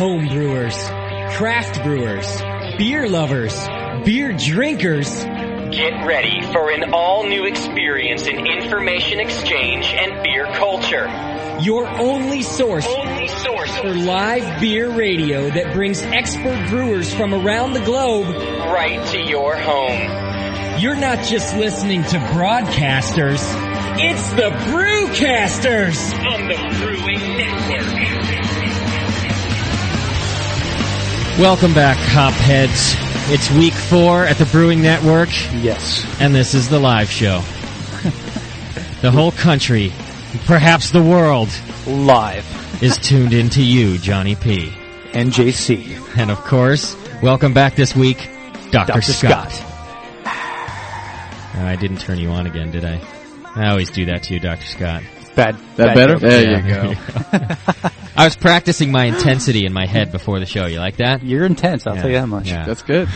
home brewers, craft brewers, beer lovers, beer drinkers. Get ready for an all-new experience in information exchange and beer culture. Your only source for live beer radio that brings expert brewers from around the globe right to your home. You're not just listening to broadcasters, it's the Brewcasters on the Brewing Network. Welcome back, Hopheads. It's week 4 at the Brewing Network. Yes. And this is the live show. The whole country, perhaps the world, live is tuned into you, Johnny P. And JC. And of course, welcome back this week, Dr. Scott. I didn't turn you on again, did I? I always do that to you, Dr. Scott. Bad better? Joke. There you go. I was practicing my intensity in my head before the show. You like that? You're intense, I'll tell you that much. Yeah. That's good.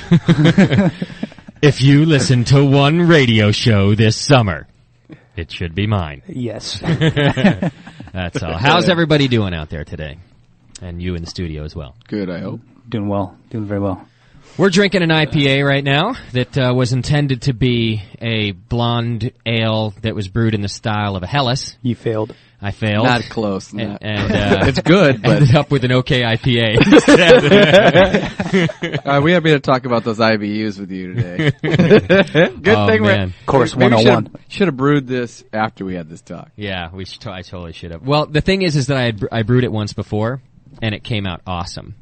If you listen to one radio show this summer, it should be mine. Yes. That's all. How's everybody doing out there today? And you in the studio as well. Good, I hope. Doing well. Doing very well. We're drinking an IPA right now that was intended to be a blonde ale that was brewed in the style of a Helles. You failed. I failed. Not close. And it's good, but ended up with an okay IPA. we happy to talk about those IBUs with you today. Good thing, man. Course 101. Should have brewed this after we had this talk. Yeah, I totally should have. Well, the thing is that I brewed it once before, and it came out awesome.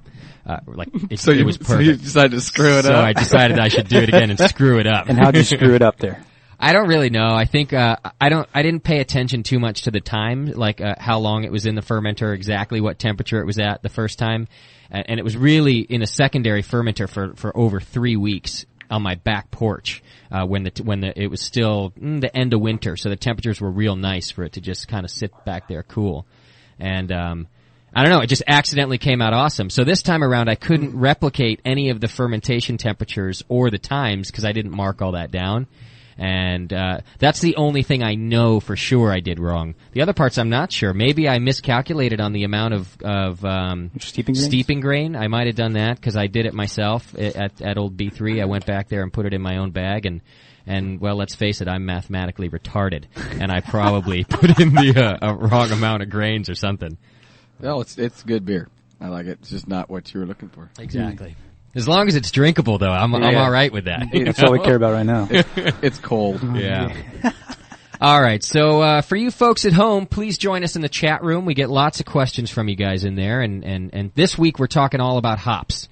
It was perfect. So you decided to screw it up. So I decided I should do it again and screw it up. And how'd you screw it up there? I don't really know. I think I didn't pay attention too much to the time, like how long it was in the fermenter, exactly what temperature it was at the first time, and it was really in a secondary fermenter for over 3 weeks on my back porch when it was still the end of winter, so the temperatures were real nice for it to just kind of sit back there cool, and I don't know, it just accidentally came out awesome. So this time around I couldn't replicate any of the fermentation temperatures or the times because I didn't mark all that down. And that's the only thing I know for sure I did wrong. The other parts I'm not sure. Maybe I miscalculated on the amount of steeping grain. I might have done that because I did it myself at old B3. I went back there and put it in my own bag and well, let's face it, I'm mathematically retarded, and I probably put in the wrong amount of grains or something. Well, it's good beer. I like it. It's just not what you were looking for. Exactly. As long as it's drinkable, though, I'm all right with that. That's all we care about right now. It's cold. Yeah. All right. So for you folks at home, please join us in the chat room. We get lots of questions from you guys in there, and this week we're talking all about hops.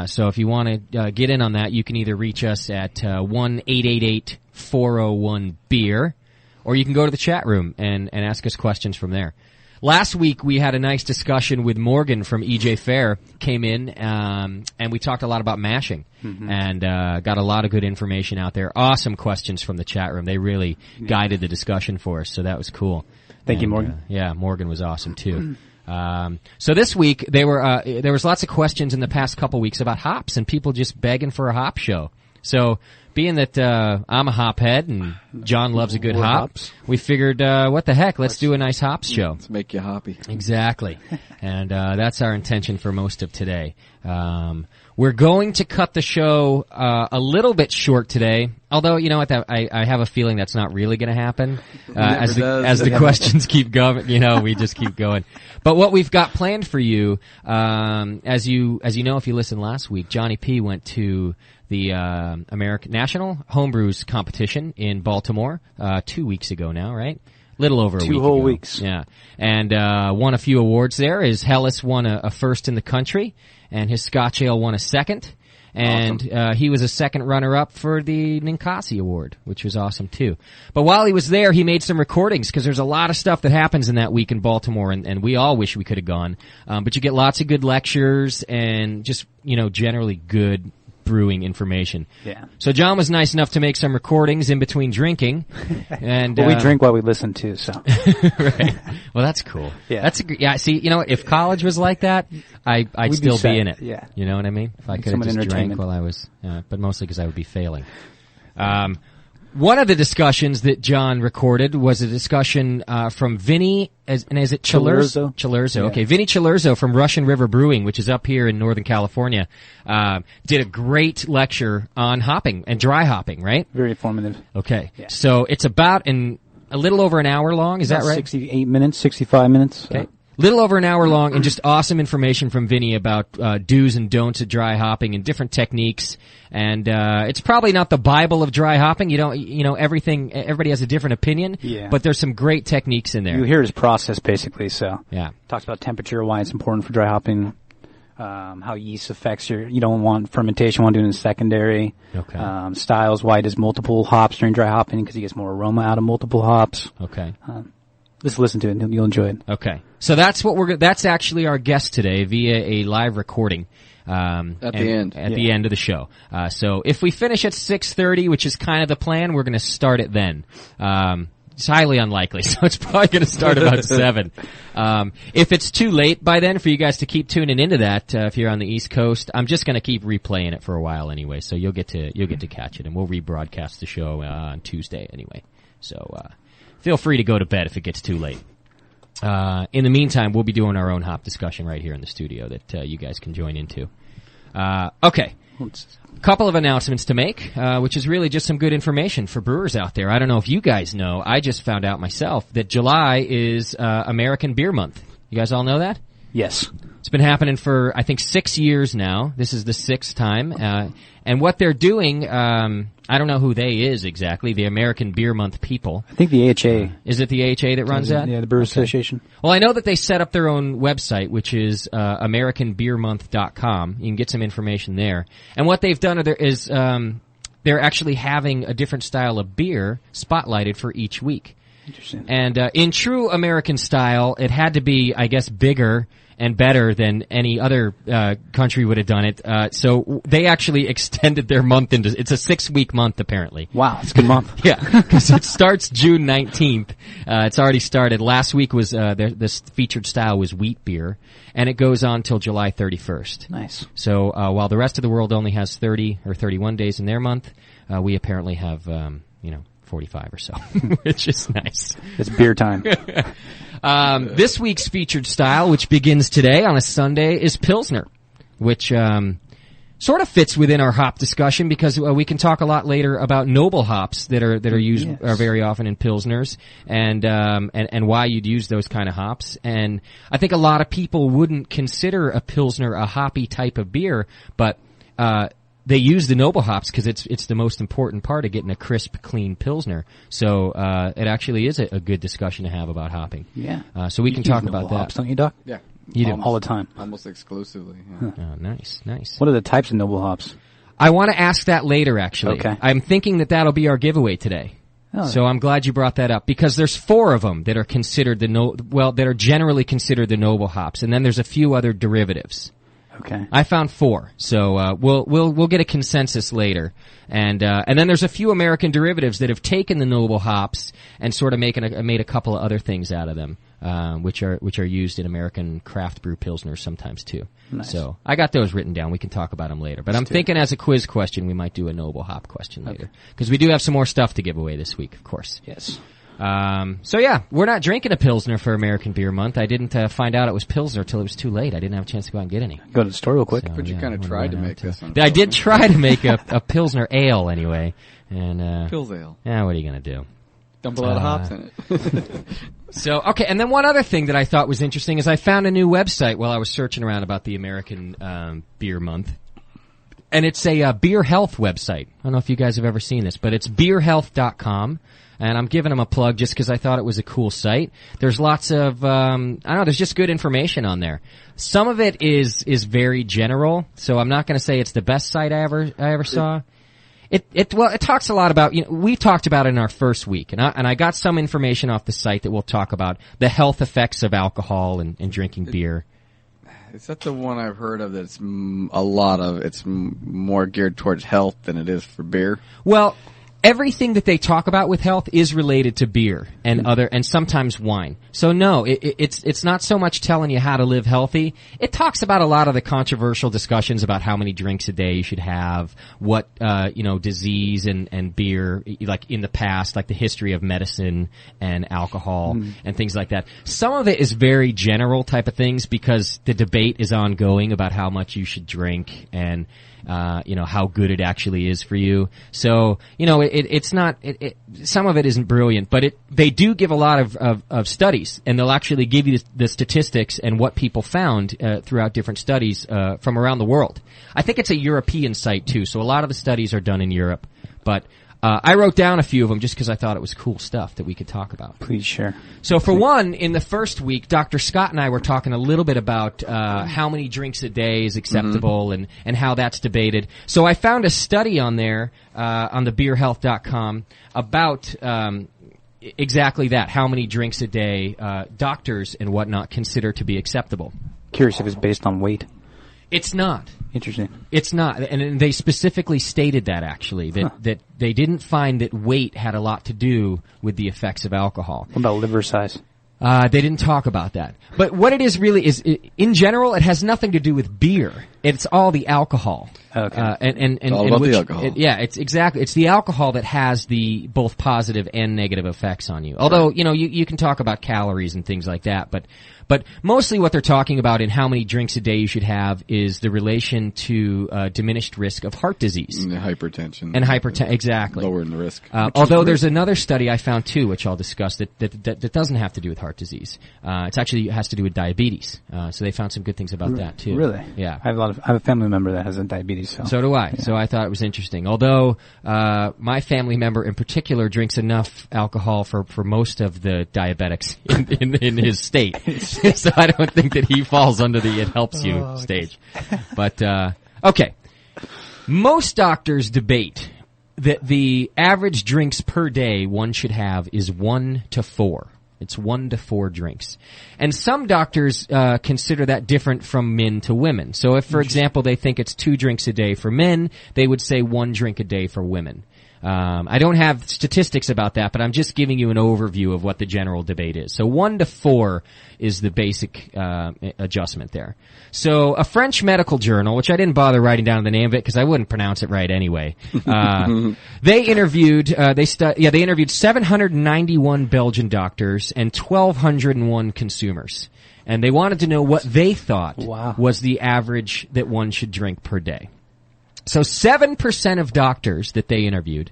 So if you want to get in on that, you can either reach us at 1-888-401-BEER, or you can go to the chat room and ask us questions from there. Last week we had a nice discussion with Morgan from EJ Fair, came in, and we talked a lot about mashing, and got a lot of good information out there. Awesome questions from the chat room. They really guided the discussion for us, so that was cool. Thank you, Morgan. Yeah, Morgan was awesome too. So this week there was lots of questions in the past couple weeks about hops and people just begging for a hop show. So being that I'm a hop head and John loves a good hop, we figured what the heck, let's do a nice hops show. Let's make you hoppy. Exactly. And that's our intention for most of today. We're going to cut the show a little bit short today, although you know what, I have a feeling that's not really going to happen. As the questions keep going, we just keep going. But what we've got planned for you, as you know, if you listened last week, Johnny P went to the American National Homebrews competition in Baltimore 2 weeks ago now, right? Little over a week ago. 2 whole weeks. Yeah. And won a few awards there. His Helles won a first in the country, and his Scotch Ale won a second. And awesome. He was a second runner-up for the Ninkasi Award, which was awesome too. But while he was there, he made some recordings, because there's a lot of stuff that happens in that week in Baltimore, and we all wish we could have gone. But you get lots of good lectures and just, generally good brewing information. Yeah. So John was nice enough to make some recordings in between drinking, and well, we drink while we listen too. So right. Well, that's cool. Yeah. See, if college was like that, I'd still be in it. Yeah. You know what I mean? If I could have just drank while I was, but mostly because I would be failing. One of the discussions that John recorded was a discussion from Vinny, is it Chilurzo? Chilurzo, Yeah. okay. Vinny Chilurzo from Russian River Brewing, which is up here in Northern California, did a great lecture on hopping and dry hopping, right? Very informative. Okay. Yeah. So it's about a little over an hour long, is that right? 68 minutes, 65 minutes. Okay. Little over an hour long, and just awesome information from Vinny about do's and don'ts of dry hopping and different techniques. And it's probably not the Bible of dry hopping. Everybody has a different opinion. Yeah. But there's some great techniques in there. You hear his process basically, so. Yeah. Talks about temperature, why it's important for dry hopping, how yeast affects you don't want fermentation, you want to do it in secondary. Okay. Styles, why he does multiple hops during dry hopping, because he gets more aroma out of multiple hops. Okay. Just listen to it and you'll enjoy it. Okay. So that's that's actually our guest today via a live recording. At the end of the show. So if we finish at 6:30, which is kind of the plan, we're going to start it then. It's highly unlikely, so it's probably going to start about 7. If it's too late by then for you guys to keep tuning into that, if you're on the East Coast, I'm just going to keep replaying it for a while anyway, so you'll get to catch it, and we'll rebroadcast the show on Tuesday anyway. So feel free to go to bed if it gets too late. In the meantime, we'll be doing our own hop discussion right here in the studio that you guys can join into. Okay. Couple of announcements to make, which is really just some good information for brewers out there. I don't know if you guys know, I just found out myself that July is American Beer Month. You guys all know that? Yes. It's been happening for, I think, 6 years now. This is the 6th time. And what they're doing, I don't know who they is exactly, the American Beer Month people. I think the AHA. Is it the AHA that runs that? Yeah, the Brewers Association. Well, I know that they set up their own website, which is AmericanBeerMonth.com. You can get some information there. And what they've done is they're actually having a different style of beer spotlighted for each week. Interesting. And in true American style, it had to be, I guess, bigger and better than any other country would have done it. So they actually extended their month into, it's a 6-week month apparently. Wow, it's a good month. Yeah, because it starts June 19th. It's already started. Last week was, this featured style was wheat beer, and it goes on till July 31st. Nice. So while the rest of the world only has 30 or 31 days in their month, we apparently have, 45 or so, which is nice. It's beer time. This week's featured style, which begins today on a Sunday, is Pilsner, which sort of fits within our hop discussion because we can talk a lot later about noble hops that are used very often in Pilsners and why you'd use those kind of hops. And I think a lot of people wouldn't consider a Pilsner a hoppy type of beer, but they use the noble hops because it's the most important part of getting a crisp, clean Pilsner. So it actually is a good discussion to have about hopping. Yeah. So we can talk about that. Hops, don't you, Doc? Yeah. You do. All the time. Almost exclusively. Yeah. Oh, nice. What are the types of noble hops? I want to ask that later, actually. Okay. I'm thinking that'll be our giveaway today. Oh. So I'm glad you brought that up because there's 4 of them that are considered that are generally considered the noble hops, and then there's a few other derivatives. Okay. I found 4, so we'll get a consensus later, and then there's a few American derivatives that have taken the noble hops and sort of made a couple of other things out of them, which are used in American craft brew pilsners sometimes too. Nice. So I got those written down. We can talk about them later, but I'm thinking as a quiz question we might do a noble hop question later because we do have some more stuff to give away this week, of course. Yes. So yeah, we're not drinking a Pilsner for American Beer Month. I didn't find out it was Pilsner till it was too late. I didn't have a chance to go out and get any. Go to the store real quick. So, But you kind of tried to make this one. I did try to make a Pilsner ale anyway. And, Pils ale. yeah, what are you gonna do? Dump a lot of hops in it. So, okay, and then one other thing that I thought was interesting is I found a new website while I was searching around about the American, Beer Month. And it's a beer health website. I don't know if you guys have ever seen this, but it's beerhealth.com. And I'm giving them a plug just because I thought it was a cool site. There's lots of, there's just good information on there. Some of it is very general, so I'm not going to say it's the best site I ever saw. It talks a lot about, we talked about it in our first week, and I got some information off the site that we'll talk about the health effects of alcohol and drinking beer. Is that the one I've heard of that's more geared towards health than it is for beer? Well, everything that they talk about with health is related to beer and and sometimes wine. So no, it's not so much telling you how to live healthy. It talks about a lot of the controversial discussions about how many drinks a day you should have, what, disease and beer, like in the past, like the history of medicine and alcohol and things like that. Some of it is very general type of things because the debate is ongoing about how much you should drink and how good it actually is for you. So, it's not, some of it isn't brilliant, but they do give a lot of studies, and they'll actually give you the statistics and what people found, throughout different studies, from around the world. I think it's a European site too, so a lot of the studies are done in Europe, but, I wrote down a few of them just because I thought it was cool stuff that we could talk about. Please share. So for one, in the first week, Dr. Scott and I were talking a little bit about how many drinks a day is acceptable and how that's debated. So I found a study on there on thebeerhealth.com about exactly that, how many drinks a day doctors and whatnot consider to be acceptable. Curious if it's based on weight. It's not. Interesting. It's not, and they specifically stated that actually, that they didn't find that weight had a lot to do with the effects of alcohol. What about liver size? They didn't talk about that. But what it is really is, in general, it has nothing to do with beer. It's all the alcohol. Okay. It's all about the alcohol. It's the alcohol that has the both positive and negative effects on you. Although, you can talk about calories and things like that, but mostly what they're talking about in how many drinks a day you should have is the relation to diminished risk of heart disease. And hypertension. And hypertension, exactly. Lowering the risk. Although there's another study I found too, which I'll discuss, that doesn't have to do with heart disease. It has to do with diabetes. So they found some good things about that too. Really? Yeah. I have a family member that has diabetes. So do I. Yeah. So I thought it was interesting. Although my family member in particular drinks enough alcohol for most of the diabetics in his state. So I don't think that he falls under the it helps you stage. But, okay. Most doctors debate that the average drinks per day one should have is 1 to 4. It's 1 to 4 drinks. And some doctors consider that different from men to women. So if, for example, they think it's 2 drinks a day for men, they would say 1 drink a day for women. I don't have statistics about that, but I'm just giving you an overview of what the general debate is. So 1 to 4 is the basic adjustment there. So a French medical journal, which I didn't bother writing down the name of it because I wouldn't pronounce it right anyway. They interviewed 791 Belgian doctors and 1,201 consumers. And they wanted to know what they thought was the average that one should drink per day. So 7% of doctors that they interviewed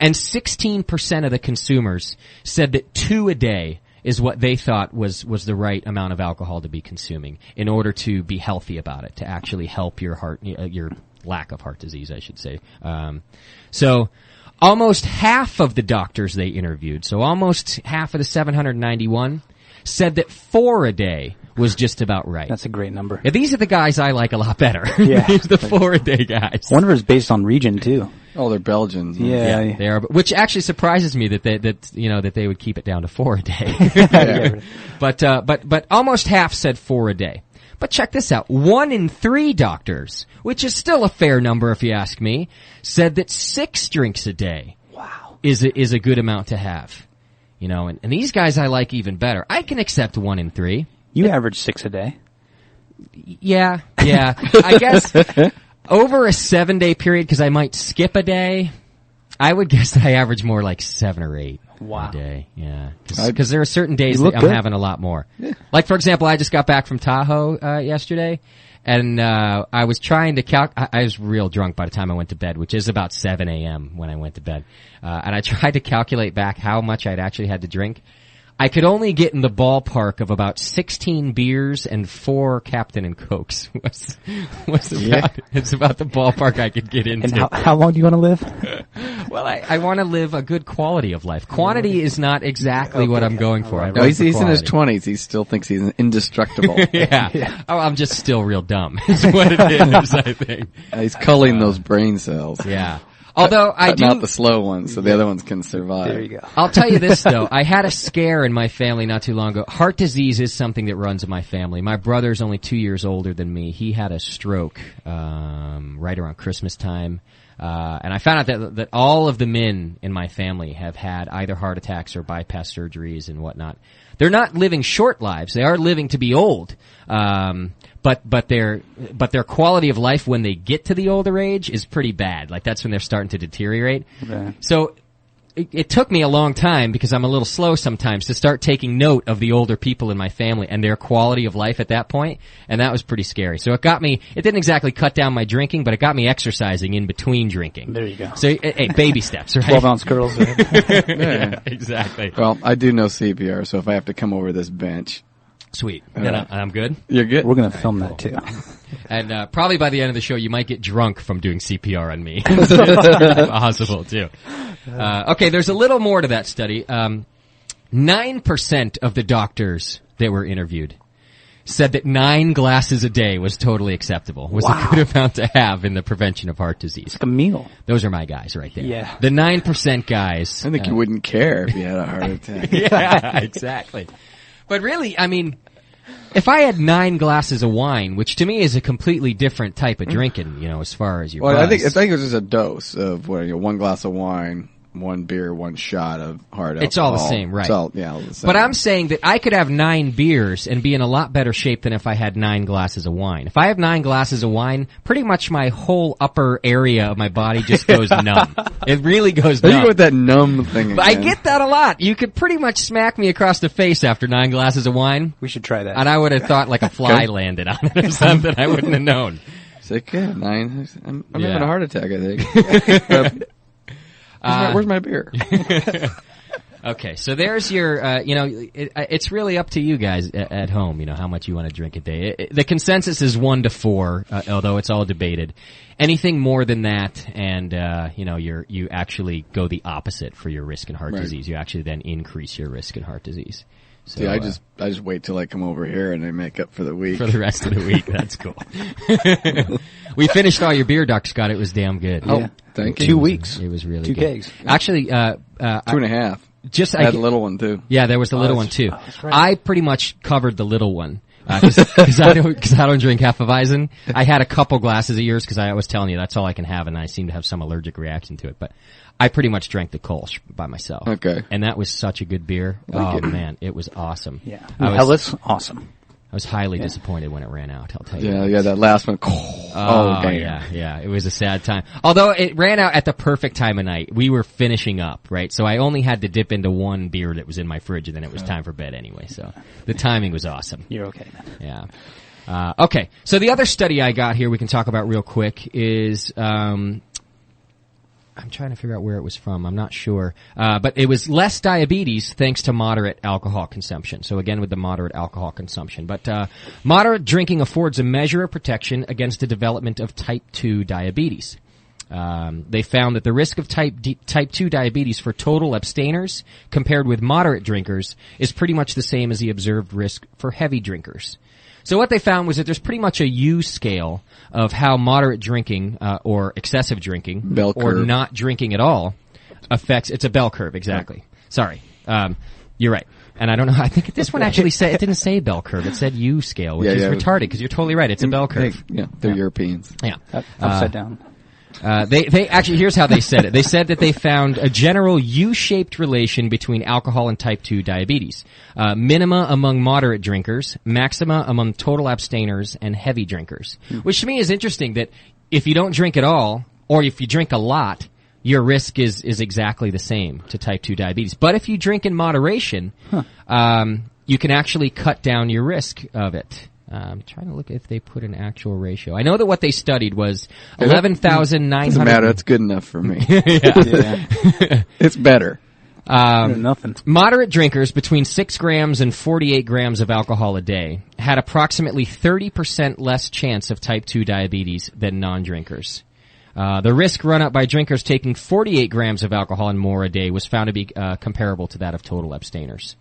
and 16% of the consumers said that 2 a day is what they thought was the right amount of alcohol to be consuming in order to be healthy about it, to actually help your your lack of heart disease, I should say. So almost half of the doctors they interviewed, so almost half of the 791, said that 4 a day was just about right. That's a great number. Yeah, these are the guys I like a lot better. Yeah. These are the 4 a day guys. One of them is based on region too. Oh, they're Belgians. Yeah. They are, which actually surprises me that they would keep it down to 4 a day. But almost half said 4 a day. But check this out. 1 in 3 doctors, which is still a fair number if you ask me, said that 6 drinks a day is a good amount to have. And these guys I like even better. I can accept 1 in 3. You average 6 a day. Yeah. I guess over a 7-day period, because I might skip a day, I would guess that I average more like 7 or 8 a day. Yeah. Because there are certain days that I'm having a lot more. Yeah. Like, for example, I just got back from Tahoe yesterday, and I was trying to I was real drunk by the time I went to bed, which is about 7 a.m. when I went to bed. And I tried to calculate back how much I'd actually had to drink. I could only get in the ballpark of about 16 beers and 4 Captain and Cokes. It's about the ballpark I could get into. And how long do you want to live? Well, I want to live a good quality of life. Quantity is not exactly what I'm going for. No, he's in his 20s. He still thinks he's indestructible. Yeah. Oh, I'm just still real dumb is what it is, I think. He's culling those brain cells. Yeah. Although not the slow ones, so the other ones can survive. There you go. I'll tell you this though, I had a scare in my family not too long ago. Heart disease is something that runs in my family. My brother's only 2 years older than me. He had a stroke right around Christmas time. And I found out that all of the men in my family have had either heart attacks or bypass surgeries and whatnot. They're not living short lives. They are living to be old. But their quality of life when they get to the older age is pretty bad. Like that's when they're starting to deteriorate. Okay. So it took me a long time, because I'm a little slow sometimes, to start taking note of the older people in my family and their quality of life at that point, and that was pretty scary. So it didn't exactly cut down my drinking, but it got me exercising in between drinking. There you go. So, hey, baby steps, right? 12-ounce curls. Yeah, exactly. Well, I do know CPR, so if I have to come over this bench, Sweet. And I'm good? you're good. We're going to film that too. And probably by the end of the show, you might get drunk from doing CPR on me. It's possible, too. Okay, there's a little more to that study. 9% of the doctors that were interviewed said that 9 glasses a day was totally acceptable, was a good amount to have in the prevention of heart disease. Like a meal. Those are my guys right there. Yeah. The 9% guys. I think you wouldn't care if you had a heart attack. Yeah, exactly. But really, I mean, if I had 9 glasses of wine, which to me is a completely different type of drinking, as far as your Well, buzz. I think it was just a dose of 1 glass of wine, 1 beer, 1 shot of hard alcohol. It's all the same, right. It's all the same. But I'm saying that I could have 9 beers and be in a lot better shape than if I had 9 glasses of wine. If I have 9 glasses of wine, pretty much my whole upper area of my body just goes numb. It really goes There numb. you go with that numb thing But I again. get that a lot. You could pretty much smack me across the face after 9 glasses of wine, We should try that. and I would have thought like a fly landed on it or something. I wouldn't have known. It's like, 9. I'm Yeah. having a heart attack, I think. Where's my beer? Okay, so there's your, it's really up to you guys at home, how much you want to drink a day. The consensus is 1 to 4, although it's all debated. Anything more than that, and, you actually go the opposite for your risk in heart Right. disease. You actually then increase your risk in heart disease. So, See, I just wait till I come over here and I make up for the week. for the rest of the week, that's cool. We finished all your beer, Dr. Scott. It was damn good. Oh, thank you. 2 weeks. It was really 2 good. kegs. Actually, 2.5. just I had a little one too. Yeah, there was the little one too. that's right. I pretty much covered the little one because I don't drink Hefeweizen. I had a couple glasses of yours because I was telling you that's all I can have, and I seem to have some allergic reaction to it. But I pretty much drank the Kolsch by myself. Okay. And that was such a good beer. Man, it was awesome. Yeah. I Hellas, awesome. was highly disappointed when it ran out. I'll tell you. Yeah, that last one. Oh, damn. Yeah. It was a sad time. Although it ran out at the perfect time of night. We were finishing up, right? So I only had to dip into 1 beer that was in my fridge, and then it was time for bed anyway. So the timing was awesome. You're okay, man. Yeah. Okay. So the other study I got here we can talk about real quick is, I'm trying to figure out where it was from. I'm not sure. But it was less diabetes thanks to moderate alcohol consumption. So again, with the moderate alcohol consumption. But, moderate drinking affords a measure of protection against the development of type 2 diabetes. They found that the risk of type 2 diabetes for total abstainers compared with moderate drinkers is pretty much the same as the observed risk for heavy drinkers. So what they found was that there's pretty much a U scale of how moderate drinking, or excessive drinking, Bell or curve. not drinking at all affects, it's a bell curve, exactly. Sorry. You're right. And I don't know, I think this one actually said, it didn't say bell curve, it said U scale, which is retarded, because you're totally right, it's a bell curve. Yeah, they're Europeans. Yeah. Upside down. They actually, here's how they said it. They said that they found a general U-shaped relation between alcohol and type 2 diabetes. Minima among moderate drinkers, maxima among total abstainers, and heavy drinkers. Which to me is interesting that if you don't drink at all, or if you drink a lot, your risk is exactly the same to type 2 diabetes. But if you drink in moderation, you can actually cut down your risk of it. I'm trying to look if they put an actual ratio. I know that what they studied was 11,900. Doesn't matter. It's good enough for me. Yeah. It's better. Nothing. Moderate drinkers between 6 grams and 48 grams of alcohol a day had approximately 30% less chance of type 2 diabetes than non-drinkers. The risk run up by drinkers taking 48 grams of alcohol and more a day was found to be comparable to that of total abstainers.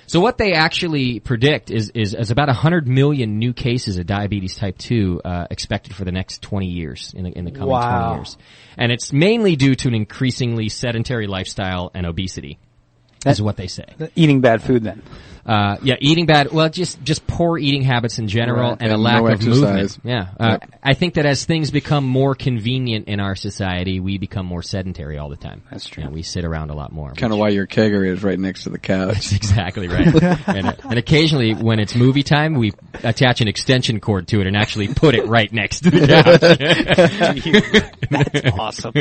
So what they actually predict is about 100 million new cases of diabetes type 2 expected for the next 20 years, in the coming 20 years. And it's mainly due to an increasingly sedentary lifestyle and obesity. is what they say. Eating bad food then. Eating bad. Well, just poor eating habits in general, Right, and a and lack no of exercise. movement. Yeah, Yep. I think that as things become more convenient in our society, we become more sedentary all the time. That's true. You know, we sit around a lot more. Kind of why your kegger is right next to the couch. That's exactly right. and occasionally, when it's movie time, we attach an extension cord to it and actually put it right next to the couch. That's awesome.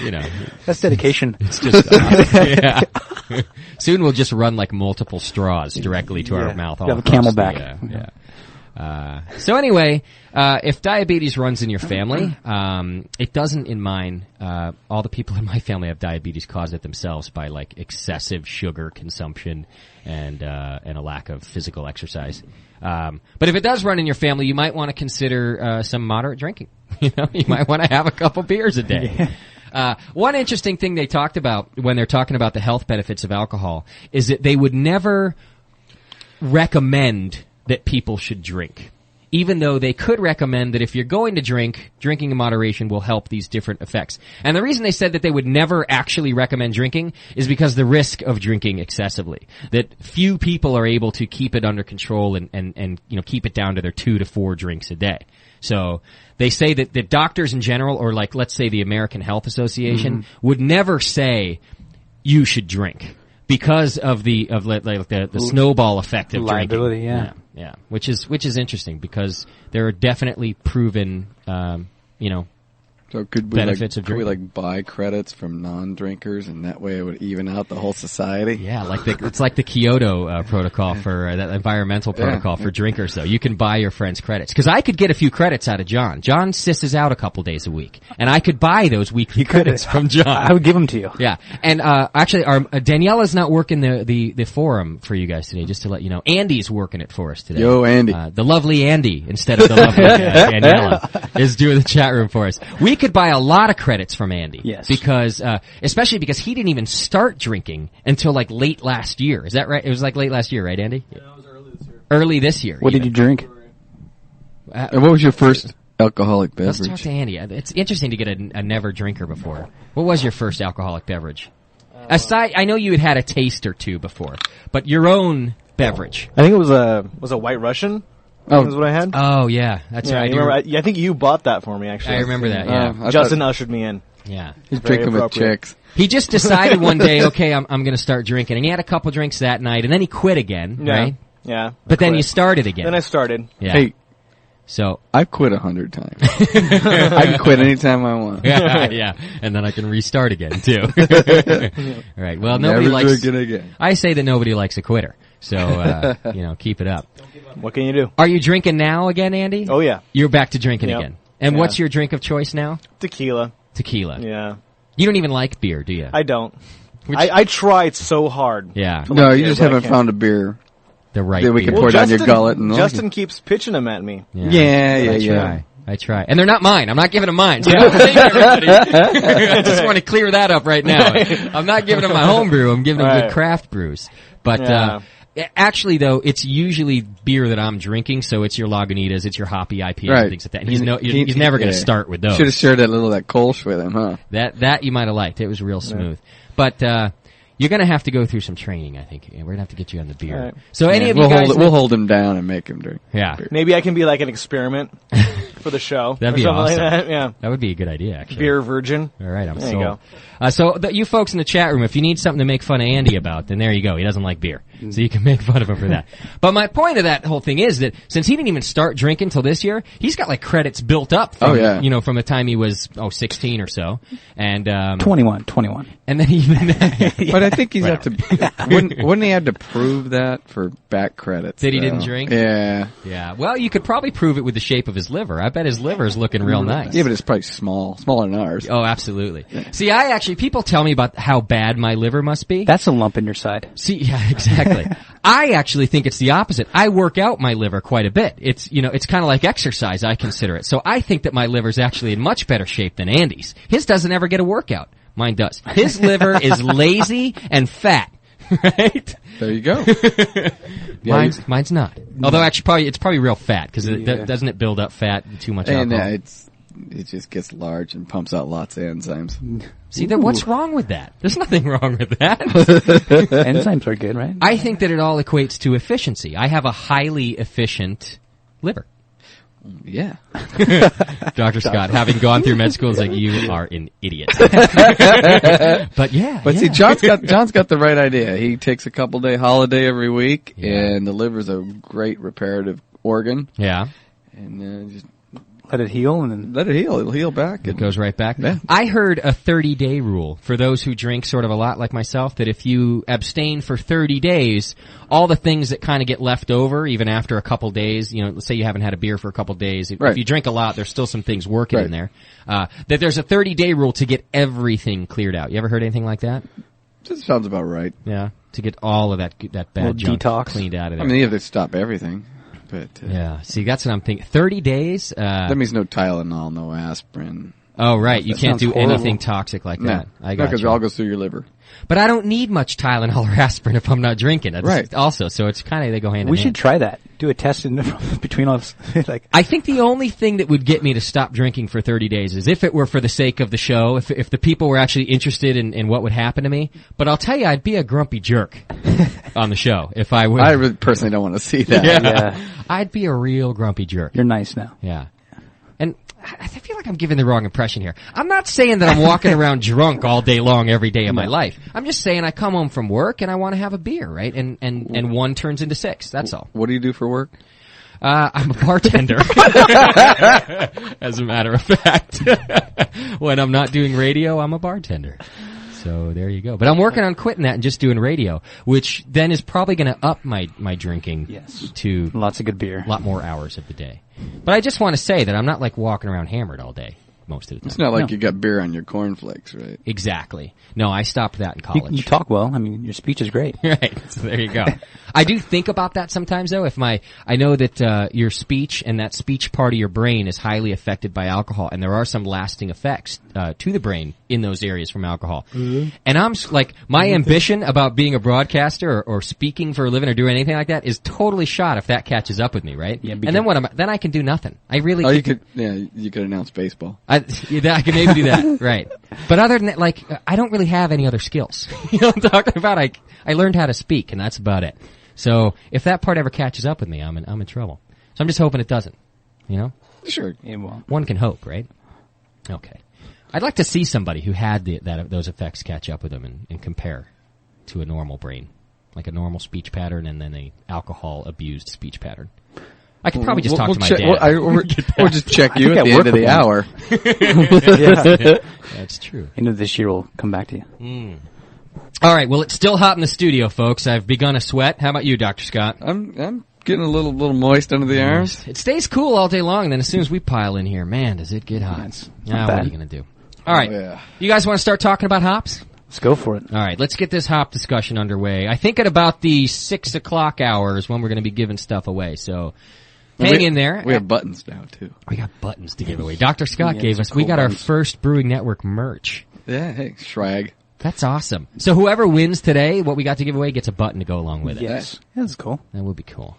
You know, That's dedication. it's just awesome. Yeah. Soon we'll just run like multiple straws directly to our Yeah. mouth. You all have a across Camelback. So anyway, if diabetes runs in your family, it doesn't in mine. All the people in my family have diabetes caused it themselves by like excessive sugar consumption and a lack of physical exercise. But if it does run in your family, you might want to consider some moderate drinking. You know, you might want to have a couple beers a day. One interesting thing they talked about when they're talking about the health benefits of alcohol is that they would never recommend that people should drink, even though they could recommend that if you're going to drink, drinking in moderation will help these different effects. And the reason they said that they would never actually recommend drinking is because the risk of drinking excessively. That few people are able to keep it under control and you know, keep it down to their 2 to 4 drinks a day. So they say that doctors in general, or like let's say the American Health Association, would never say you should drink because of the snowball effect of Liability, drinking. Yeah, which is interesting because there are definitely proven So could we like buy credits from non-drinkers, and that way it would even out the whole society? Yeah, it's like the Kyoto protocol for that environmental protocol for drinkers. Though you can buy your friends credits, because I could get a few credits out of John. John sisses out a couple days a week, and I could buy those weekly credits from John. I would give them to you. Yeah, and actually, Daniela's not working the forum for you guys today. Just to let you know, Andy's working it for us today. Yo, Andy. The lovely Andy instead of the lovely Daniela is doing the chat room for us. We could buy a lot of credits from Andy. Yes. Because, especially because he didn't even start drinking until like late last year. Is that right? It was like late last year, right, Andy? Yeah, it was early this year. Early this year. What did you drink? And what was your first alcoholic beverage? Let's talk to Andy. It's interesting to get a never drinker before. What was your first alcoholic beverage? Aside, I know you had a taste or two before, but your own beverage. I think it was a White Russian. Oh. Is what I had. Oh yeah, that's Yeah, right. you remember, I think you bought that for me, actually. I remember that. Yeah, I Justin thought ushered me in. yeah. he's very drinking with appropriate. chicks. He just decided one day, okay, I'm going to start drinking, and he had a couple drinks that night, and then he quit again, Yeah. right? Yeah. But then quit. you started again. Then I started. yeah. Hey, So I've quit 100 times. I can quit anytime I want. yeah, and then I can restart again too. All right. Well, nobody Never likes. drink it again. I say that nobody likes a quitter, so keep it up. What can you do? Are you drinking now again, Andy? Oh yeah, You're back to drinking Yep. again. And Yeah. what's your drink of choice now? tequila. Tequila. Yeah, You don't even like beer, do you? I don't. Which- I tried so hard. yeah, to No, like you beer, just but I haven't can't. found a beer the right that we beer. can pour down your gullet and Justin keeps pitching them at me. Yeah. I try. And they're not mine. I'm not giving them mine. So don't think everybody. I just want to clear that up right now. I'm not giving them my home brew. I'm giving them good Right. craft brews. But, Yeah. actually though, it's usually beer that I'm drinking, so it's your Lagunitas, it's your hoppy IPAs Right. and things like that. And he's never going to start with those. Should have shared that Kolsch with him, huh? That you might have liked. It was real smooth. But, you're going to have to go through some training, I think. We're going to have to get you on the beer. All right. So any of we'll you guys... we'll hold him down and make him drink. Yeah. Maybe I can be like an experiment for the show. That'd or be something awesome. Like that. Yeah, That would be a good idea, actually. beer virgin. All right, I'm There you sold. So you folks in the chat room, if you need something to make fun of Andy about, then there you go. He doesn't like beer, so you can make fun of him for that. But my point of that whole thing is that since he didn't even start drinking till this year, he's got like credits built up. From, from the time he was 16 or so, and 21. and then even But I think he's have to. Wouldn't he have to prove that for back credits? That he though? didn't drink? Yeah. yeah. Well, you could probably prove it with the shape of his liver. I bet his liver is looking real nice. Yeah, but it's probably smaller than ours. Oh, absolutely. See, people tell me about how bad my liver must be. That's a lump in your side. See, yeah, exactly. I actually think it's the opposite. I work out my liver quite a bit. It's kind of like exercise, I consider it. So I think that my liver's actually in much better shape than Andy's. His doesn't ever get a workout. Mine does. His liver is lazy and fat. Right? There you go. Mine's not. Although actually it's probably real fat because doesn't it build up fat too much And alcohol? it just gets large and pumps out lots of enzymes. See, what's wrong with that? There's nothing wrong with that. Enzymes are good, right? I think that it all equates to efficiency. I have a highly efficient liver. Yeah. Dr. Scott, having gone through med school, is like, you are an idiot. But yeah. See, John's got the right idea. He takes a couple-day holiday every week, and the liver's a great reparative organ. Yeah. And just let it heal, and then let it heal. It'll heal back. It goes right back. Yeah. I heard a 30-day rule for those who drink sort of a lot like myself, that if you abstain for 30 days, all the things that kind of get left over, even after a couple days, let's say you haven't had a beer for a couple days, if you drink a lot, there's still some things working in there, that there's a 30-day rule to get everything cleared out. You ever heard anything like that? That sounds about right. Yeah, to get all of that bad junk detox cleaned out of there. I mean, you have to stop everything. But, yeah, see, that's what I'm thinking. 30 days? That means no Tylenol, no aspirin. Oh, right. You can't do anything toxic like that. I got because it all goes through your liver. But I don't need much Tylenol or aspirin if I'm not drinking. That's right. Also, so it's kind of, they go hand in hand. We should try that. Do a test between us. I think the only thing that would get me to stop drinking for 30 days is if it were for the sake of the show, if the people were actually interested in what would happen to me. But I'll tell you, I'd be a grumpy jerk on the show if I would. I really personally don't want to see that. Yeah. I'd be a real grumpy jerk. You're nice now. Yeah. And I feel like I'm giving the wrong impression here. I'm not saying that I'm walking around drunk all day long every day of my life. I'm just saying I come home from work and I want to have a beer, right? And one turns into six. That's all. What do you do for work? I'm a bartender. As a matter of fact. When I'm not doing radio, I'm a bartender. So there you go. But I'm working on quitting that and just doing radio, which then is probably going to up my drinking to lots of good beer, a lot more hours of the day. But I just want to say that I'm not like walking around hammered all day most of the time. It's not like you got beer on your cornflakes, right? Exactly. No, I stopped that in college. You talk well. I mean, your speech is great. Right. So there you go. I do think about that sometimes, though. I know that your speech and that speech part of your brain is highly affected by alcohol, and there are some lasting effects to the brain in those areas from alcohol. Mm-hmm. And I'm like, my ambition about being a broadcaster or speaking for a living or doing anything like that is totally shot if that catches up with me, right? Yeah, and then then I can do nothing. I really. Oh, you could announce baseball. I can maybe do that, right? But other than that, I don't really have any other skills. You know what I'm talking about? I learned how to speak, and that's about it. So if that part ever catches up with me, I'm in trouble. So I'm just hoping it doesn't. You know? Sure. It won't. One can hope, right? Okay. I'd like to see somebody who had those effects catch up with them and compare to a normal brain, like a normal speech pattern and then a alcohol-abused speech pattern. I could probably just talk to my dad. Or just check you at the end of the hour. That's true. End of this year, we'll come back to you. Mm. All right. Well, it's still hot in the studio, folks. I've begun a sweat. How about you, Dr. Scott? I'm getting a little moist under the arms. It stays cool all day long, and then as soon as we pile in here, man, does it get hot. What are you going to do? All right. You guys want to start talking about hops? Let's go for it. All right. Let's get this hop discussion underway. I think at about the 6 o'clock hour is when we're going to be giving stuff away, so hang in there. We have buttons now, too. We got buttons to give away. Dr. Scott gave us. We got our first Brewing Network merch. Yeah, hey, Shrag. That's awesome. So whoever wins today, what we got to give away, gets a button to go along with it. Yes. Yeah, that's cool. That would be cool.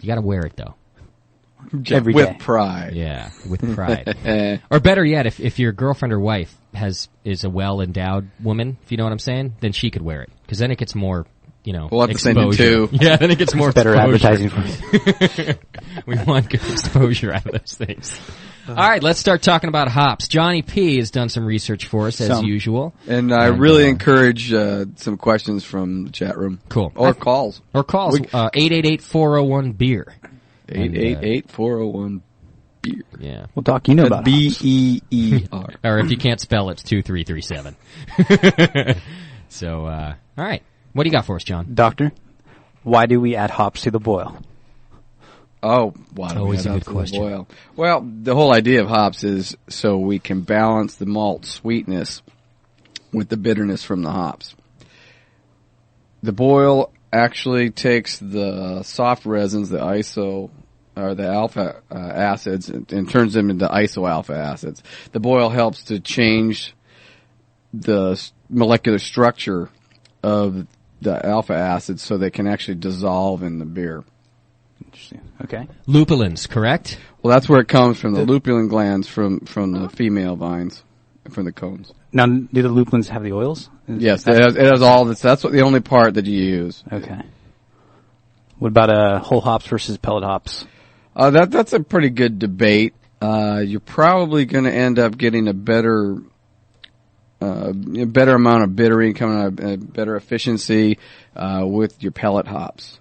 You got to wear it, though. Every with day. Pride. Yeah, with pride. Or better yet, if your girlfriend or wife is a well-endowed woman, if you know what I'm saying, then she could wear it. Because then it gets more, we'll have exposure. To send you 2. Yeah, then it gets more better exposure. Advertising for you. We want good exposure out of those things. All right, let's start talking about hops. Johnny P has done some research for us, as usual. And I really encourage some questions from the chat room. Cool. Or calls. 888-401-BEER. 888-401-BEER. Yeah. Well, Doc, you know about B-E-E-R. Or if you can't spell, it's 2337. So, all right. What do you got for us, John? Doctor, why do we add hops to the boil? Oh, wow. Always a good question. Boil. Well, the whole idea of hops is so we can balance the malt sweetness with the bitterness from the hops. The boil actually takes the soft resins, the iso or the alpha acids, and turns them into isoalpha acids. The boil helps to change the molecular structure of the alpha acids so they can actually dissolve in the beer. Interesting. Okay. Lupulins, correct? Well, that's where it comes from, the lupulin glands from the female vines. from the cones. Now, do the lupulins have the oils? Yes, it has all this. That's the only part that you use. Okay. What about whole hops versus pellet hops? That's a pretty good debate. You're probably going to end up getting a better amount of bittering coming out, better efficiency with your pellet hops.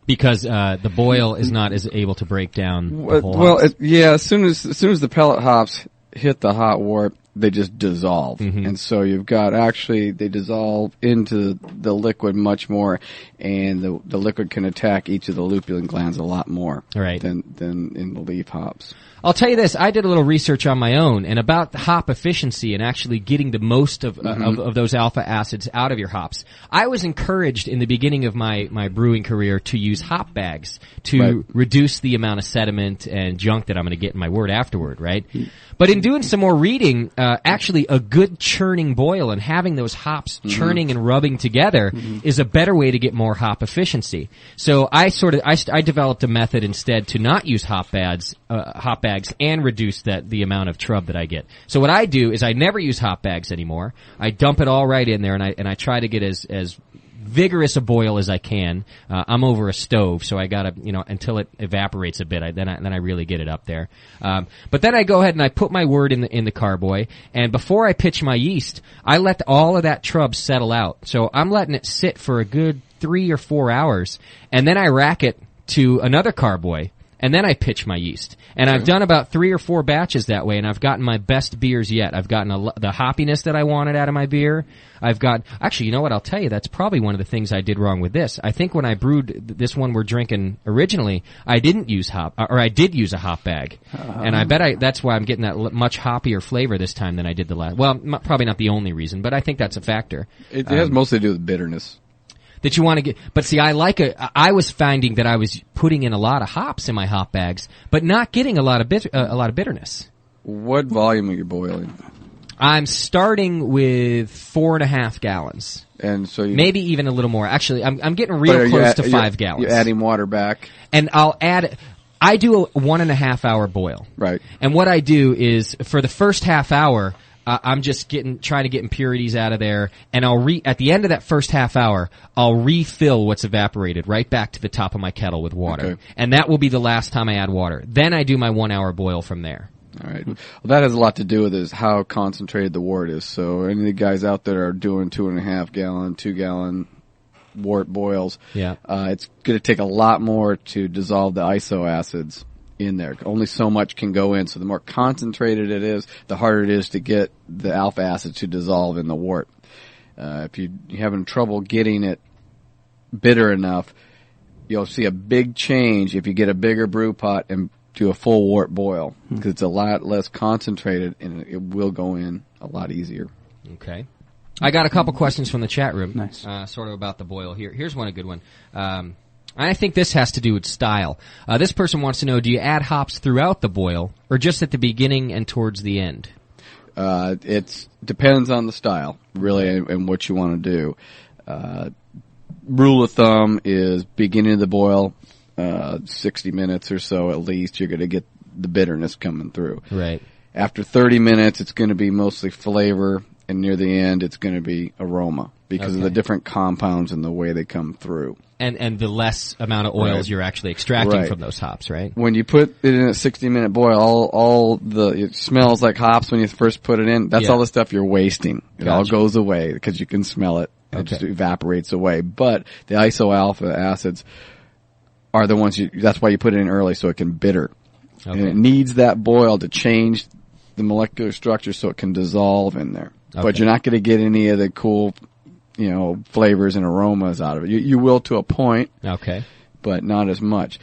Because the boil is not as able to break down the whole hops. As soon as the pellet hops hit the hot wort, they just dissolve. And so you've got they dissolve into the liquid much more, and the liquid can attack each of the lupulin glands a lot more than in the leaf hops. I'll tell you this, I did a little research on my own, and about the hop efficiency and actually getting the most of those alpha acids out of your hops. I was encouraged in the beginning of my brewing career to use hop bags to reduce the amount of sediment and junk that I'm going to get in my wort afterward, right? But in doing some more reading, actually a good churning boil and having those hops churning and rubbing together is a better way to get more hop efficiency. So I developed a method instead to not use hop bags and reduce the amount of trub that I get. So what I do is I never use hop bags anymore. I dump it all right in there, and I try to get as vigorous a boil as I can. I'm over a stove, so I gotta, until it evaporates a bit, then I really get it up there. But then I go ahead and I put my wort in the carboy, and before I pitch my yeast, I let all of that trub settle out. So I'm letting it sit for a good 3 or 4 hours, and then I rack it to another carboy, and then I pitch my yeast. And I've done about 3 or 4 batches that way, and I've gotten my best beers yet. I've gotten the hoppiness that I wanted out of my beer. Actually, you know what? I'll tell you, that's probably one of the things I did wrong with this. I think when I brewed this one we're drinking originally, I didn't use I did use a hop bag. And I bet that's why I'm getting that much hoppier flavor this time than I did the last. Well, probably not the only reason, but I think that's a factor. It has mostly to do with bitterness. That you want to get, but see, I was finding that I was putting in a lot of hops in my hop bags, but not getting a lot of bitterness. What volume are you boiling? I'm starting with 4.5 gallons. And so maybe even a little more. Actually, I'm getting real close to 5 gallons. You're adding water back. And I do a 1.5 hour boil. Right. And what I do is, for the first half hour, I'm just trying to get impurities out of there, and at the end of that first half hour, I'll refill what's evaporated right back to the top of my kettle with water. Okay. And that will be the last time I add water. Then I do my 1 hour boil from there. All right. Well, that has a lot to do with is how concentrated the wort is. So any of the guys out there are doing 2.5 gallon, 2 gallon wort boils. Yeah. It's going to take a lot more to dissolve the iso acids in there. Only so much can go in. So the more concentrated it is, the harder it is to get the alpha acid to dissolve in the wort. If you're having trouble getting it bitter enough, you'll see a big change if you get a bigger brew pot and do a full wort boil, because it's a lot less concentrated and it will go in a lot easier. Okay. I got a couple questions from the chat room. Nice. Sort of about the boil here. Here's one, a good one. I think this has to do with style. This person wants to know, do you add hops throughout the boil or just at the beginning and towards the end? It depends on the style, really, and what you want to do. Rule of thumb is beginning of the boil, 60 minutes or so at least, you're going to get the bitterness coming through. Right. After 30 minutes, it's going to be mostly flavor, and near the end, it's going to be aroma because of the different compounds and the way they come through. And the less amount of oils you're actually extracting from those hops, right? When you put it in a 60-minute boil, it smells like hops when you first put it in. That's all the stuff you're wasting. It all goes away because you can smell it. It just evaporates away. But the iso-alpha acids are the ones that's why you put it in early, so it can bitter. Okay. And it needs that boil to change the molecular structure so it can dissolve in there. Okay. But you're not going to get any of the cool, flavors and aromas out of it. You will to a point. Okay. But not as much.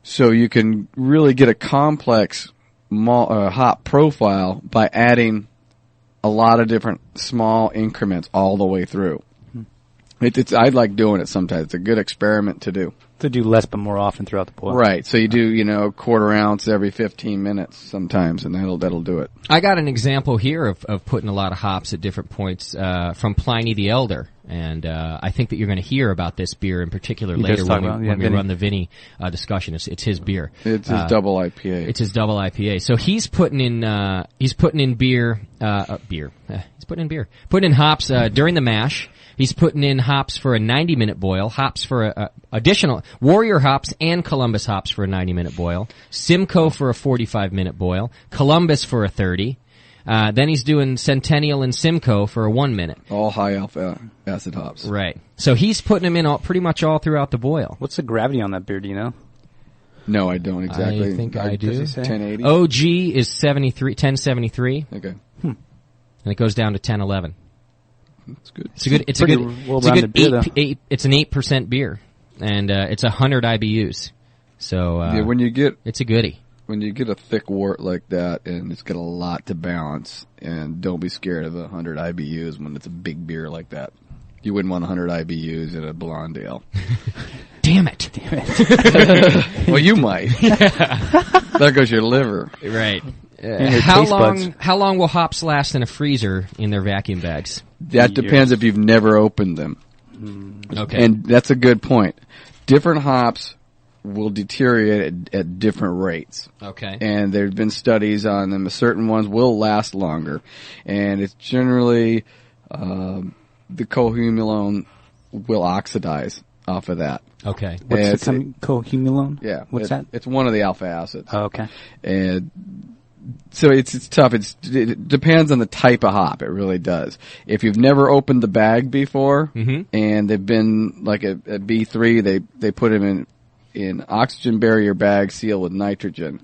So you can really get a complex hop profile by adding a lot of different small increments all the way through. I like doing it sometimes. It's a good experiment to do. To do less but more often throughout the boil. Right. So you do, quarter ounce every 15 minutes sometimes, and that'll do it. I got an example here of putting a lot of hops at different points from Pliny the Elder, and I think that you're going to hear about this beer in particular later when we run the Vinny discussion. It's his beer. It's his double IPA. It's his double IPA. So he's putting in beer. He's putting in hops during the mash. He's putting in hops for a 90-minute boil, hops for additional Warrior hops and Columbus hops for a 90-minute boil, Simcoe for a 45-minute boil, Columbus for a 30. Then he's doing Centennial and Simcoe for a 1 minute. All high alpha acid hops. Right. So he's putting them in pretty much all throughout the boil. What's the gravity on that beer? Do you know? No, I don't exactly. I think I do. 1080. OG is 1073. Okay. And it goes down to 1011. That's good. It's a good beer, 8. It's an 8% beer, and it's 100 IBUs. So when you get it's a goodie. When you get a thick wort like that, and it's got a lot to balance, and don't be scared of 100 IBUs when it's a big beer like that. You wouldn't want 100 IBUs in a blonde ale. Damn it! Well, you might. There goes your liver. Right. How long will hops last in a freezer in their vacuum bags? That depends if you've never opened them. Okay. And that's a good point. Different hops will deteriorate at different rates. Okay. And there have been studies on them. Certain ones will last longer. And it's generally the cohumulone will oxidize off of that. Okay. What's the cohumulone? Yeah. What's that? It's one of the alpha acids. Oh, okay. And so it's tough. It depends on the type of hop. It really does. If you've never opened the bag before, and they've been like a B3, they put them in oxygen barrier bags sealed with nitrogen.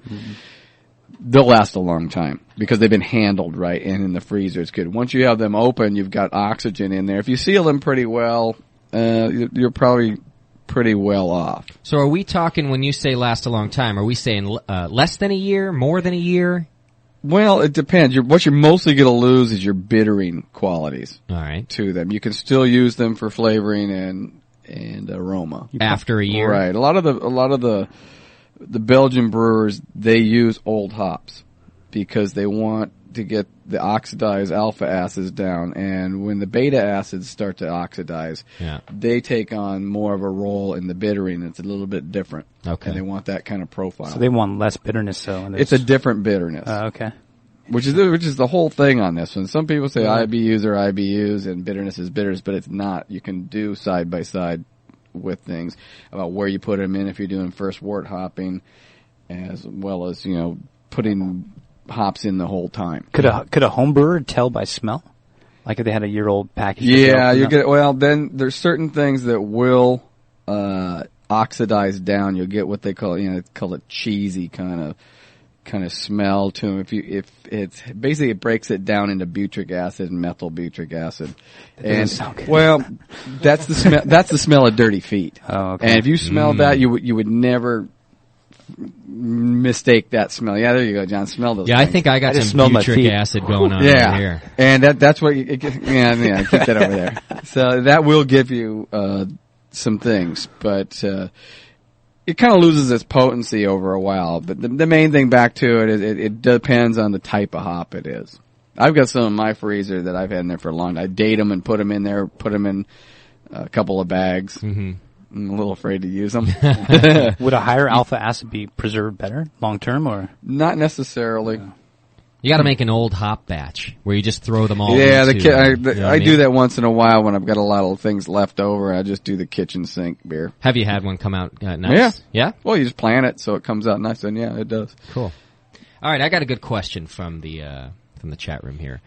They'll last a long time because they've been handled right, and in the freezer it's good. Once you have them open, you've got oxygen in there. If you seal them pretty well, you're probably pretty well off. So are we talking, when you say last a long time, are we saying less than a year, more than a year? Well, it depends. What you're mostly going to lose is your bittering qualities. All right. To them. You can still use them for flavoring and aroma. After a year? Right. A lot of the Belgian brewers, they use old hops because they want to get the oxidized alpha acids down, and when the beta acids start to oxidize, they take on more of a role in the bittering. It's a little bit different. Okay. And they want that kind of profile. So they want less bitterness, though. It's a different bitterness. Okay. Which is the whole thing on this one. Some people say IBUs are IBUs and bitterness is bitterness, but it's not. You can do side by side with things about where you put them in if you're doing first wort hopping, as well as, putting hops in the whole time. Could a home brewer tell by smell? Like if they had a year-old package? Yeah, then there's certain things that will oxidize down. You'll get what they call it cheesy kind of smell to them. If it's basically, it breaks it down into butyric acid and methyl butyric acid. That sound good. Well, that's the smell. That's the smell of dirty feet. Oh, okay. And if you smell that, you would never mistake that smell. Yeah, there you go, John. Smell those. Yeah, things. I think I got some butyric acid going on over here. And that's what keep that over there. So that will give you some things, but it kind of loses its potency over a while. But the main thing back to it is it depends on the type of hop it is. I've got some in my freezer that I've had in there for a long time. I date them and put them in there, put them in a couple of bags. Mm-hmm. I'm a little afraid to use them. Would a higher alpha acid be preserved better long term, or not necessarily? You got to make an old hop batch where you just throw them all. Yeah, into, I do that once in a while when I've got a lot of things left over. I just do the kitchen sink beer. Have you had one come out nice? Yeah. Well, you just plant it so it comes out nice, and yeah, it does. Cool. All right, I got a good question from the chat room here.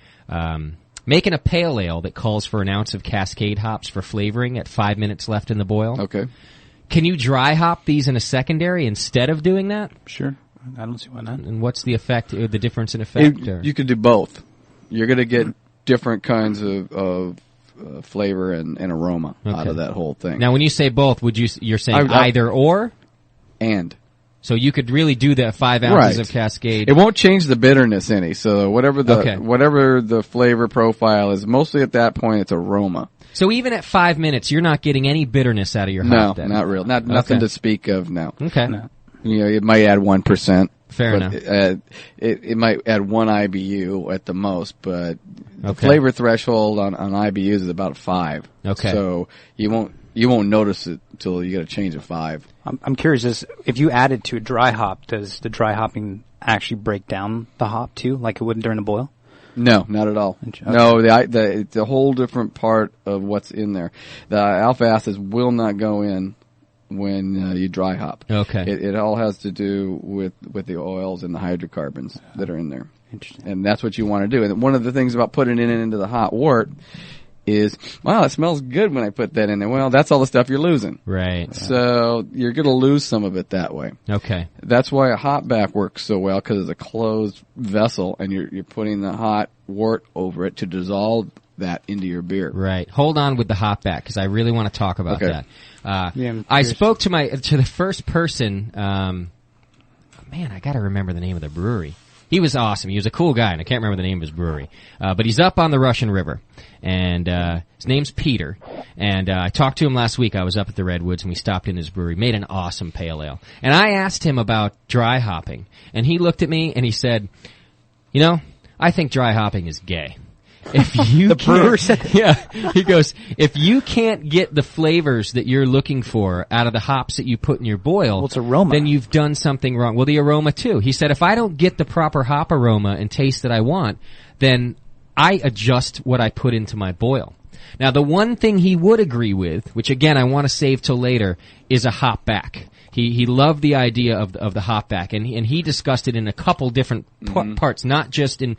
Making a pale ale that calls for an ounce of Cascade hops for flavoring at 5 minutes left in the boil. Okay. Can you dry hop these in a secondary instead of doing that? Sure. I don't see why not. And what's the effect, the difference in effect? You could do both. You're going to get different kinds of flavor and aroma out of that whole thing. Now, when you say both, you're saying either or? And. So you could really do that 5 ounces of Cascade. It won't change the bitterness any. So whatever the flavor profile is, mostly at that point it's aroma. So even at 5 minutes, you're not getting any bitterness out of your No, hop then? not real. Nothing Okay. to speak of now. Okay. You know, it might add 1%. Fair but, enough. It might add 1 IBU at the most, but the Okay. flavor threshold on IBUs is about 5. Okay. So you won't notice it until you get a change of 5. I'm curious, if you add it to a dry hop, does the dry hopping actually break down the hop too, like it would during a boil? No, not at all. Okay. No, it's a whole different part of what's in there. The alpha acids will not go in when you dry hop. Okay. It all has to do with the oils and the hydrocarbons that are in there. Interesting. And that's what you want to do. And one of the things about putting it into the hot wort is, wow, it smells good when I put that in there. Well, that's all the stuff you're losing. Right. So you're going to lose some of it that way. Okay. That's why a hot back works so well, because it's a closed vessel and you're putting the hot wort over it to dissolve that into your beer. Right. Hold on with the hop back because I really want to talk about Okay. that. Yeah, I'm I curious. spoke to the first person. Man, I got to remember the name of the brewery. He was awesome. He was a cool guy, and I can't remember the name of his brewery. But he's up on the Russian River, and his name's Peter. And I talked to him last week. I was up at the Redwoods, and we stopped in his brewery. Made an awesome pale ale. And I asked him about dry hopping, and he looked at me and he said, "You know, I think dry hopping is gay." If you The brewer said that? Yeah. He goes, if you can't get the flavors that you're looking for out of the hops that you put in your boil, Well, it's aroma. then you've done something wrong. Well, the aroma too. He said, if I don't get the proper hop aroma and taste that I want, then I adjust what I put into my boil. Now, the one thing he would agree with, which again I want to save till later, is a hop back. He loved the idea of the hop back, and he discussed it in a couple different parts, not just in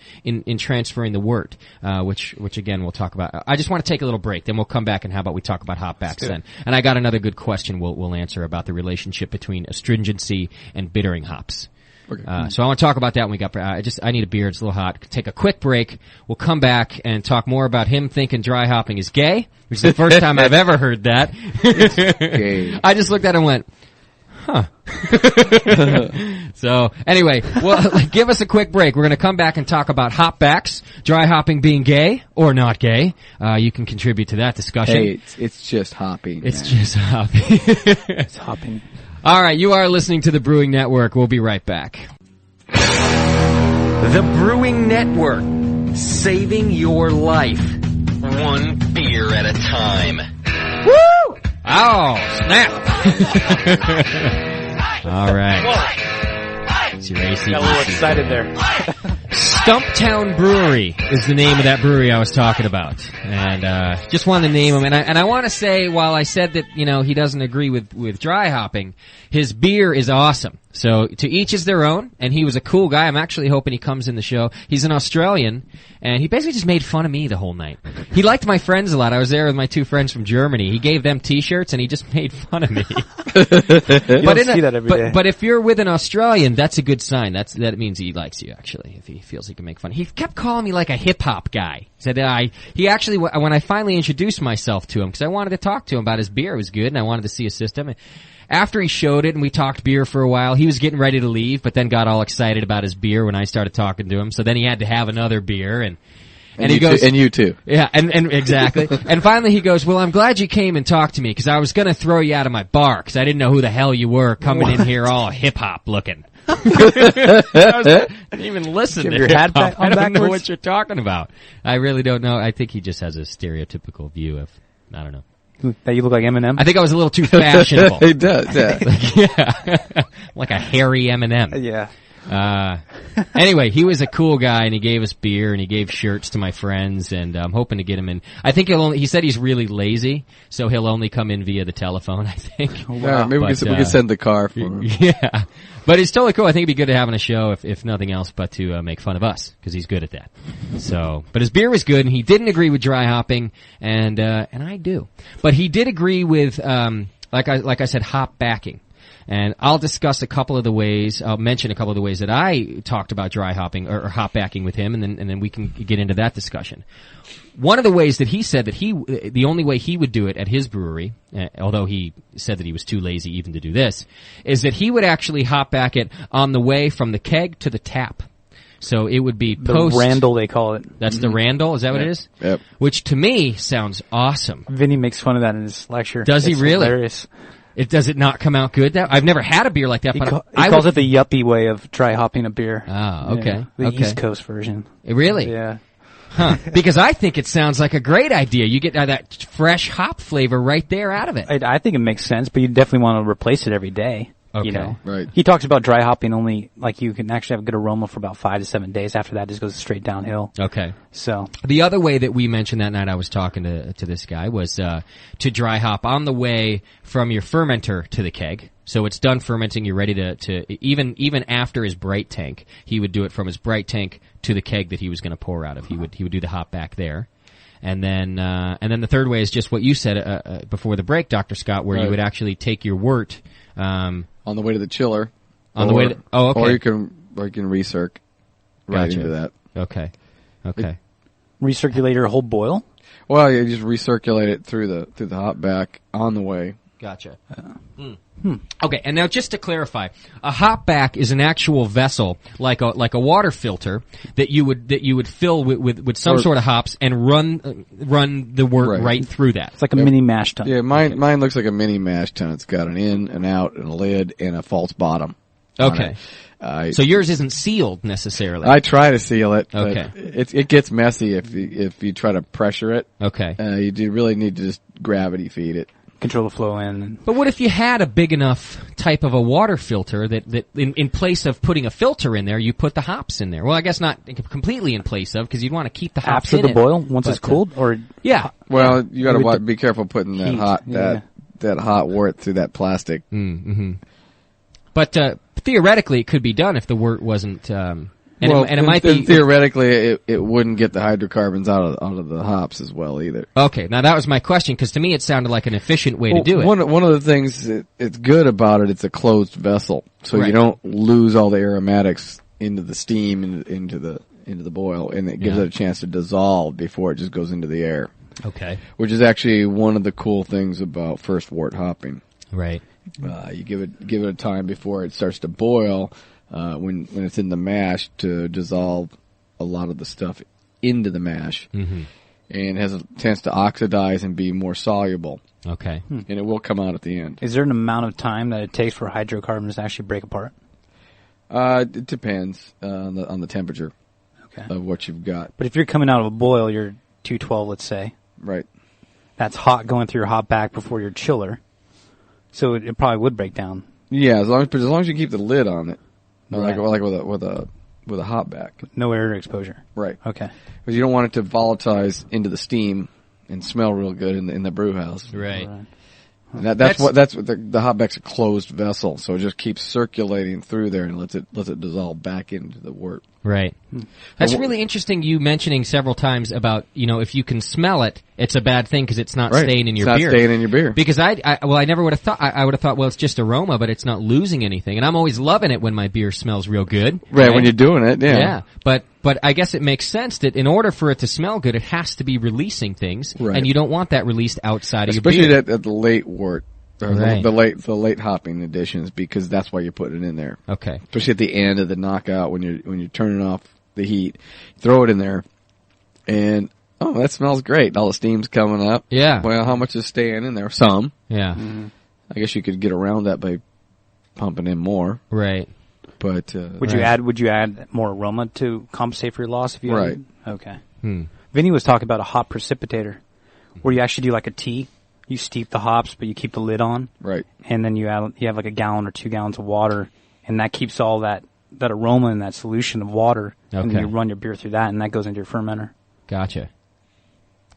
transferring the wort, which again we'll talk about. I just want to take a little break, then we'll come back and how about we talk about hop backs then. And I got another good question we'll answer about the relationship between astringency and bittering hops. Okay. So I want to talk about that when we got. I need a beer. It's a little hot. Take a quick break. We'll come back and talk more about him thinking dry hopping is gay, which is the first time I've ever heard that. Gay. I just looked at it and went, huh. So anyway, well, give us a quick break. We're going to come back and talk about hop backs, dry hopping being gay or not gay. You can contribute to that discussion. Hey, it's just hopping. It's man. just hopping. It's hopping. All right, you are listening to the Brewing Network. We'll be right back. The Brewing Network. Saving your life. One beer at a time. Woo! Oh, snap. All right. It's your AC. Got a little excited there. Stumptown Brewery is the name of that brewery I was talking about. And, just wanted to name him. And I want to say, while I said that, you know, he doesn't agree with dry hopping, his beer is awesome. So, to each is their own, and he was a cool guy. I'm actually hoping he comes in the show. He's an Australian, and he basically just made fun of me the whole night. He liked my friends a lot. I was there with my two friends from Germany. He gave them t-shirts, and he just made fun of me. You don't see that every day. But if you're with an Australian, that's a good sign. That means he likes you, actually, if he feels he can make fun. He kept calling me like a hip-hop guy. Said he actually, when I finally introduced myself to him, because I wanted to talk to him about his beer, it was good, and I wanted to see his system. After he showed it and we talked beer for a while, he was getting ready to leave, but then got all excited about his beer when I started talking to him. So then he had to have another beer, and he goes, and you too. yeah, and exactly. And finally he goes, well, I'm glad you came and talked to me, because I was going to throw you out of my bar, because I didn't know who the hell you were coming in here all hip-hop looking. I didn't even listen Give to your hat hip-hop. back on I don't know backwards? what you're talking about. I really don't know. I think he just has a stereotypical view of, I don't know. That you look like Eminem? I think I was a little too fashionable. He does, yeah. Yeah. Like a hairy M&M. Yeah. Anyway, he was a cool guy, and he gave us beer, and he gave shirts to my friends, and I'm hoping to get him in. I think he said he's really lazy, so he'll only come in via the telephone, I think. Yeah, maybe we But, can send the car for him. Yeah. But it's totally cool. I think it'd be good to have on a show, if nothing else, but to make fun of us, because he's good at that. So, but his beer was good, and he didn't agree with dry hopping, and I do. But he did agree with, like I said, hop backing. And I'll discuss a couple of the ways, I'll mention a couple of the ways that I talked about dry hopping or hop backing with him, and then we can get into that discussion. One of the ways that he said that the only way he would do it at his brewery, although he said that he was too lazy even to do this, is that he would actually hop back it on the way from the keg to the tap. So it would be The post. Randall, they call it. That's the Randall. Is that what it is? Yep. Which to me sounds awesome. Vinny makes fun of that in his lecture. Does he It's really? Hilarious. Does it not come out good? I've never had a beer like that, He, but he calls it the yuppie way of dry hopping a beer. Oh, okay. The Okay. East Coast version. Really? Yeah. Huh. Because I think it sounds like a great idea. You get that fresh hop flavor right there out of it. I think it makes sense, but you definitely want to replace it every day. Okay. You know? Right. He talks about dry hopping only, like you can actually have a good aroma for about 5 to 7 days. After that, it just goes straight downhill. Okay. So, The other way that we mentioned that night I was talking to this guy was to dry hop on the way from your fermenter to the keg. So it's done fermenting, you're ready to even after his bright tank, he would do it from his bright tank to the keg that he was going to pour out of. He would do the hop back there. And then the third way is just what you said before the break, Dr. Scott, where you would actually take your wort On the way to the chiller. On the way to, oh, okay. Or you can recirc right Gotcha. into that. Okay. recirculate your whole boil? Well, you just recirculate it through the hop back on the way. Gotcha. Okay, and now just to clarify, a hop back is an actual vessel, like a water filter that you would fill with some sort of hops and run the wort right through that. It's like a mini mash tun. Yeah, mine looks like a mini mash tun. It's got an in, an out, and a lid, and a false bottom. Okay. So yours isn't sealed necessarily. I try to seal it. But Okay. it gets messy if you try to pressure it. Okay. You do really need to just gravity feed it. Control the flow in. But what if you had a big enough type of a water filter that in place of putting a filter in there, you put the hops in there? Well, I guess not completely in place of, because you'd want to keep the hops After in the it. boil, once it's But, cooled, or Yeah. Well, you got With to the be careful putting that heat, hot yeah. that hot wort through that plastic. But theoretically, it could be done if the wort wasn't. And it might be theoretically it wouldn't get the hydrocarbons out of the hops as well either. Okay, now that was my question, because to me it sounded like an efficient way to do it. One of the things it's good about it's a closed vessel, so Right. you don't lose all the aromatics into the steam into the boil, and it gives Yeah. it a chance to dissolve before it just goes into the air. Okay. Which is actually one of the cool things about first wort hopping. Right. You give it a time before it starts to boil. When it's in the mash, to dissolve a lot of the stuff into the mash, and has a chance to oxidize and be more soluble, Okay. and it will come out at the end. is there an amount of time that it takes for hydrocarbons to actually break apart? It depends on the temperature Okay. of what you've got. But if you're coming out of a boil, you're 212, let's say. Right. That's hot going through your hot back before your chiller. So it probably would break down. Yeah, as long as you keep the lid on it, Right. like with a hot back. No air exposure. Right. Okay. Because you don't want it to volatilize into the steam and smell real good in the brew house. Right. Right. And that's what the hot back's a closed vessel, so it just keeps circulating through there and lets it dissolve back into the wort. Right. That's really interesting, you mentioning several times about, if you can smell it, it's a bad thing because it's not Right. staying in your It's beer. not staying in your beer. Because I never would have thought, I would have thought, well, it's just aroma, but it's not losing anything. And I'm always loving it when my beer smells real good. Right, when you're doing it, yeah. Yeah. But I guess it makes sense that in order for it to smell good, it has to be releasing things. Right. And you don't want that released outside of your Especially beer. at the late wort. Or Right. the late hopping additions, because that's why you put it in there. Okay. Especially at the end of the knockout when you're turning off the heat, throw it in there, and that smells great. All the steam's coming up. Yeah. Well, how much is staying in there? Some. Yeah. I guess you could get around that by pumping in more. Right. But Would you add more aroma to compensate for your loss if you Right. Okay. Vinny was talking about a hop precipitator where you actually do like a tea. You steep the hops, but you keep the lid on. Right. And then you have like a gallon or 2 gallons of water, and that keeps all that aroma in that solution of water. And Okay. then you run your beer through that, and that goes into your fermenter. Gotcha.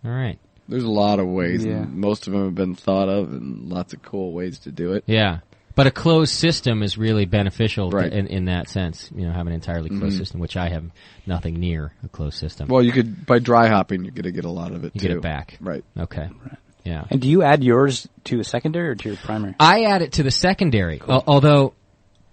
All right. There's a lot of ways, Yeah. and most of them have been thought of, and lots of cool ways to do it. Yeah. But a closed system is really beneficial Right. in that sense. Have an entirely closed system, which I have nothing near a closed system. Well, you could, by dry hopping, you're going to get a lot of it, You too. get it back. Right. Okay. Yeah. And do you add yours to a secondary or to your primary? I add it to the secondary, although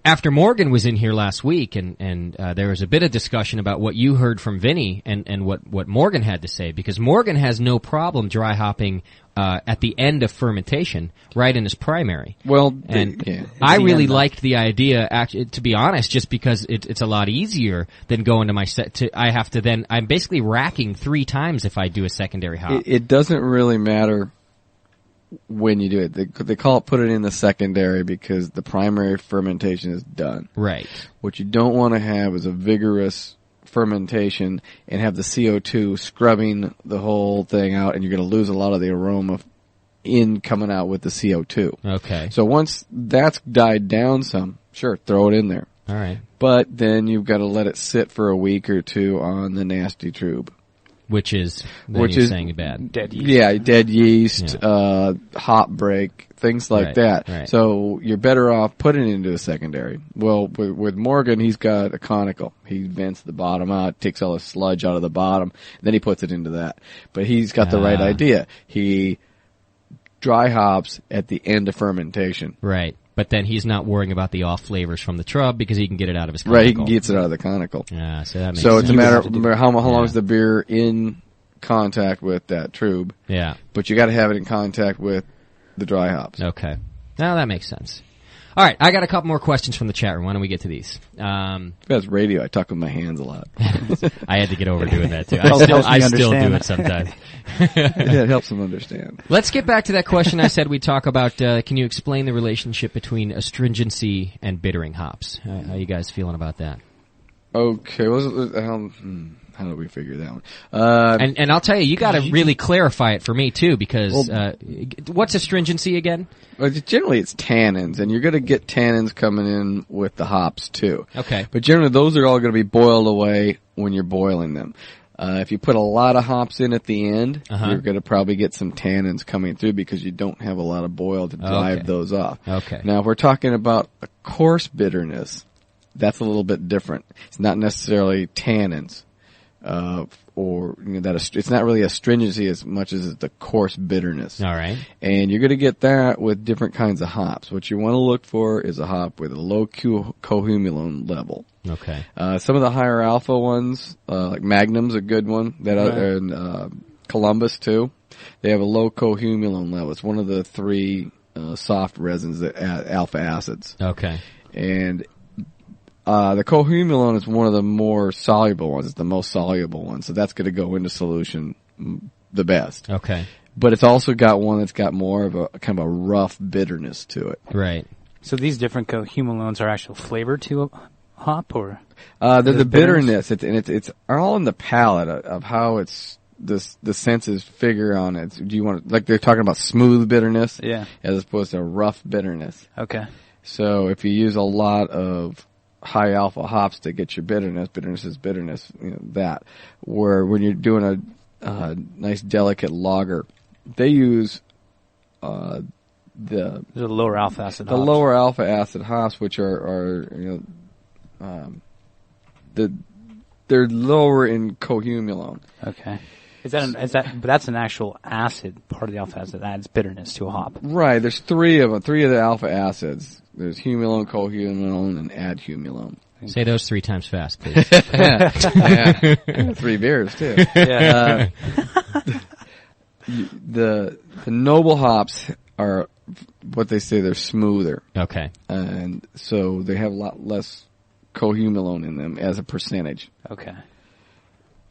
after Morgan was in here last week, and there was a bit of discussion about what you heard from Vinny and what Morgan had to say, because Morgan has no problem dry hopping at the end of fermentation, right in his primary. Well, and I really liked the idea, actually, to be honest, just because it's a lot easier than going to my set. I'm basically racking 3 times if I do a secondary hop. It doesn't really matter when you do it. They call it put it in the secondary because the primary fermentation is done. Right. What you don't want to have is a vigorous fermentation and have the CO2 scrubbing the whole thing out, and you're going to lose a lot of the aroma coming out with the CO2. Okay. So once that's died down some, sure, throw it in there. All right. But then you've got to let it sit for a week or 2 on the nasty trube. Which is saying bad. Dead yeast. Yeah, dead yeast, hop break, things like that. Right. So you're better off putting it into a secondary. Well, with Morgan, he's got a conical. He vents the bottom out, takes all the sludge out of the bottom, then he puts it into that. But he's got the right idea. He dry hops at the end of fermentation. Right. But then he's not worrying about the off flavors from the trub because he can get it out of his conical. Right, he can get it out of the conical. Yeah, so that makes So sense. it's a matter of how long is the beer in contact with that trube. Yeah. But you got to have it in contact with the dry hops. Okay. Now that makes sense. All right, I got a couple more questions from the chat room. Why don't we get to these? That's radio. I talk with my hands a lot. I had to get over doing that too. Helps me I still do understand. it sometimes. Yeah, it helps them understand. Let's get back to that question I said we'd talk about. Can you explain the relationship between astringency and bittering hops? How you guys feeling about that? Okay, how do we figure that one? And I'll tell you, you got to really clarify it for me too, because what's astringency again? Well, generally it's tannins, and you're going to get tannins coming in with the hops too. Okay. But generally those are all going to be boiled away when you're boiling them. If you put a lot of hops in at the end, you're going to probably get some tannins coming through because you don't have a lot of boil to drive those off. Okay. Now, if we're talking about a coarse bitterness, that's a little bit different. It's not necessarily tannins. It's not really astringency as much as it's the coarse bitterness. All right. And you're going to get that with different kinds of hops. What you want to look for is a hop with a low cohumulone level. Okay. Some of the higher alpha ones, like Magnum's a good one, and Columbus too. They have a low cohumulone level. It's one of the 3 soft resins, that alpha acids. Okay. And the cohumulone is one of the more soluble ones. It's the most soluble one, so that's going to go into solution the best. Okay. But it's also got one that's got more of a kind of a rough bitterness to it. Right. So these different cohumulones are actual flavor to a hop, or They're the bitterness? bitterness. It's all in the palate of how it's the senses figure on it. Do you want like they're talking about smooth bitterness, Yeah. as opposed to rough bitterness. Okay. So if you use a lot of high alpha hops to get your bitterness is bitterness, that. Where when you're doing a nice delicate lager, they use the lower alpha acid hops. lower alpha acid hops, which are they're lower in cohumulone. Okay. But that's an actual acid, part of the alpha acid that adds bitterness to a hop. Right. There's 3 of them. 3 of the alpha acids. There's humulone, cohumulone, and adhumulone. Say those 3 times fast, please. Yeah. 3 beers too. Yeah. The noble hops are what they say they're smoother, Okay. and so they have a lot less cohumulone in them as a percentage. Okay.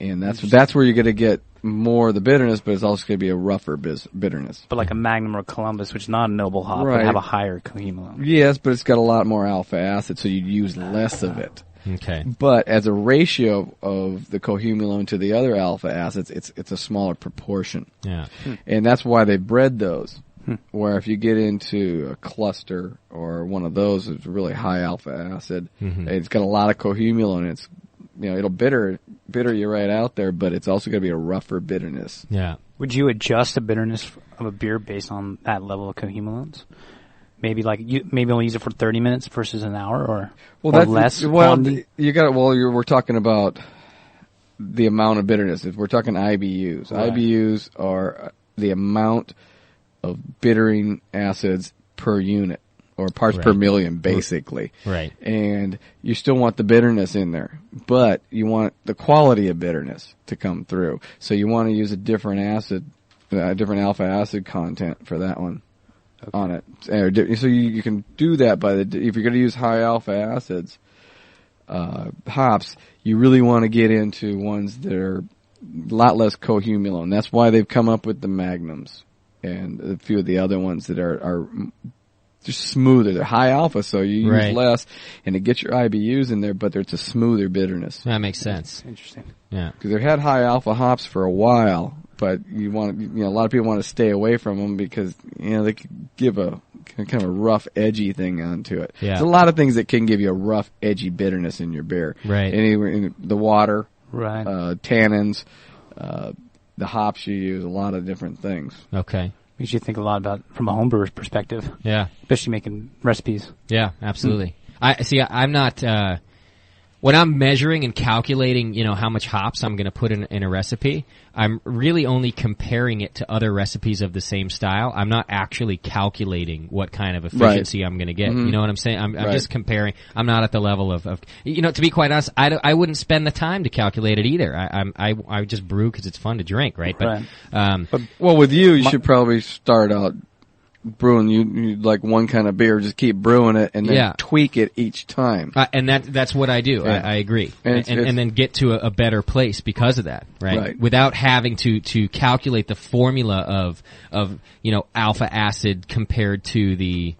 And that's where you're going to get more of the bitterness, but it's also going to be a rougher bitterness. But like a Magnum or Columbus, which is not a noble hop, Right. would have a higher cohumulone. Yes, but it's got a lot more alpha acid, so you'd use less of it. Okay. But as a ratio of the cohumulone to the other alpha acids, it's a smaller proportion. Yeah. And that's why they bred those. Where if you get into a cluster or one of those, it's really high alpha acid. It's got a lot of cohumulone. It's it'll bitter you right out there, but it's also going to be a rougher bitterness. Yeah. Would you adjust the bitterness of a beer based on that level of cohumulones? Maybe only use it for 30 minutes versus an hour, or less quantity? We're talking about the amount of bitterness. If we're talking IBUs, Right. IBUs are the amount of bittering acids per unit or parts per million, basically. Right. And you still want the bitterness in there, but you want the quality of bitterness to come through. So you want to use a different acid, different alpha acid content for that one on it. So you can do that if you're going to use high alpha acids, hops, you really want to get into ones that are a lot less cohumulone. That's why they've come up with the magnums and a few of the other ones that are just smoother. They're high alpha, so you use less, and it gets your IBUs in there, but it's a smoother bitterness. That makes sense. Interesting. Yeah. Because they've had high alpha hops for a while, but a lot of people want to stay away from them because, they could give a kind of a rough, edgy thing onto it. Yeah. There's a lot of things that can give you a rough, edgy bitterness in your beer. Right. Anywhere in the water, right. Tannins, the hops you use, a lot of different things. Okay. Makes you think a lot about from a homebrewer's perspective. Yeah. Especially making recipes. Yeah, absolutely. I'm not, when I'm measuring and calculating, how much hops I'm going to put in a recipe, I'm really only comparing it to other recipes of the same style. I'm not actually calculating what kind of efficiency I'm going to get. Mm-hmm. You know what I'm saying? I'm just comparing. I'm not at the level of to be quite honest, I wouldn't spend the time to calculate it either. I just brew because it's fun to drink, right? But with you should probably start out brewing you like one kind of beer, just keep brewing it and then tweak it each time. And that's what I do. Yeah. I agree. And then get to a better place because of that, right? Without having to calculate the formula of alpha acid compared to the...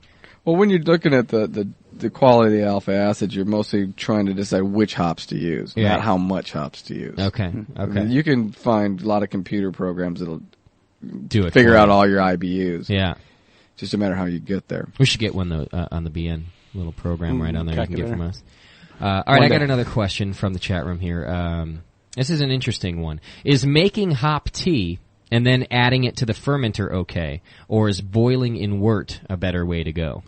Well, when you're looking at the quality of the alpha acid, you're mostly trying to decide which hops to use, not how much hops to use. Okay. You can find a lot of computer programs that'll do it, figure out all your IBUs. Yeah. Just no matter how you get there. We should get one though on the BN little program right on there you can get from us. All right, I got another question from the chat room here. This is an interesting one. Is making hop tea and then adding it to the fermenter okay, or is boiling in wort a better way to go?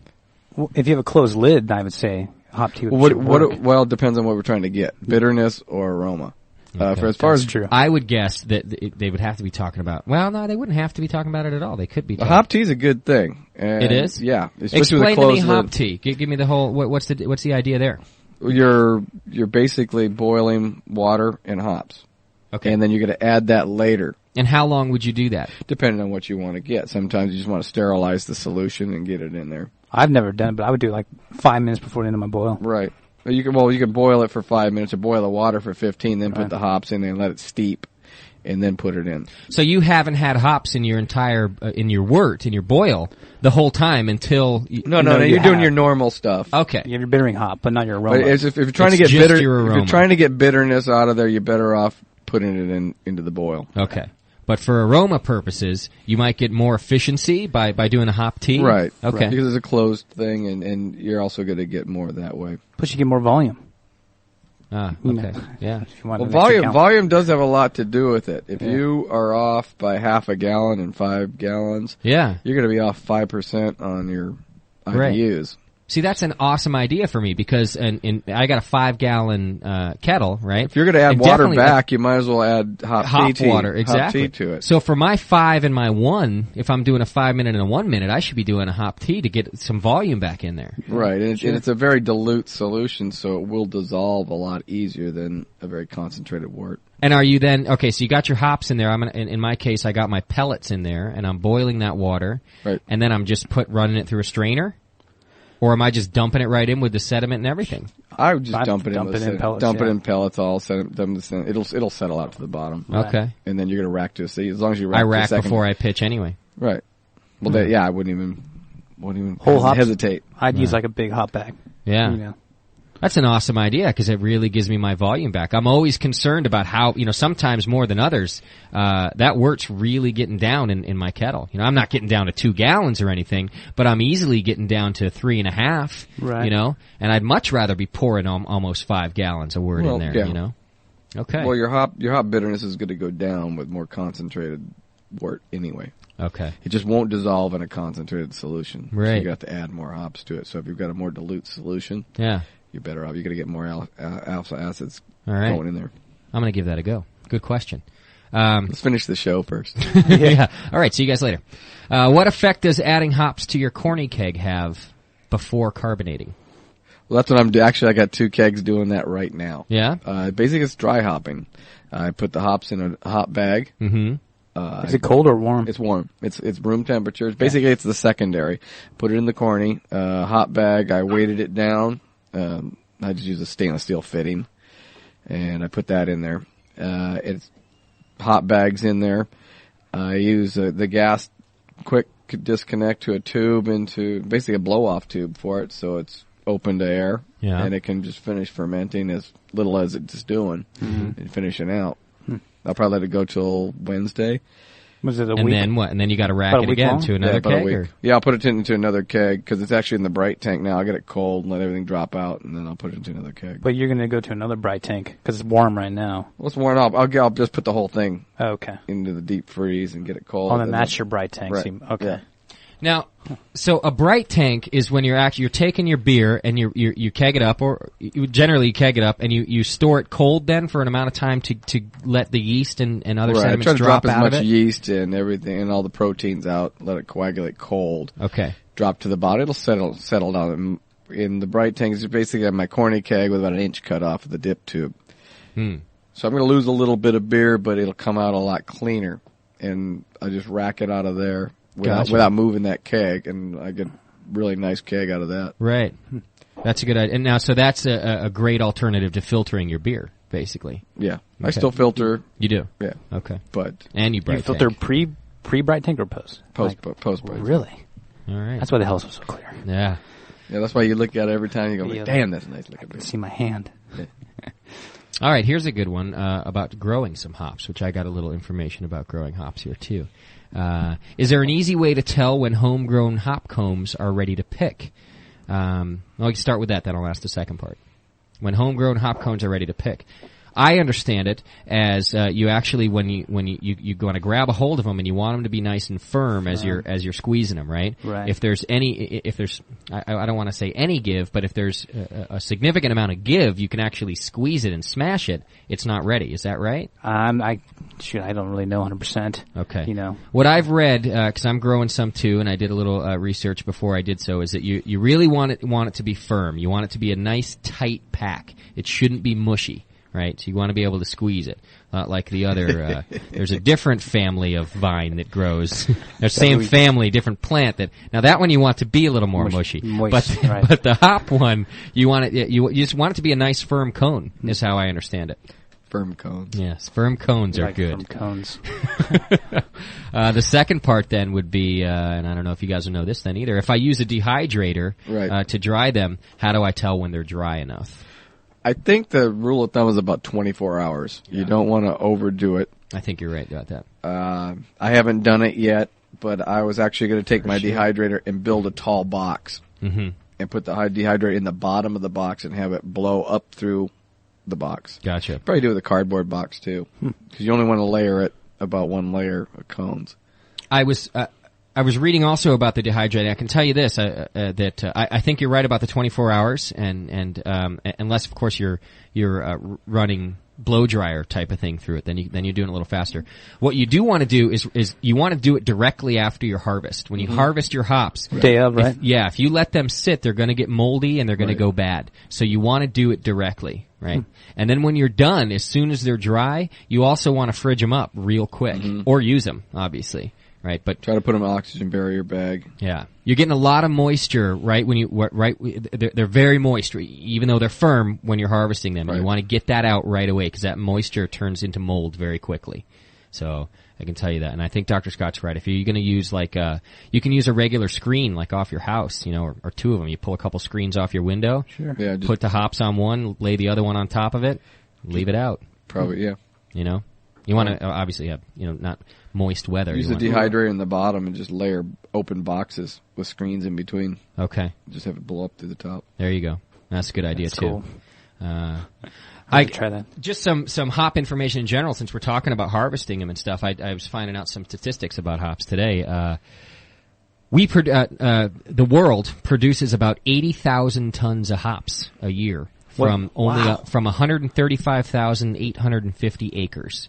Well, if you have a closed lid, I would say hop tea would work. Well, it depends on what we're trying to get: bitterness or aroma. Okay. For as far as true, I would guess that they would have to be talking about. Well, no, they wouldn't have to be talking about it at all. They could be. Hop tea is a good thing. It is. Yeah. Explain to me hop tea. Give me the whole. What's the idea there? You're basically boiling water and hops. Okay. And then you're going to add that later. And how long would you do that? Depending on what you want to get. Sometimes you just want to sterilize the solution and get it in there. I've never done it, but I would do it like 5 minutes before the end of my boil. Right. You can boil it for 5 minutes or boil the water for 15, then put the hops in there and let it steep, and then put it in. So you haven't had hops in your entire, in your wort, in your boil, the whole time until... No, you're doing your normal stuff. Okay. You have your bittering hop, but not your aroma. But if you're trying to get if you're trying to get bitterness out of there, you're better off putting it into the boil. Okay. But for aroma purposes, you might get more efficiency by doing a hop tea? Right. Okay. Right. Because it's a closed thing, and you're also going to get more that way. Plus you get more volume. Okay. Yeah. Well, volume does have a lot to do with it. If you are off by half a gallon and 5 gallons, you're going to be off 5% on your IBUs. See, that's an awesome idea for me because I got a 5-gallon kettle, right? If you're going to add water back, you might as well add hop water, exactly. Hop tea to it. So for my 5 and my 1, if I'm doing a 5 minute and a 1 minute, I should be doing a hop tea to get some volume back in there. Right, and it's a very dilute solution, so it will dissolve a lot easier than a very concentrated wort. And are you then okay? So you got your hops in there. In my case, I got my pellets in there, and I'm boiling that water, right? And then I'm just running it through a strainer. Or am I just dumping it right in with the sediment and everything? I would just dump it in pellets. Dump it in pellets. It'll settle out to the bottom. Okay. And then you're gonna rack to a seat. As long as you rack. I rack before I pitch anyway. Right. Well, I wouldn't even whole hesitate. I'd use like a big hop bag. Yeah. That's an awesome idea because it really gives me my volume back. I'm always concerned about how, sometimes more than others, that wort's really getting down in my kettle. I'm not getting down to 2 gallons or anything, but I'm easily getting down to 3.5, right. And I'd much rather be pouring almost 5 gallons of wort in there, Okay. Well, your hop bitterness is going to go down with more concentrated wort anyway. Okay. It just won't dissolve in a concentrated solution. Right. So you got to add more hops to it. So if you've got a more dilute solution. Yeah. You're better off. You're going to get more alpha acids going in there. I'm going to give that a go. Good question. Let's finish the show first. Yeah. All right. See you guys later. What effect does adding hops to your corny keg have before carbonating? Well, that's what I'm doing. Actually, I got 2 kegs doing that right now. Yeah? Basically, it's dry hopping. I put the hops in a hop bag. Mm-hmm. Is it cold or warm? It's warm. It's room temperature. Basically, it's the secondary. Put it in the corny, hop bag. I weighted it down. I just use a stainless steel fitting, and I put that in there. It's hop bags in there. I use the gas quick disconnect to a tube into basically a blow-off tube for it, so it's open to air, and it can just finish fermenting as little as it's doing and finishing out. I'll probably let it go till Wednesday. Was it a week? And then what? And then you got to rack it again to another keg? Or? Yeah, I'll put it into another keg because it's actually in the bright tank now. I'll get it cold and let everything drop out, and then I'll put it into another keg. But you're going to go to another bright tank because it's warm right now. Well, it's warm up. I'll just put the whole thing into the deep freeze and get it cold. Oh, then that's your bright tank. Right. Okay. Yeah. Now, so a bright tank is when you're taking your beer and you keg it up, or you generally keg it up, and you store it cold then for an amount of time to let the yeast and other sediments I try to drop out as much yeast and everything and all the proteins out, let it coagulate cold. Okay. Drop to the bottom. It'll settle down. In the bright tank, it's basically my corny keg with about an inch cut off of the dip tube. So I'm going to lose a little bit of beer, but it'll come out a lot cleaner. And I just rack it out of there. Without moving that keg, and I get really nice keg out of that. Right. That's a good idea. And now, so that's a great alternative to filtering your beer, basically. Yeah. Okay. I still filter. You do? Yeah. Okay. And you filter pre-bright tank or post? Post-bright tank. Really? All right. That's why the house was so clear. Yeah. Yeah, that's why you look at it every time you go, damn, that's nice looking beer. I can see my hand. Yeah. All right, here's a good one about growing some hops, which I got a little information about growing hops here, too. Is there an easy way to tell when homegrown hop combs are ready to pick? Well, we can start with that, then I'll ask the second part. When homegrown hop cones are ready to pick. I understand it as you actually when you want to grab a hold of them and you want them to be nice and firm as you're squeezing them, right? Right. If there's I don't want to say any give, but if there's a significant amount of give, you can actually squeeze it and smash it. It's not ready. Is that right? I don't really know 100%. Okay. You know what I've read because I'm growing some too, and I did a little research before I did so. Is that you really want it to be firm. You want it to be a nice tight pack. It shouldn't be mushy. Right, so you want to be able to squeeze it, like the other. There's a different family of vine that grows. There's same family, different plant. That one you want to be a little more mushy. Moist, but the hop one you want it. You just want it to be a nice firm cone. Is how I understand it. Firm cones. Yes, firm cones are good. Firm cones. The second part then would be, and I don't know if you guys will know this then either. If I use a dehydrator to dry them, how do I tell when they're dry enough? I think the rule of thumb is about 24 hours. Yeah. You don't want to overdo it. I think you're right about that. I haven't done it yet, but I was actually going to take my dehydrator and build a tall box and put the dehydrator in the bottom of the box and have it blow up through the box. Gotcha. Probably do it with a cardboard box too, because you only want to layer it about one layer of cones. I was reading also about the dehydrating. I can tell you this, I think you're right about the 24 hours, and unless of course you're running blow dryer type of thing through it, then you're doing it a little faster. What you do want to do is you want to do it directly after your harvest. When you harvest your hops, day of, right? If you let them sit, they're going to get moldy and they're going to go bad. So you want to do it directly, right? And then when you're done, as soon as they're dry, you also want to fridge them up real quick or use them, obviously. Right, but try to put them in an oxygen barrier bag. Yeah, you're getting a lot of moisture they're very moist, even though they're firm when you're harvesting them. And you want to get that out right away because that moisture turns into mold very quickly. So I can tell you that, and I think Dr. Scott's right. If you're going to use you can use a regular screen like off your house, or two of them. You pull a couple screens off your window. Sure. Yeah. Put the hops on one, lay the other one on top of it, leave it out. Probably, yeah. You want to obviously have not moist weather. Use a dehydrator in the bottom and just layer open boxes with screens in between. Okay. Just have it blow up through the top. There you go. That's a good idea too. Cool. I try that. Just some hop information in general, since we're talking about harvesting them and stuff. I was finding out some statistics about hops today. The world produces about 80,000 tons of hops a year from 135,850 acres.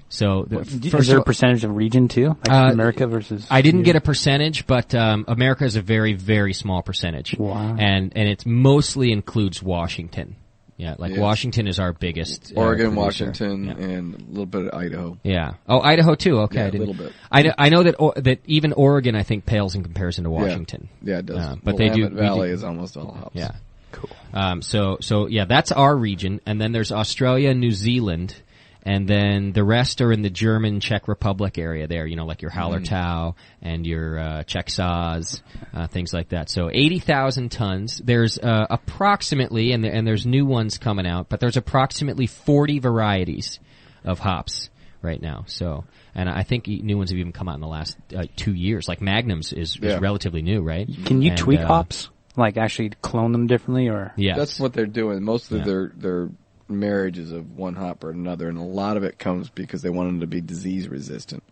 So is there a percentage of region too, like America versus? I didn't get a percentage, but America is a very, very small percentage. Wow. And it mostly includes Washington. Yeah, like Washington is our biggest. Oregon, producer. Washington, and a little bit of Idaho. Yeah. Oh, Idaho too. Okay, Yeah, a little bit. I know that even Oregon, I think, pales in comparison to Washington. Yeah, it does. But they do. Valley is almost all hops. Yeah. Cool. So yeah, that's our region, and then there's Australia, New Zealand, and then the rest are in the German Czech Republic area there, like your Hallertau and your Czech Saaz, things like that. So 80,000 tons. There's approximately, and there's new ones coming out, but there's approximately 40 varieties of hops right now. So, and I think new ones have even come out in the last 2 years. Like Magnum's is relatively new, right? Can you tweak hops? Like actually clone them differently, or yes. That's what they're doing. Most of their marriages of one hop or another, and a lot of it comes because they want them to be disease resistant.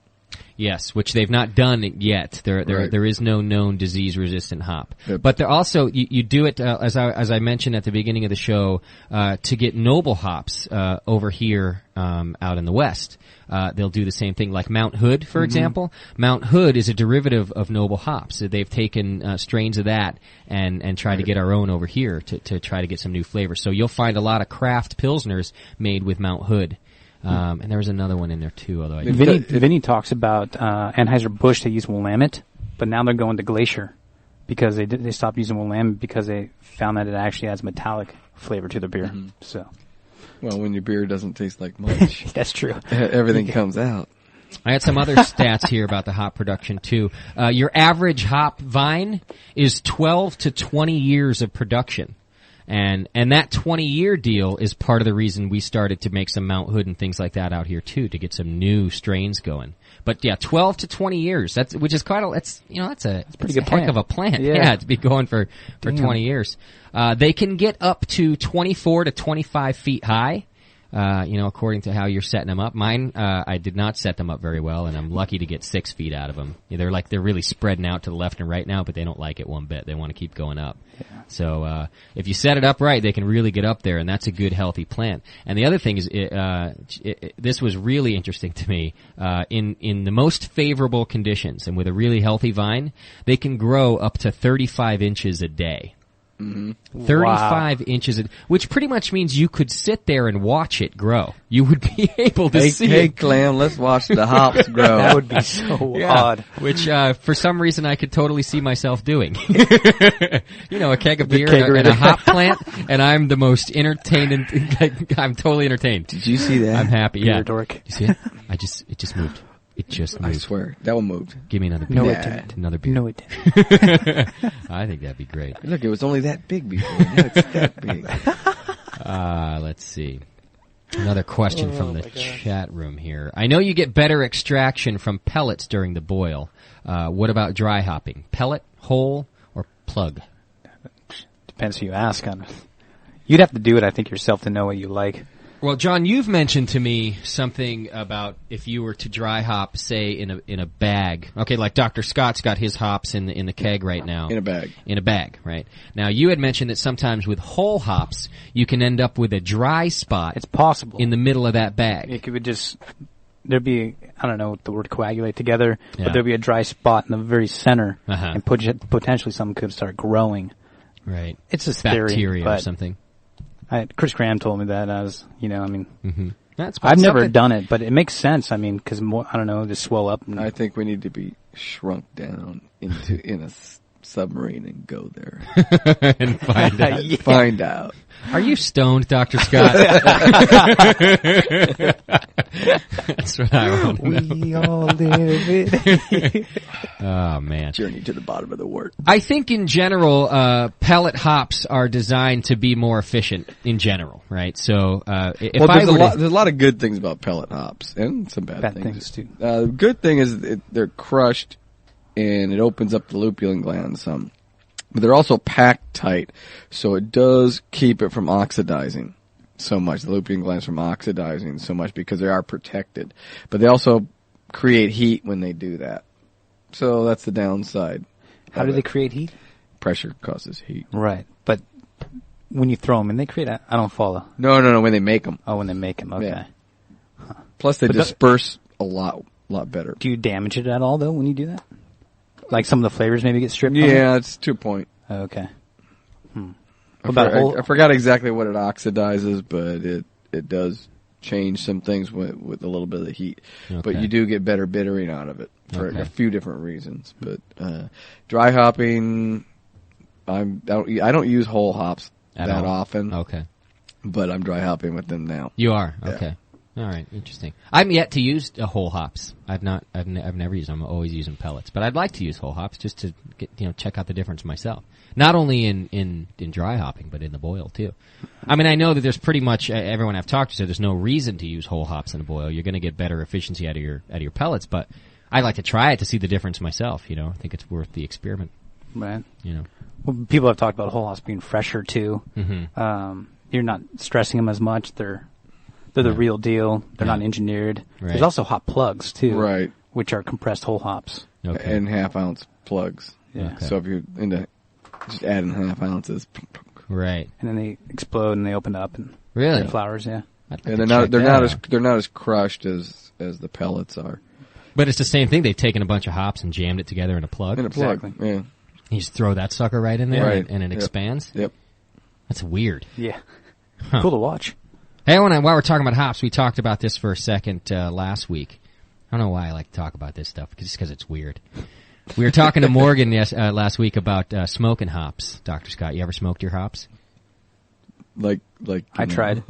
Yes, which they've not done yet. There is no known disease resistant hop. Yep. But they're also you do it as I mentioned at the beginning of the show to get noble hops over here out in the West. They'll do the same thing, like Mount Hood, for example. Mount Hood is a derivative of noble hops. They've taken strains of that and tried to get our own over here to try to get some new flavors. So you'll find a lot of craft pilsners made with Mount Hood. And there was another one in there too, although Vinny talks about Anheuser-Busch. They use Willamette, but now they're going to Glacier because they stopped using Willamette because they found that it actually adds metallic flavor to the beer. Mm-hmm. So, well, when your beer doesn't taste like much, that's true. Everything comes out. I had some other stats here about the hop production too. Your average hop vine is 12 to 20 years of production. And that 20-year deal is part of the reason we started to make some Mount Hood and things like that out here too, to get some new strains going. But yeah, 12 to 20 years. That's a pretty good heck of a plant. Yeah, to be going for 20 years. They can get up to 24 to 25 feet high. According to how you're setting them up. Mine, I did not set them up very well, and I'm lucky to get 6 feet out of them. They're really spreading out to the left and right now, but they don't like it one bit. They want to keep going up. Yeah. So, if you set it up right, they can really get up there, and that's a good, healthy plant. And the other thing is, this was really interesting to me. In the most favorable conditions, and with a really healthy vine, they can grow up to 35 inches a day. Mm-hmm. 35 inches, which pretty much means you could sit there and watch it grow. You would be able to see it. Hey, Clem, let's watch the hops grow. That would be so odd. Which, for some reason, I could totally see myself doing. A keg of beer and a hop plant, and I'm the most entertained. I'm totally entertained. Did you see that? I'm happy. Yeah. Dork. You see it? It just moved. It just moved. I swear. That one moved. Give me another beer. No, it didn't. Another beer. No, it didn't. I think that'd be great. Look, it was only that big before. Now it's that big. Let's see. Another question from the chat room here. I know you get better extraction from pellets during the boil. What about dry hopping? Pellet, whole, or plug? Depends who you ask. You'd have to do it, I think, yourself to know what you like. Well, John, you've mentioned to me something about if you were to dry hop, say in a bag. Okay, like Dr. Scott's got his hops in the keg right now. In a bag. In a bag, right? Now, you had mentioned that sometimes with whole hops, you can end up with a dry spot. It's possible. In the middle of that bag. It would there'd be, I don't know what the word coagulate together, but there'd be a dry spot in the very center, and potentially something could start growing. Right. It's just theory. Bacteria or something. Chris Graham told me that. That's I've never done it, but it makes sense. Because I don't know, just swell up. I think we need to be shrunk down in a submarine and go there and find out. Find out. Are you stoned, Dr. Scott? That's what I want to know. We all live it. Oh, man. Journey to the bottom of the wort. I think in general, pellet hops are designed to be more efficient in general, right? So, there's a lot of good things about pellet hops and some bad things too. The good thing is they're crushed and it opens up the lupulin gland some. But they're also packed tight, so it does keep it from oxidizing so much. The lupulin glands from oxidizing so much because they are protected. But they also create heat when they do that. So that's the downside. How do they create heat? Pressure causes heat. Right. But when you throw them in, they create I don't follow. No, when they make them. Oh, when they make them. Okay. Yeah. Huh. Plus, they But disperse a lot better. Do you damage it at all though when you do that? Like some of the flavors maybe get stripped. From it? Yeah, it's 2 point. Oh, okay. I forgot exactly what it oxidizes, but it does change some things with a little bit of the heat. Okay. But you do get better bittering out of it for Okay. a few different reasons. But dry hopping, I don't use whole hops At that all? often, Okay. but I'm dry hopping with them now. You are? Yeah. Okay. All right. Interesting. I'm yet to use whole hops. I've never used them. I'm always using pellets. But I'd like to use whole hops just to check out the difference myself. Not only in dry hopping, but in the boil too. I mean, I know that there's pretty much everyone I've talked to said there's no reason to use whole hops in a boil. You're going to get better efficiency out of your pellets, but I like to try it to see the difference myself, I think it's worth the experiment, Right. Well, people have talked about whole hops being fresher too. Mm-hmm. You're not stressing them as much. They're the real deal. They're not engineered. Right. There's also hop plugs too, Right. which are compressed whole hops. Okay. And half-ounce plugs. Yeah. Okay. So if you're into just adding half ounces, Right. And then they explode and they open up and Really? they're flowers. Yeah. I'd like and to they're check not that out. they're not as crushed as the pellets are. But it's the same thing. They've taken a bunch of hops and jammed it together in a plug. In a plug, Exactly. yeah. You just throw that sucker right in there, Right. and it Yep. expands. Yep. That's weird. Yeah. Huh. Cool to watch. Hey, while we're talking about hops, we talked about this for a second last week. I don't know why I like to talk about this stuff, just because it's weird. We were talking to Morgan last week about smoking hops. Dr. Scott, you ever smoked your hops? Like I tried.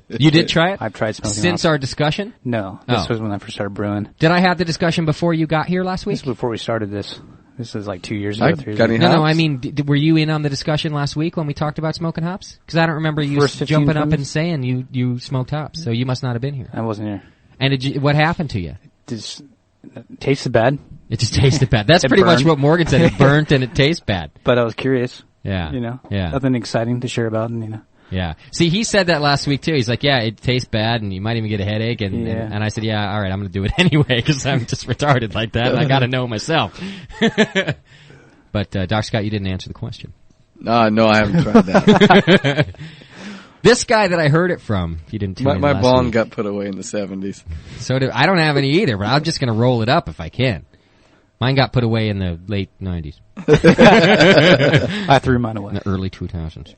You did try it? I've tried smoking Since hops. our discussion? No, this Oh. was when I first started brewing. Did I have the discussion before you got here last week? This was before we started this. This is like 2 years I ago, 3 years got ago. any No, hops? I mean, were you in on the discussion last week when we talked about smoking hops? Because I don't remember you First 15 jumping up minutes? and saying you smoked hops, so you must not have been here. I wasn't here. And what happened to you? Just it tasted bad, It just tasted bad. That's It pretty much burned. what Morgan said. It burnt and it tastes bad. but I was curious. Yeah. Yeah. Nothing exciting to share about, and Yeah. See, he said that last week too. He's like, yeah, it tastes bad and you might even get a headache. And Yeah. and I said, yeah, all right, I'm going to do it anyway because I'm just retarded like that and I got to know myself. But, Dr. Scott, you didn't answer the question. No, I haven't tried that. This guy that I heard it from, if you didn't tune in my last bong week. got put away in the 70s. So I don't have any either, but I'm just going to roll it up if I can. Mine got put away in the late 90s, I threw mine away. in the early 2000s.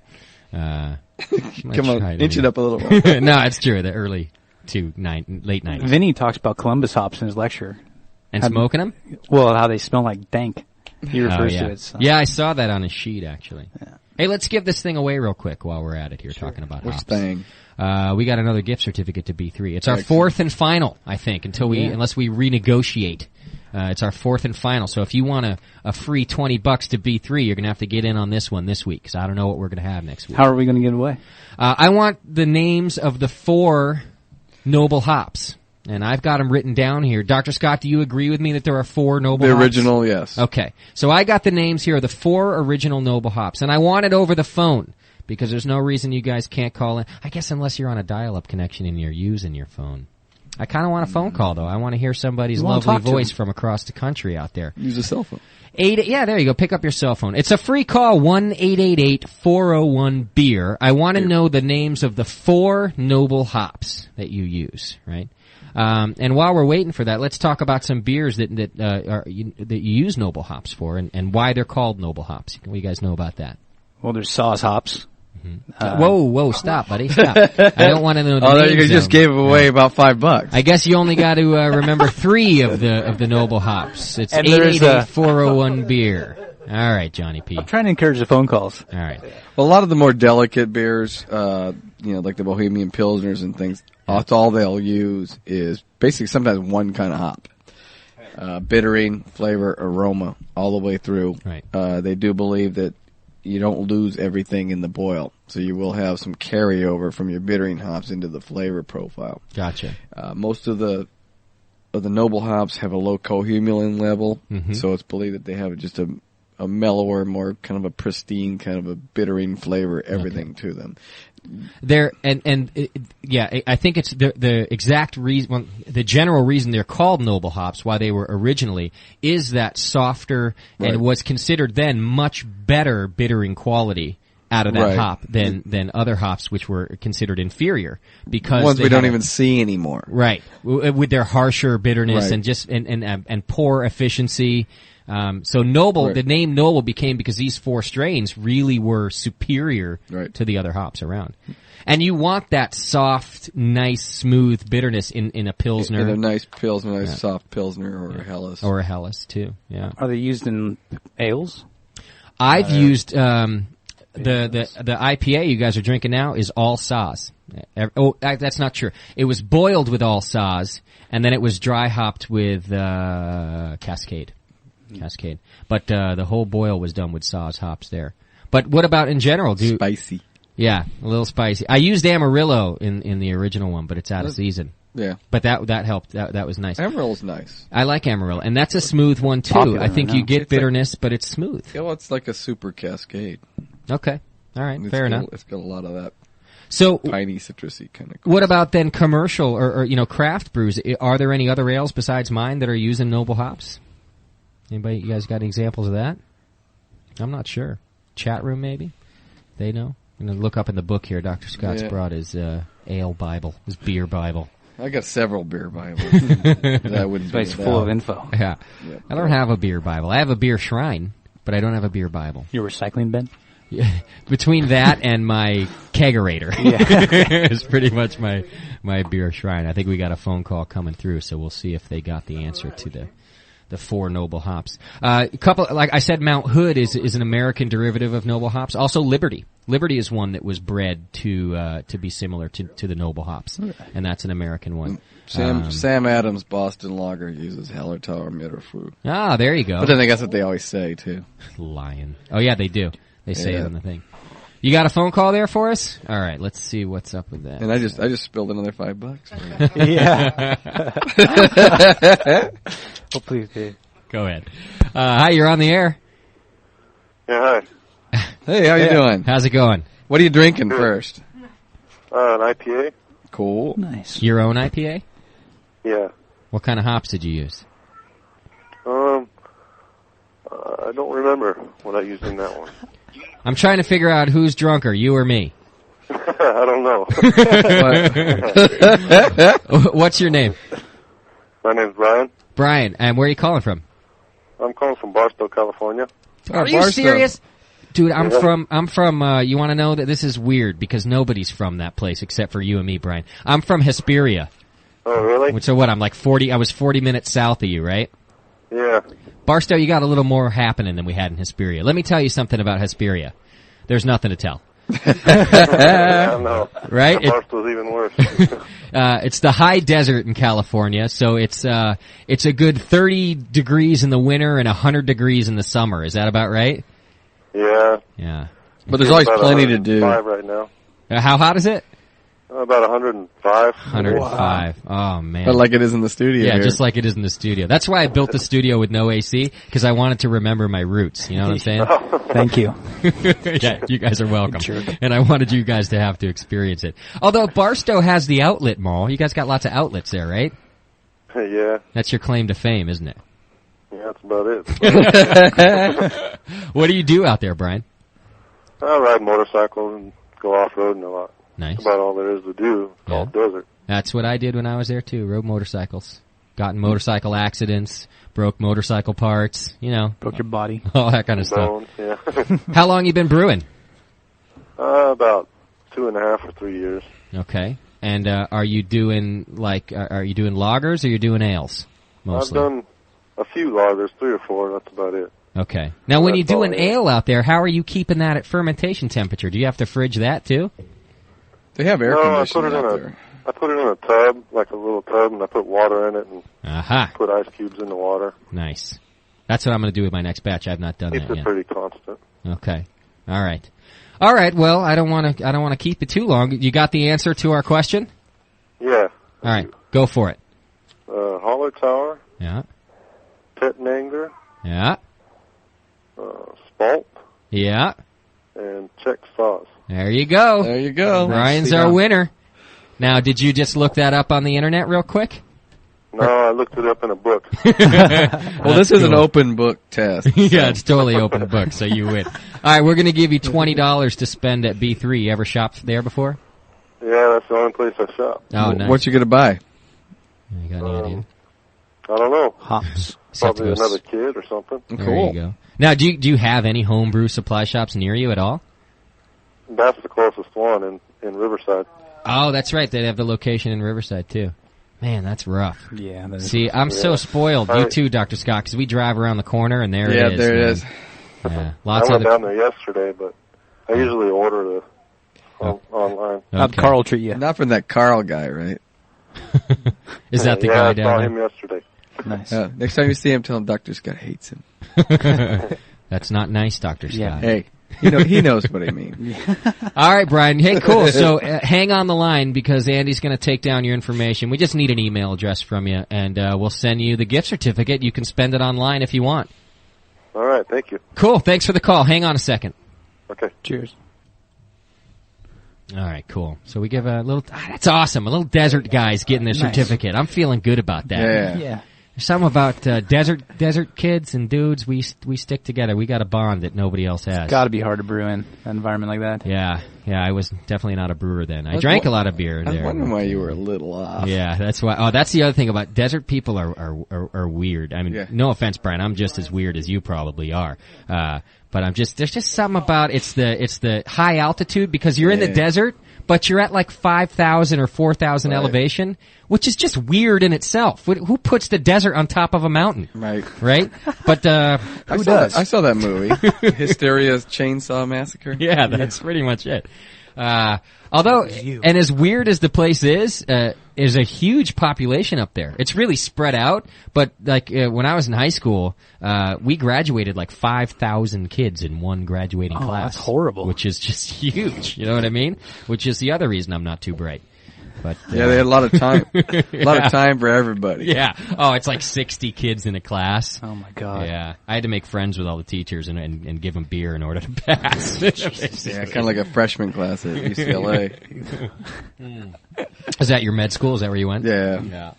Come on, inch it up a little more. No, it's true. The early late 90s. Vinny talks about Columbus hops in his lecture. And smoking them? Well, how they smell like dank. He refers yeah. to it. So. Yeah, I saw that on his sheet, actually. Hey, let's give this thing away real quick while we're at it here, talking about Which hops. thing? We got another gift certificate to B3. It's our fourth and final, I think, unless we renegotiate. It's our fourth and final. So if you want a free $20 to B3, you're going to have to get in on this one this week, because I don't know what we're going to have next week. How are we going to get it away? I want the names of the 4 noble hops. And I've got them written down here. Dr. Scott, do you agree with me that there are 4 noble The hops? original, yes. Okay. So I got the names here of the 4 original noble hops. And I want it over the phone because there's no reason you guys can't call in. I guess unless you're on a dial-up connection and you're using your phone. I kind of want a phone call, though. I want to hear somebody's You wanna lovely talk to voice them. from across the country out there. Use a cell phone. Yeah, there you go. Pick up your cell phone. It's a free call, 1-888-401-BEER. I want to know the names of the 4 noble hops that you use, right? And while we're waiting for that, let's talk about some beers that you use noble hops for and why they're called noble hops. What do you guys know about that? Well, there's Saws hops. Whoa, stop, buddy, stop. I don't want to know the Oh, names you of just them. gave away about $5. I guess you only got to remember 3 of the noble hops. It's And there's 888-401-BEER. All right, Johnny P. I'm trying to encourage the phone calls. All right. Well, a lot of the more delicate beers, like the Bohemian Pilsners and things, that's all they'll use is basically sometimes one kind of hop. Bittering, flavor, aroma, all the way through. Right. They do believe that you don't lose everything in the boil, so you will have some carryover from your bittering hops into the flavor profile. Gotcha. Most of the noble hops have a low cohumulin level, Mm-hmm. so it's believed that they have just a mellower, more kind of a pristine, kind of a bittering flavor, everything to them. There I think it's the exact reason. Well, the general reason they're called noble hops, why they were originally, is that softer Right. and was considered then much better bittering quality out of that Right. hop than other hops which were considered inferior because Ones they we don't had a- even see anymore. right with their harsher bitterness Right. and just and poor efficiency. So Noble, Right. the name Noble became because these 4 strains really were superior Right. to the other hops around. And you want that soft, nice, smooth bitterness in a Pilsner In a nice Pilsner, nice soft Pilsner or a Helles. or a Helles too. Yeah. Are they used in ales? I've used the IPA you guys are drinking now is all Saaz. That's not true. It was boiled with all Saaz, and then it was dry hopped with Cascade. But the whole boil was done with Saaz hops there. But what about in general? Spicy. Yeah, a little spicy. I used Amarillo in the original one, but it's out of season. Yeah. But that helped. That was nice. Amarillo's nice. I like Amarillo, and that's a smooth one too. Popular I think right you now. get It's like- bitterness, but it's smooth. Yeah, well, it's like a super Cascade. Okay, all right, It's fair got- enough. It's got a lot of that So, piney, citrusy kind of. what about then commercial or craft brews? Are there any other ales besides mine that are using Noble hops? Anybody? You guys got any examples of that? I'm not sure. Chat room maybe. They know. I'm gonna look up in the book here. Dr. Scott's Yeah. brought his ale Bible, his beer Bible. I got several beer Bibles. That wouldn't be It's full of without. info. Yeah. Yep. I don't have a beer Bible. I have a beer shrine, but I don't have a beer Bible. Your recycling bin? Between that and my kegerator, is pretty much my beer shrine. I think we got a phone call coming through, so we'll see if they got the answer to the 4 Noble hops. A couple, like I said, Mount Hood is an American derivative of Noble hops. Also, Liberty. Liberty is one that was bred to be similar to the Noble hops, and that's an American one. Sam Adams Boston Lager uses Hallertauer Mittelfrüh. Ah, there you go. But then I guess what they always say too. Lion. Oh yeah, they do. They say Yeah. it on the thing. You got a phone call there for us? All right, let's see what's up with that. And I just spilled another $5. Yeah. Oh, please, Dave. Go ahead. Hi, you're on the air. Yeah, Hey, how you doing? How's it going? What are you drinking first? hi. An IPA? Cool. Nice. Your own IPA? Yeah. What kind of hops did you use? I don't remember what I used in that one. I'm trying to figure out who's drunker, you or me. I don't know. What's your name? My name's Brian. Brian, and where are you calling from? I'm calling from Barstow, California. Are you Barstow. serious? Dude, I'm Yeah. from, you want to know that this is weird because nobody's from that place except for you and me, Brian. I'm from Hesperia. Oh, really? So what, I was 40 minutes south of you, right? Yeah. Barstow, you got a little more happening than we had in Hesperia. Let me tell you something about Hesperia. There's nothing to tell. I know. Right? Barstow's even worse. It's the high desert in California, so it's a good 30 degrees in the winter and 100 degrees in the summer. Is that about right? Yeah. Yeah. But there's always About plenty to do. 105 right now. How hot is it? About 105. 105. Oh man. But like it is in the studio. Yeah, here. just like it is in the studio. That's why I built the studio with no AC, because I wanted to remember my roots. You know what I'm saying? Thank you. Yeah, you guys are welcome. Jerk. And I wanted you guys to have to experience it. Although Barstow has the outlet mall. You guys got lots of outlets there, right? Yeah. That's your claim to fame, isn't it? Yeah, that's about it. What do you do out there, Brian? I ride motorcycles and go off-roading a lot. Nice. That's about all there is to do. It's all desert. That's what I did when I was there too. Rode motorcycles. Got in motorcycle accidents, broke motorcycle parts, Broke your body. all that kind of stuff. Bones, yeah. How long you been brewing? About 2.5 or 3 years. Okay. And are you doing are you doing lagers or you're doing ales mostly? I've done a few lagers, 3 or 4. That's about it. Okay. Now, when you That's do all an I am. ale out there, how are you keeping that at fermentation temperature? Do you have to fridge that too? They have air No, I conditioning put it in out a there. I put it in a tub, like a little tub, and I put water in it and Aha. put ice cubes in the water. Nice. That's what I'm going to do with my next batch. I've not done Keeps that it yet. pretty constant. Okay. All right. All right. Well, I don't want to keep it too long. You got the answer to our question? Yeah. All right. Go for it. Holler Tower, Yeah. Petnanger, Yeah. Spalt, Yeah. and Czech sauce. There you go. There you go. Brian's Nicely our done. winner. Now, did you just look that up on the internet real quick? No, I looked it up in a book. Well, this is an open book test. Yeah, it's totally open book, so you win. All right, we're going to give you $20 to spend at B3. You ever shopped there before? Yeah, that's the only place I shop. Oh, nice. What you gonna buy? You got any idea? I don't know. Hops. Probably another kid or something. There Cool. you go. Now, do you have any homebrew supply shops near you at all? That's the closest one in Riverside. Oh, that's right. They have the location in Riverside, too. Man, that's rough. Yeah. That is See, I'm so spoiled. You too, Dr. Scott, because we drive around the corner and there it is. There it man. is. Yeah, I lots went of down there yesterday, but I usually order online. Carl treat you. Not from that Carl guy, right? Is that the yeah, guy I saw down him yesterday. Nice. Next time you see him, tell him Dr. Scott hates him. there? That's not nice, Dr. Scott. Yeah. Hey, he knows what I mean. All right, Brian. Hey, cool. So hang on the line because Andy's going to take down your information. We just need an email address from you, and we'll send you the gift certificate. You can spend it online if you want. All right, thank you. Cool. Thanks for the call. Hang on a second. Okay. Cheers. All right, cool. So we give a little. That's awesome. A little desert guy's getting the certificate. I'm feeling good about that. Yeah. Yeah. There's something about desert kids and dudes. We stick together. We got a bond that nobody else has. Got to be hard to brew in an environment like that. Yeah. I was definitely not a brewer then. I drank a lot of beer I was there. wondering why you were a little off. Yeah, that's why. Oh, that's the other thing about desert people are weird. I mean, Yeah. no offense, Brian. I'm just as weird as you probably are. But there's just something about it's the high altitude because you're in the desert, but you're at like 5,000 or 4,000 elevation, which is just weird in itself. Who puts the desert on top of a mountain? Right. Right? But, Who does? I saw that movie. Hysteria's Chainsaw Massacre. yeah, that's pretty much it. Although, and as weird as the place is a huge population up there. It's really spread out, but like when I was in high school, we graduated like 5,000 kids in one graduating class. That's horrible. Which is just huge, you know what I mean? Which is the other reason I'm not too bright. But Yeah, they had a lot of time. A lot of time for everybody. yeah. Oh, it's like 60 kids in a class. Oh my god. Yeah. I had to make friends with all the teachers and give them beer in order to pass. Yeah, kind of like a freshman class at UCLA. Is that your med school? Is that where you went? Yeah. Yeah.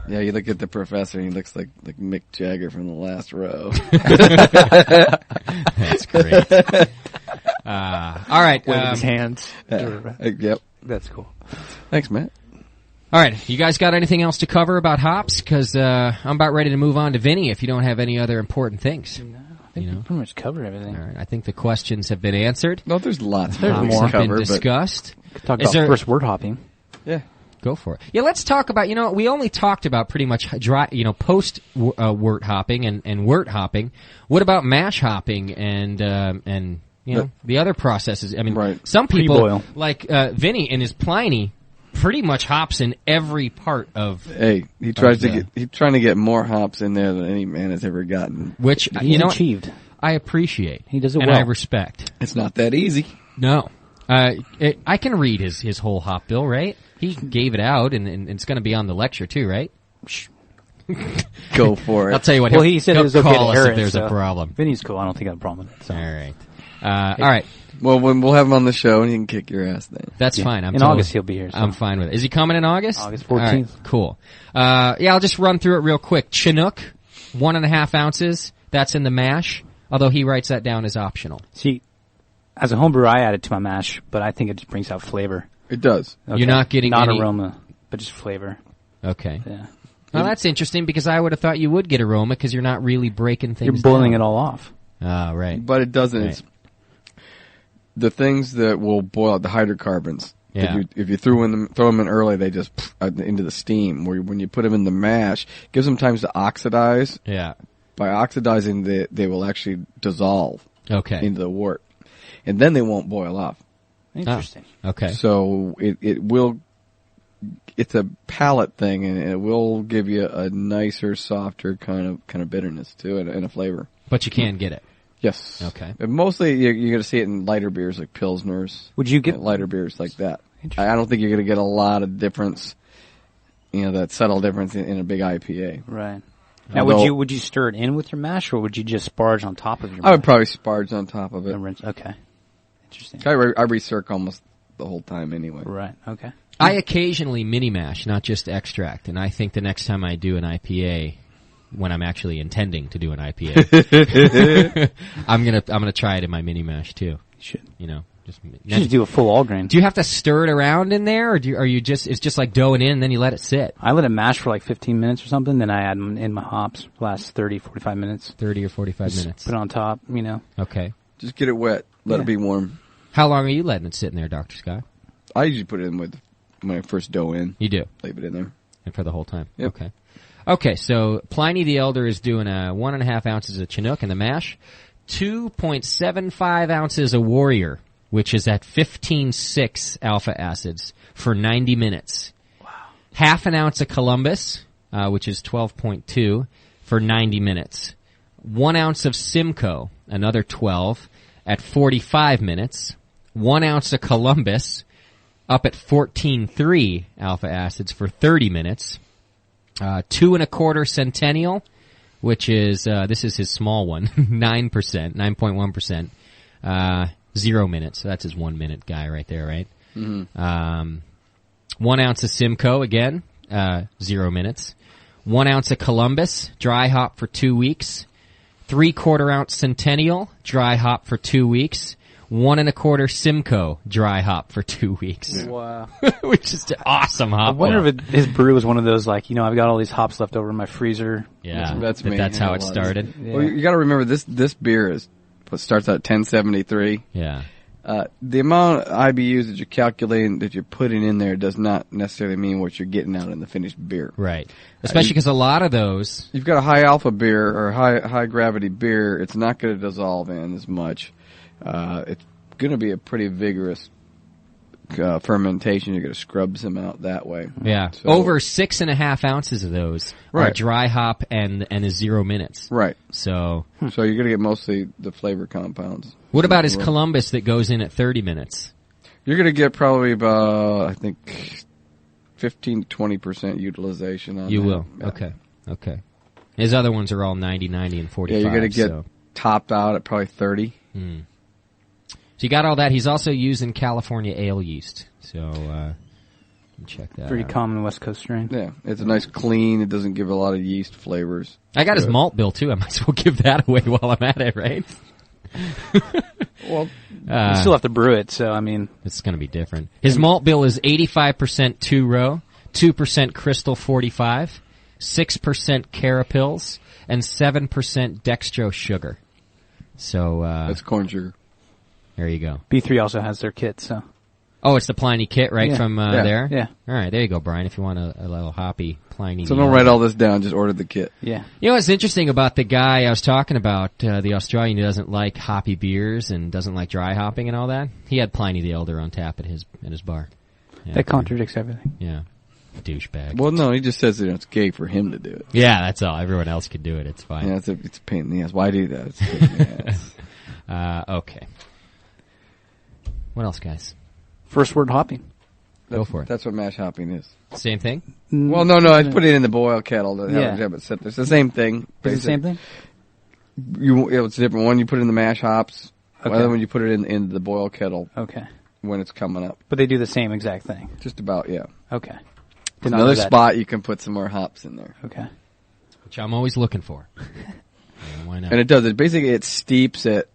Yeah, you look at the professor and he looks like Mick Jagger from the last row. That's great. All right. Waving his hands. Yep. That's cool. Thanks, Matt. All right. You guys got anything else to cover about hops? Because I'm about ready to move on to Vinny if you don't have any other important things. I think we pretty much covered everything. All right. I think the questions have been answered. No, there's lots There's more more. to Have been cover, but discussed. Talk Is about there- first word hopping. yeah. Go for it. Yeah, let's talk about, we only talked about pretty much post wort hopping and wort hopping. What about mash hopping and the other processes? I mean, Right. some people, Pre-boil. like Vinny and his Pliny, pretty much hops in every part of, Hey, he's trying to get more hops in there than any man has ever gotten. which, He's achieved. I appreciate. He does it and well. I respect. It's not that easy. No. I can read his whole hop bill, right? He gave it out, and it's going to be on the lecture too, right? Go for it. I'll tell you what. Well, he said it was okay call to us air if it, there's so- a problem. Vinny's cool. I don't think I have a problem with it. So. All right. All right. Well, when we'll have him on the show and he can kick your ass then. That's fine. In August he'll be here. So. I'm fine with it. Is he coming in August? August All 14th. right, cool. Yeah, I'll just run through it real quick. Chinook, 1.5 ounces. That's in the mash. Although he writes that down as optional. See, as a homebrewer, I add it to my mash, but I think it just brings out flavor. It does. Okay. You're not getting not any aroma, but just flavor. Okay. Yeah, Well, that's interesting because I would have thought you would get aroma because you're not really breaking things. you're boiling down. it all off. Oh, right. But it doesn't. Right. It's the things that will boil out the hydrocarbons. Yeah. If you throw them in early, they just into the steam. Where when you put them in the mash, it gives them time to oxidize. Yeah. By oxidizing, they will actually dissolve Okay. into the wort, and then they won't boil off. Interesting. Okay. So it will. It's a palate thing, and it will give you a nicer, softer kind of bitterness to it and a flavor. But you can get it. Yes. Okay. And mostly you're going to see it in lighter beers like Pilsners. Would you get lighter beers like that? Interesting. I don't think you're going to get a lot of difference, that subtle difference in a big IPA. right? Now, Although- would you stir it in with your mash, or would you just sparge on top of your? I would mash? probably sparge on top of it. And rinse- Okay, interesting. I recirc almost the whole time anyway. Right. Okay. I occasionally mini mash, not just extract, and I think the next time I do an IPA, when I'm actually intending to do an IPA, I'm gonna try it in my mini mash too. You should. You know, just You should do a full all grain. Do you have to stir it around in there, or are you just it's just like doughing in and then you let it sit? I let it mash for like 15 minutes or something, then I add them in my hops. Last 30, 45 minutes. 30 or 45 Just minutes. Put it on top, you know. Okay. Just get it wet. Let it be warm. How long are you letting it sit in there, Dr. Scott? I usually put it in when I first dough in. You do? Leave it in there. And for the whole time? Yep. Okay. Okay, so Pliny the Elder is doing 1.5 ounces of Chinook in the mash, 2.75 ounces of Warrior, which is at 15.6 alpha acids for 90 minutes. Wow. Half an ounce of Columbus, which is 12.2 for 90 minutes. 1 ounce of Simcoe, another 12 at 45 minutes. 1 ounce of Columbus, up at 14.3 alpha acids for 30 minutes. 2.25 Centennial, which is, this is his small one, 9%, 9.1%, 0 minutes. So that's his 1 minute guy right there, right? Mm-hmm. 1 ounce of Simcoe again, 0 minutes. 1 ounce of Columbus, dry hop for 2 weeks. 3/4 ounce Centennial, dry hop for 2 weeks. 1.25 Simcoe, dry hop for 2 weeks. Wow. Which is awesome hop. I wonder if his brew was one of those, like, you know, I've got all these hops left over in my freezer. Yeah, That's me. That's how Yeah, it started. Yeah. Well, you got to remember this beer is what starts out at 1073. Yeah. The amount of IBUs that you're calculating that you're putting in there does not necessarily mean what you're getting out in the finished beer. Right. Especially because a lot of those. You've got a high alpha beer or high gravity beer. It's not going to dissolve in as much. It's going to be a pretty vigorous fermentation. You're going to scrub some out that way. Yeah. So- Over 6.5 ounces of those are Right. dry hop and is 0 minutes. Right. So So you're going to get mostly the flavor compounds. what about his Columbus that goes in at 30 minutes? You're going to get probably about, I think, 15 to 20% utilization on You that. will. Yeah. Okay. Okay. His other ones are all 90, 90, and 45. Yeah, you're going to get so. topped out at probably 30. So you got all that. He's also using California ale yeast. So check that Pretty out. common West Coast strain. Yeah, it's a nice clean. It doesn't give a lot of yeast flavors. I got his Good. malt bill too. I might as well give that away while I'm at it, right? Well, You still have to brew it, so, I mean, It's going to be different. His malt bill is 85% 2-row, 2% Crystal 45, 6% Carapils, and 7% dextrose sugar. So that's corn sugar. there you go. B3 also has their kit, so. Oh, it's the Pliny kit, right, Yeah. from Yeah. there? Yeah. All right, there you go, Brian, if you want a little hoppy Pliny. So don't write all this down. Just order the kit. Yeah. You know what's interesting about the guy I was talking about, the Australian who doesn't like hoppy beers and doesn't like dry hopping and all that? He had Pliny the Elder on tap at his bar. Yeah, That contradicts everything. Yeah. Douchebag. Well, no, he just says that it's gay for him to do it. Yeah, that's all. Everyone else could do it. It's fine. Yeah, it's a pain in the ass. Why do that? It's a pain in the ass. Okay. What else, guys? First word hopping. Go for it. That's what mash hopping is. Same thing? Well, no, I put it in the boil kettle to Yeah. have it sit there. It's the same thing. Is it the same thing? It's a different one. You put it in the mash hops. Okay. Other when you put it in the boil kettle Okay. when it's coming up. But they do the same exact thing. Just about, yeah. Okay. Did not know Another that. spot you can put some more hops in there. Okay. Which I'm always looking for. Yeah, why not? And it does it. Basically, it steeps it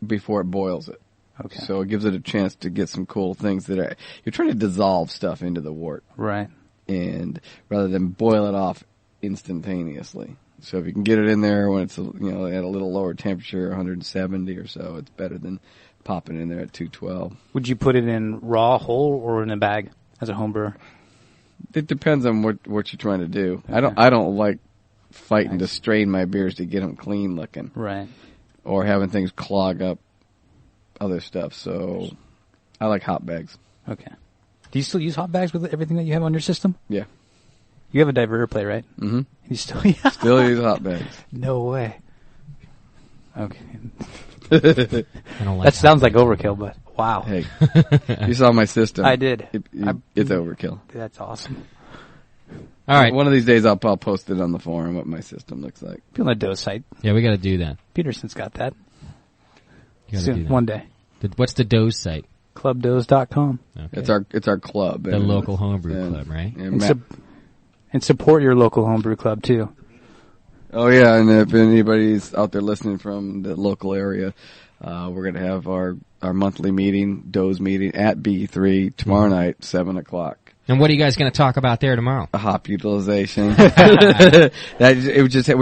before it boils it. Okay. So it gives it a chance to get some cool things that are, you're trying to dissolve stuff into the wort Right. and rather than boil it off instantaneously. So if you can get it in there when it's, at a little lower temperature, 170 or so, it's better than popping it in there at 212. Would you put it in raw, whole, or in a bag as a home brewer? It depends on what you're trying to do. Okay. I don't like fighting to strain my beers to get them clean looking Right. or having things clog up other stuff. So I like hot bags. Okay. Do you still use hot bags with everything that you have on your system? Yeah. You have a diverter plate, right? Mm-hmm. You still, yeah. Still use hot bags. No way. Okay. I don't like That sounds like overkill, but wow. Hey, you saw my system. I did. It's overkill. That's awesome. All right. One of these days I'll post it on the forum what my system looks like. Be on the Doe site. Yeah, we got to do that. Peterson's got that. You gotta Soon, do that. one day. What's the Doe's site? Clubdoze.com. Okay. It's our club. The local homebrew club, right? And support your local homebrew club too. Oh yeah, and if anybody's out there listening from the local area, we're gonna have our monthly meeting, Doze meeting at B3 tomorrow night, 7:00. And what are you guys going to talk about there tomorrow? Hop utilization. We were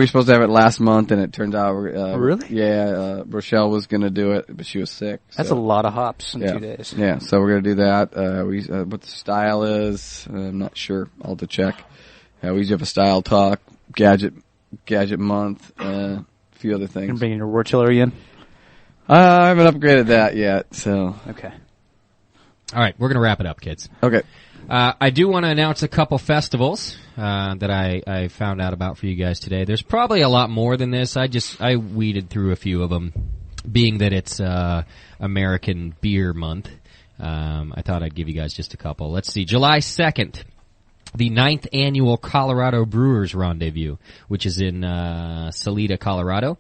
supposed to have it last month, and it turned out. Really? Yeah, Rochelle was gonna do it, but she was sick. That's a lot of hops in 2 days. Yeah, so we're gonna do that. What the style is, I'm not sure. I'll have to check. We usually have a style talk, gadget month, a few other things. You're bringing your wort chiller again? I haven't upgraded that yet, so. Okay. All right, we're going to wrap it up, kids. Okay. I do want to announce a couple festivals that I found out about for you guys today. There's probably a lot more than this. I weeded through a few of them, being that it's American Beer Month. I thought I'd give you guys just a couple. Let's see. July 2nd, the 9th annual Colorado Brewers Rendezvous, which is in Salida, Colorado.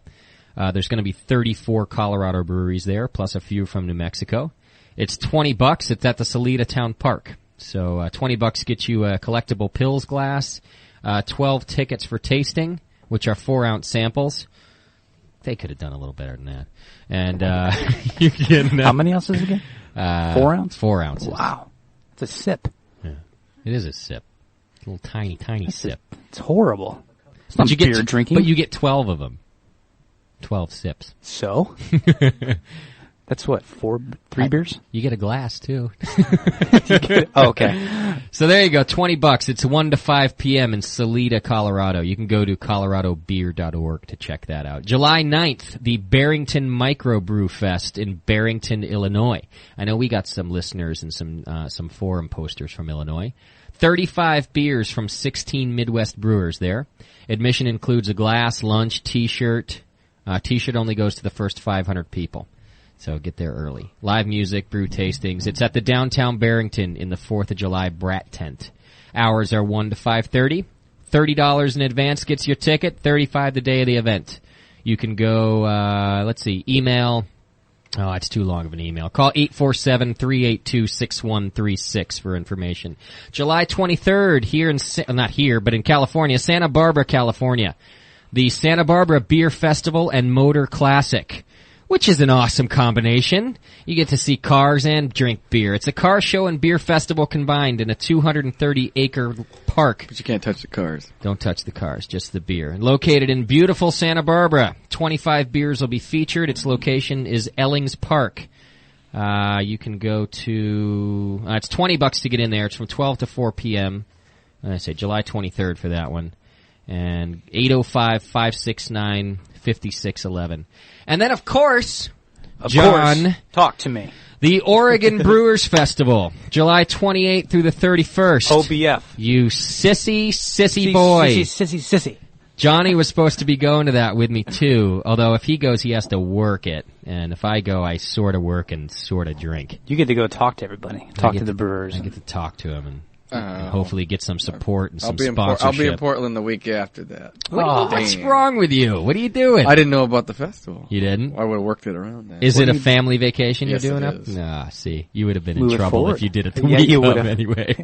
There's going to be 34 Colorado breweries there, plus a few from New Mexico. It's $20. It's at the Salida Town Park. So $20 gets you a collectible pills glass, 12 tickets for tasting, which are 4-ounce samples. They could have done a little better than that. And you can how many ounces again? 4 ounce? 4 ounces. Wow, it's a sip. Yeah. It is a sip. A little tiny sip. It's horrible. It's But not you beer get drinking. But you get 12 of them. 12 sips. So? That's what, 3 beers? You get a glass too. Oh, okay. So there you go, $20. It's 1 to 5 p.m. in Salida, Colorado. You can go to coloradobeer.org to check that out. July 9th, the Barrington Microbrew Fest in Barrington, Illinois. I know we got some listeners and some forum posters from Illinois. 35 beers from 16 Midwest brewers there. Admission includes a glass, lunch, t-shirt. T-shirt only goes to the first 500 people. So get there early. Live music, brew tastings. It's at the downtown Barrington in the 4th of July Brat Tent. Hours are 1 to 5:30. $30 in advance gets your ticket. $35 the day of the event. You can go, email. Oh, it's too long of an email. Call 847-382-6136 for information. July 23rd but in California, Santa Barbara, California. The Santa Barbara Beer Festival and Motor Classic, which is an awesome combination. You get to see cars and drink beer. It's a car show and beer festival combined in a 230-acre park. But you can't touch the cars. Don't touch the cars, just the beer. Located in beautiful Santa Barbara. 25 beers will be featured. Its location is Ellings Park. You can go to... it's $20 to get in there. It's from 12 to 4 p.m. I say July 23rd for that one. And 805-569-5611. And then, of course, John, talk to me. The Oregon Brewers Festival, July 28th through the 31st. OBF. You sissy boy. Sissy. Johnny was supposed to be going to that with me, too. Although if he goes, he has to work it. And if I go, I sort of work and sort of drink. You get to go talk to everybody. Talk to the brewers. I get to talk to them and hopefully get some support and some sponsorship. I'll be in Portland the week after that. What's wrong with you? What are you doing? I didn't know about the festival. You didn't? I would have worked it around that. Is it a family vacation Yes, you're doing it up? is. Nah, see, you would have been in trouble if you did it the Yeah, week you of would've. anyway.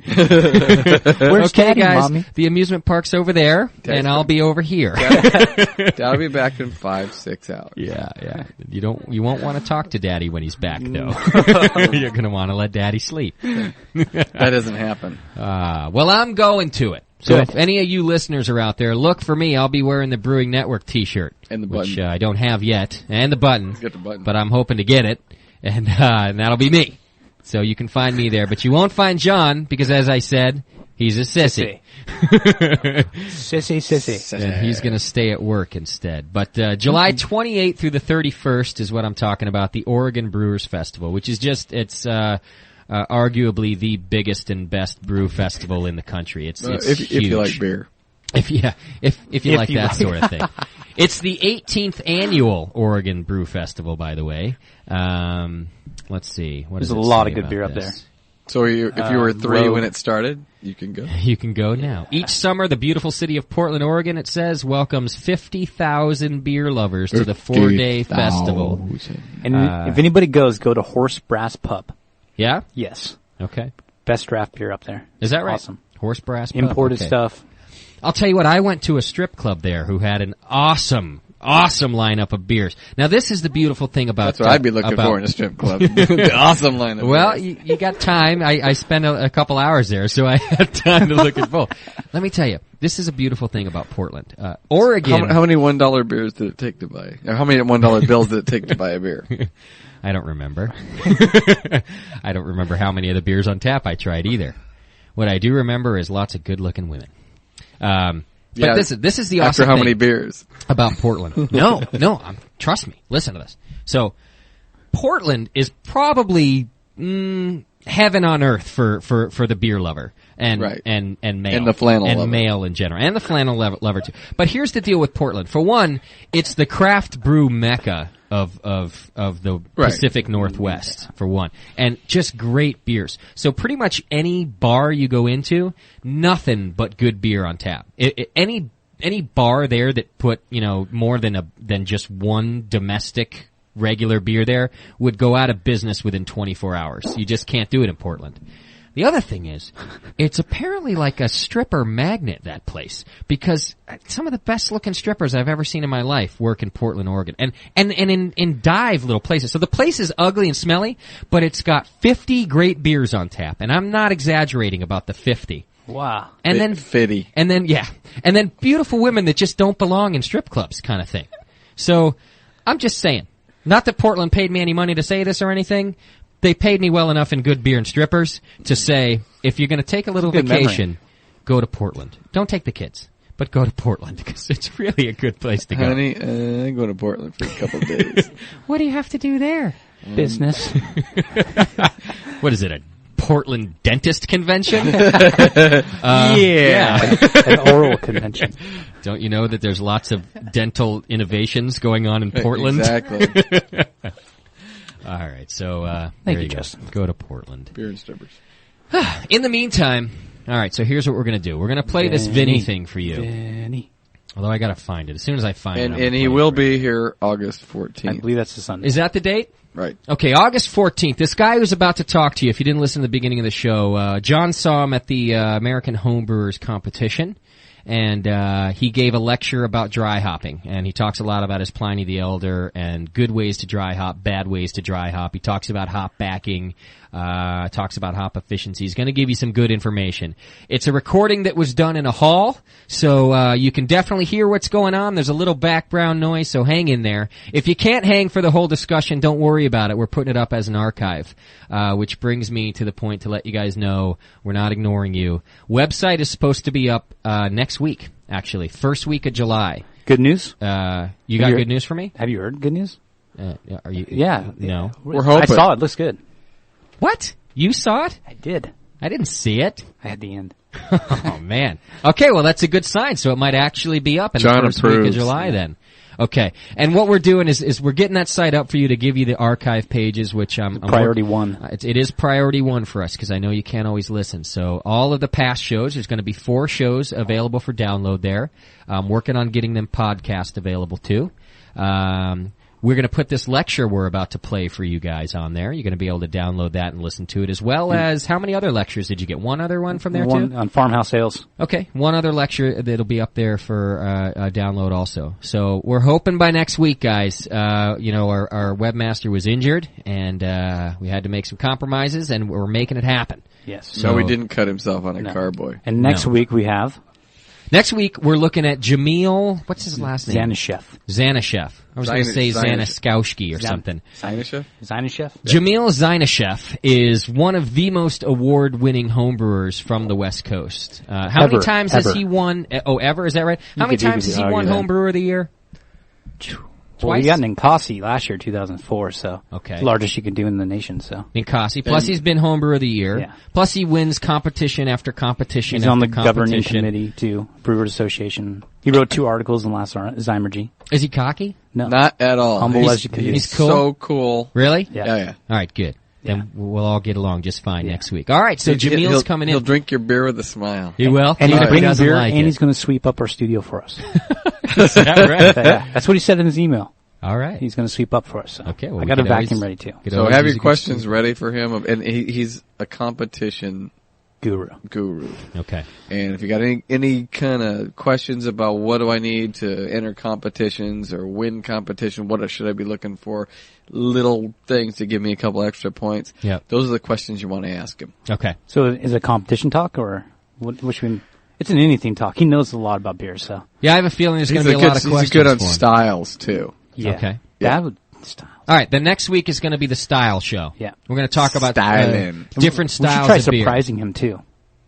Where's Okay, Daddy, guys, Mommy? the amusement park's over there, and I'll be over here. I'll be back in 5-6 hours. Yeah. You won't want to talk to Daddy when he's back, though. You're going to want to let Daddy sleep. That doesn't happen. Well, I'm going to it. So Good. if any of you listeners are out there, look for me. I'll be wearing the Brewing Network T-shirt, And the which button. I don't have yet, and the button. Get the button. But I'm hoping to get it, and that'll be me. So you can find me there, but you won't find John because, as I said, he's a sissy. Sissy. And he's going to stay at work instead. But July 28th through the 31st is what I'm talking about, the Oregon Brewers Festival, which is it's arguably the biggest and best brew festival in the country. It's if huge. you like beer. If you like that sort of thing. It's the 18th annual Oregon Brew Festival, by the way. Let's see. What There's does a it lot say of good about beer up this? there. So if you were 3 Rogue. when it started, you can go. You can go now. Each summer, the beautiful city of Portland, Oregon, it says, welcomes 50,000 beer lovers to the 4-day festival. And if anybody goes, go to Horse Brass Pub. Yeah? Yes. Okay. Best draft beer up there. Is that right? Awesome. Horse Brass Pub? Imported Okay. stuff. I'll tell you what, I went to a strip club there who had an awesome lineup of beers. Now this is the beautiful thing about That's what I'd be looking for in a strip club. The awesome lineup. Well, you got time. I spent a couple hours there, so I had time to look at both. Let me tell you, this is a beautiful thing about Portland. Oregon. How many $1 beers did it take to buy? Or how many $1 bills did it take to buy a beer? I don't remember. I don't remember how many of the beers on tap I tried either. What I do remember is lots of good-looking women. But Yeah, this is the awesome After how thing many beers? about Portland. No, trust me. Listen to this. So, Portland is probably heaven on earth for the beer lover and Right. and male And the flannel and lover. male in general and the flannel lover too. But here's the deal with Portland. For one, it's the craft brew mecca of the Right. Pacific Northwest, for one, and just great beers. So pretty much any bar you go into, nothing but good beer on tap. Any bar there that put more than just one domestic regular beer there would go out of business within 24 hours. You just can't do it in Portland. The other thing is, it's apparently like a stripper magnet, that place, because some of the best looking strippers I've ever seen in my life work in Portland, Oregon, and in dive little places. So the place is ugly and smelly, but it's got 50 great beers on tap, and I'm not exaggerating about the 50. Wow. And then Fitty. and then beautiful women that just don't belong in strip clubs, kind of thing. So I'm just saying, not that Portland paid me any money to say this or anything. They paid me well enough in good beer and strippers to say, if you're going to take a little Good vacation, go to Portland. Don't take the kids, but go to Portland, because it's really a good place to go. Honey, I go to Portland for a couple of days. What do you have to do there? Business. What is it, a Portland dentist convention? Yeah. An oral convention. Don't you know that there's lots of dental innovations going on in Portland? Exactly. All right, so Thank there you, go. Justin. Go to Portland. Beer and strippers. In the meantime, all right, so here's what we're going to do. We're going to play this Vinny thing for you. Vinny. Although I got to find it. As soon as I find it, I'm gonna And he play it will for you. be here August I 14th. believe that's the Sunday. Is that the date? Right. Okay, August 14th. This guy who's about to talk to you, if you didn't listen to the beginning of the show, John saw him at the American Homebrewers Competition, and he gave a lecture about dry hopping, and he talks a lot about his Pliny the Elder and good ways to dry hop, bad ways to dry hop. He talks about hop backing, talks about hop efficiency. He's going to give you some good information. It's a recording that was done in a hall, so you can definitely hear what's going on. There's a little background noise, so hang in there. If you can't hang for the whole discussion, don't worry about it. We're putting it up as an archive, which brings me to the point to let you guys know we're not ignoring you. Website is supposed to be up next week, actually, first week of July. Good news? You got you good heard- news for me? Have you heard good news? Are you? Yeah. No. We're hoping. I saw it. Looks good. What? You saw it? I did. I didn't see it. I had the end. Oh man. Okay, well that's a good sign. So it might actually be up in John the first week of approves. July then. Okay. And what we're doing is we're getting that site up for you to give you the archive pages, which I'm Priority one. It is priority one for us because I know you can't always listen. So all of the past shows, there's going to be 4 shows available for download there. I'm working on getting them podcast available too. We're going to put this lecture we're about to play for you guys on there. You're going to be able to download that and listen to it, as well as how many other lectures did you get? One other one from there One too? on farmhouse sales. Okay, one other lecture that'll be up there for download also. So we're hoping by next week, guys. Our webmaster was injured, and we had to make some compromises, and we're making it happen. Yes. So he didn't cut himself on a carboy. And next No. week we have Next week we're looking at Jamil. What's his last name? Zanishev. Zanashev. I was going to say Zainish- Zanaskowski or something. Zanishev? Zanishev? Jamil Zainashev is one of the most award-winning homebrewers from the West Coast. How many Ever. times has Ever. he won? Ever? Is that right? How many could- you times could has he won argue that. Homebrewer of the Year? Well, he got Ninkasi last year, 2004, so Okay. largest you could do in the nation. So Ninkasi. Plus, he's been Homebrewer of the Year. Yeah. Plus, he wins competition after competition he's after on the governing competition. committee too, Brewers Association. He wrote 2 articles in the last Zymergy. Is he cocky? No, Not at all. Humble he's, as you can be. He's cool? So cool. Really? Yeah. Yeah, yeah. All right, good. Then we'll all get along just fine next week. All right, so He'll- Jamil's coming He'll in. drink your beer with a smile. He will? and he's He bringing doesn't beer, like and it. he's going to sweep up our studio for us. Is that right? Yeah, that's what he said in his email. All right. He's going to sweep up for us. So. Okay, well, I we got a could always- vacuum ready too. could So always have use your a good questions spoon. ready for him, and he's a competition Guru. guru. Okay. And if you got any kind of questions about what do I need to enter competitions or win competition, what should I be looking for, little things to give me a couple extra points. Yep. Those are the questions you want to ask him. Okay. So is it competition talk or what should we? It's an anything talk. He knows a lot about beer, so Yeah, I have a feeling there's going He's to be a lot of he's questions good on for him. styles too. yeah. Okay. That would style. All right, the next week is going to be the style show. Yeah. We're going to talk about Styling. different We should styles try of beer. surprising him too.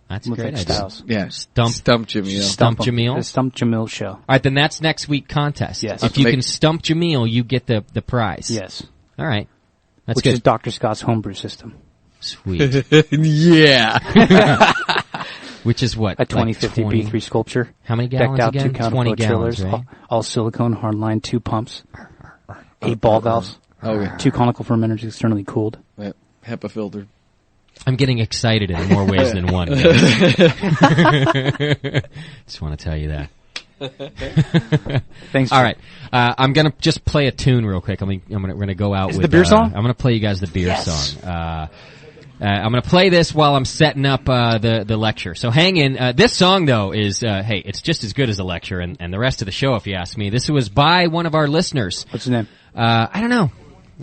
That's a with great like idea. styles. Yeah. Stump Jimmy. Stump him. Jamil? The Stump Jamil show. All right, then that's next week contest. Yes. If you Make- can stump Jamil, you get the prize. Yes. All right. That's Which good. is Dr. Scott's homebrew system. Sweet. Yeah. Which is what? A 2050 like 20 B3 sculpture. How many gallons Decked out again? 2 counterflow 20 gallons, chillers, right? all silicone, hardline, 2 pumps, 8 ball valves, Oh yeah. 2 conical fermenters externally cooled. Yeah. HEPA filter. I'm getting excited in more ways than one. Just want to tell you that. Thanks. All right, I'm gonna just play a tune real quick. We're gonna go out Is it with the beer song? I'm gonna play you guys the beer Yes. song. I'm gonna play this while I'm setting up the lecture. So hang in. This song though is hey, it's just as good as the lecture and the rest of the show. If you ask me, this was by one of our listeners. What's his name? I don't know.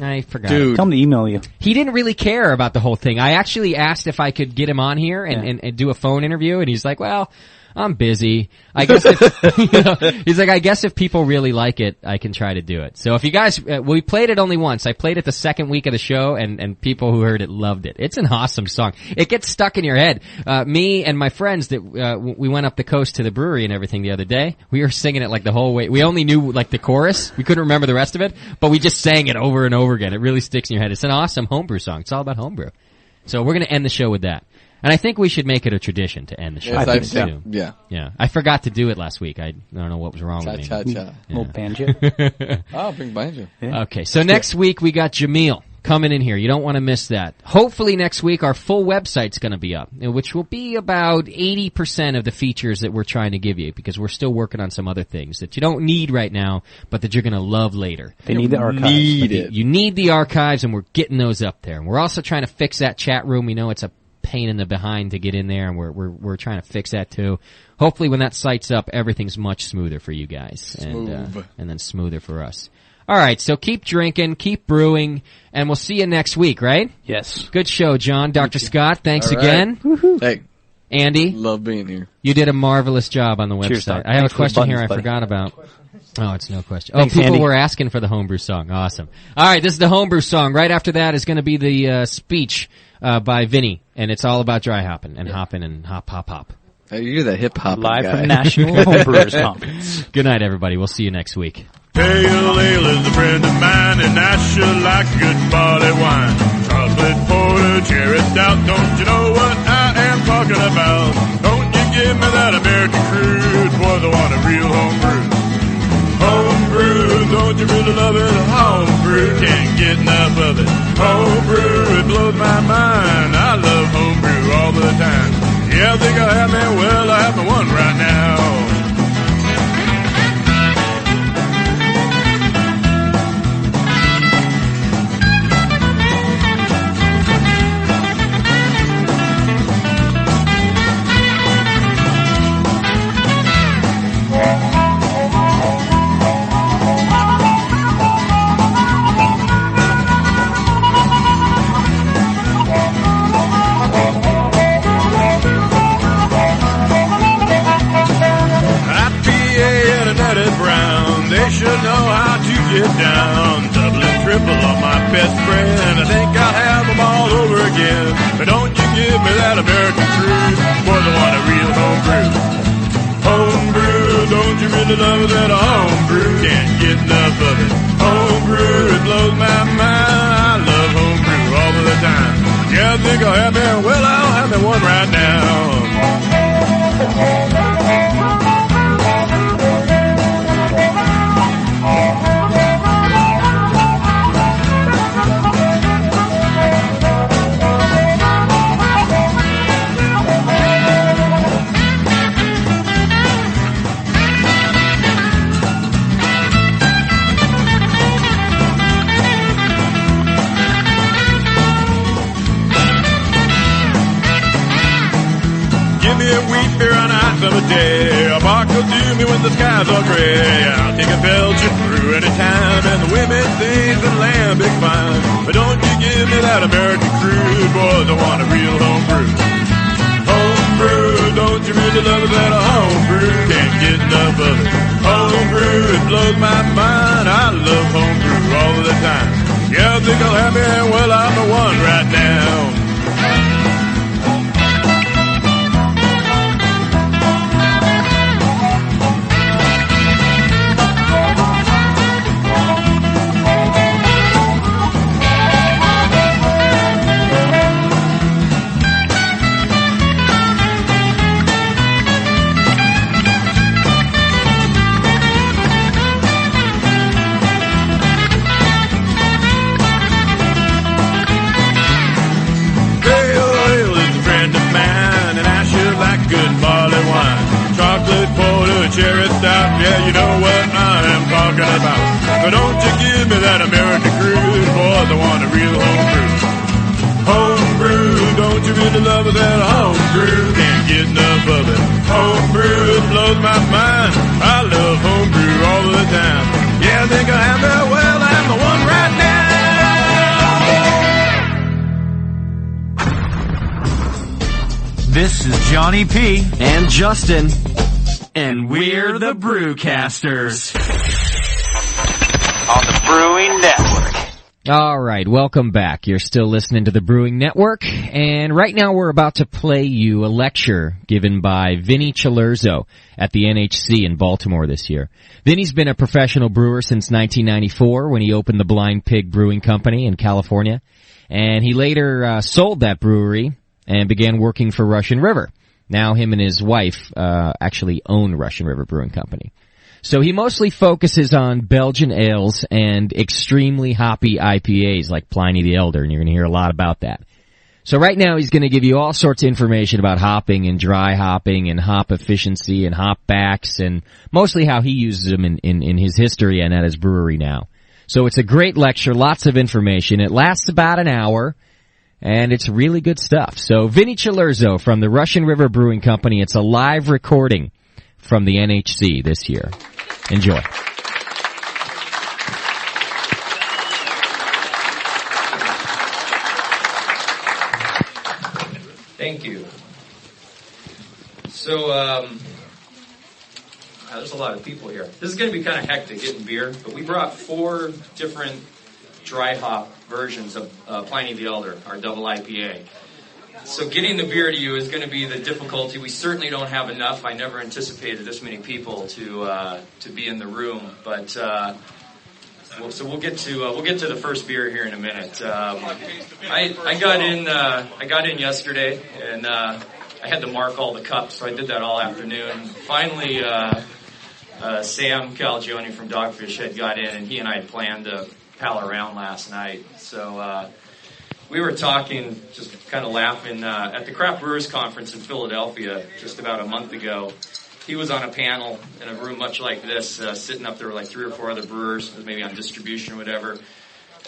I forgot. Dude. Tell him to email you. He didn't really care about the whole thing. I actually asked if I could get him on here and do a phone interview, and he's like, well, I'm busy. I guess if, he's like, I guess if people really like it, I can try to do it. So if you guys, we played it only once. I played it the second week of the show, and people who heard it loved it. It's an awesome song. It gets stuck in your head. Me and my friends that, we went up the coast to the brewery and everything the other day, we were singing it like the whole way. We only knew like the chorus. We couldn't remember the rest of it, but we just sang it over and over again. It really sticks in your head. It's an awesome homebrew song. It's all about homebrew. So we're gonna end the show with that. And I think we should make it a tradition to end the show. Yes, I with think it, so. too. Yeah. Yeah. I forgot to do it last week. I don't know what was wrong with me. Cha-cha-cha. Little banjo. I'll bring banjo. Okay, so next week we got Jamil coming in here. You don't want to miss that. Hopefully next week our full website's going to be up, which will be about 80% of the features that we're trying to give you, because we're still working on some other things that you don't need right now, but that you're going to love later. They need the archives. Need it. You need the archives, and we're getting those up there. And we're also trying to fix that chat room. We know it's a pain in the behind to get in there, and we're trying to fix that too. Hopefully when that site's up, everything's much smoother for you guys. Smooth. And then smoother for us. Alright, so keep drinking, keep brewing, and we'll see you next week, right? Yes. Good show, John. Dr. Scott, thanks All right. again. Hey, Andy, love being here. you did a marvelous job on the website. Cheers, Doc. I have Thanks a for the question here buttons, I buddy. forgot about. Oh, it's no question. Thanks, people Andy. were asking for the homebrew song. Awesome. All right, this is the homebrew song. Right after that is going to be the speech by Vinny, and it's all about dry hopping and hopping and hop, hop, hop. Hey, you're the hip hop Live guy. from National Homebrewers Conference. Good night, everybody. We'll see you next week. Pale ale is a friend of mine, and I sure like good barley wine. Chocolate porter, cherry stout, don't you know what I am talking about? Don't you give me that American crude, boys, I want a real homebrew. Homebrew, don't you really love it? Homebrew, can't get enough of it. Homebrew, it blows my mind. I love homebrew all the time. Yeah, I think I have me, well, I have me one right now. They should know how to get down. Double and triple on my best friend. I think I'll have them all over again. But don't you give me that American crude, boys, I want a real homebrew. Homebrew, don't you really love that homebrew? Can't get enough of it. Homebrew, it blows my mind. I love homebrew all of the time. Yeah, I think I'll have me, well, I'll have me one right now. wheat beer on a hot summer day. A bark will do me when the skies are gray. I'll take a Belgian brew anytime, and the women things and lambic fine. But don't you give me that American crude, boys, I want a real homebrew. Homebrew, don't you really love it that a homebrew? Can't get enough of it. Homebrew, it blows my mind. I love homebrew all of the time. Yeah, I think I'll have me, well, I'm the one right now. Cherry stout, yeah, you know what I am talking about. So don't you give me that American crude, boys, I want a real homebrew. Homebrew, don't you really love it that homebrew? Can't get enough of it. Homebrew, it blows my mind. I love homebrew all the time. Yeah, I think I am that, well, I'm the one right now. This is Johnny P. and Justin. And we're the Brewcasters. On the Brewing Network. All right, welcome back. You're still listening to the Brewing Network, and right now we're about to play you a lecture given by Vinny Cilurzo at the NHC in Baltimore this year. Vinny's been a professional brewer since 1994 when he opened the Blind Pig Brewing Company in California, and he later sold that brewery and began working for Russian River. Now him and his wife actually own Russian River Brewing Company. So he mostly focuses on Belgian ales and extremely hoppy IPAs like Pliny the Elder, and you're going to hear a lot about that. So right now he's going to give you all sorts of information about hopping and dry hopping and hop efficiency and hop backs and mostly how he uses them in his history and at his brewery now. So it's a great lecture, lots of information. It lasts about an hour. And it's really good stuff. So Vinny Cilurzo from the Russian River Brewing Company. It's a live recording from the NHC this year. Enjoy. Thank you. So, there's a lot of people here. This is going to be kind of hectic getting beer, but we brought 4 different dry hop versions of Pliny the Elder, our double IPA. So getting the beer to you is going to be the difficulty. We certainly don't have enough. I never anticipated this many people to be in the room, but so we'll get to the first beer here in a minute. I got in yesterday, and I had to mark all the cups, so I did that all afternoon. Finally, Sam Calagione from Dogfish Head got in, and he and I had planned to pal around last night. So we were talking, just kind of laughing, at the Craft Brewers Conference in Philadelphia just about a month ago. He was on a panel in a room much like this, sitting up there with like 3 or 4 other brewers, maybe on distribution or whatever.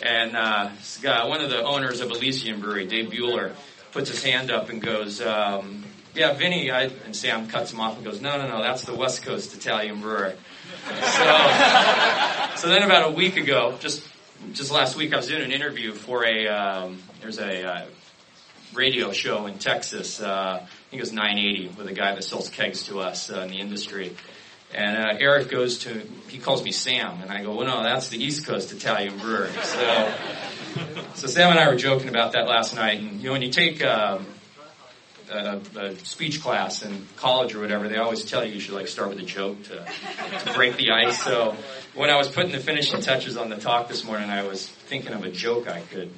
And this guy, one of the owners of Elysian Brewery, Dave Bueller, puts his hand up and goes, yeah, Vinny, and Sam cuts him off and goes, no, that's the West Coast Italian brewer. So then about a week ago, just last week, I was doing an interview for there's a radio show in Texas, I think it was 980, with a guy that sells kegs to us in the industry. And Eric he calls me Sam, and I go, well, no, that's the East Coast Italian brewer. So Sam and I were joking about that last night, and when you take a speech class in college or whatever, they always tell you should start with a joke to break the ice. So when I was putting the finishing touches on the talk this morning, I was thinking of a joke I could,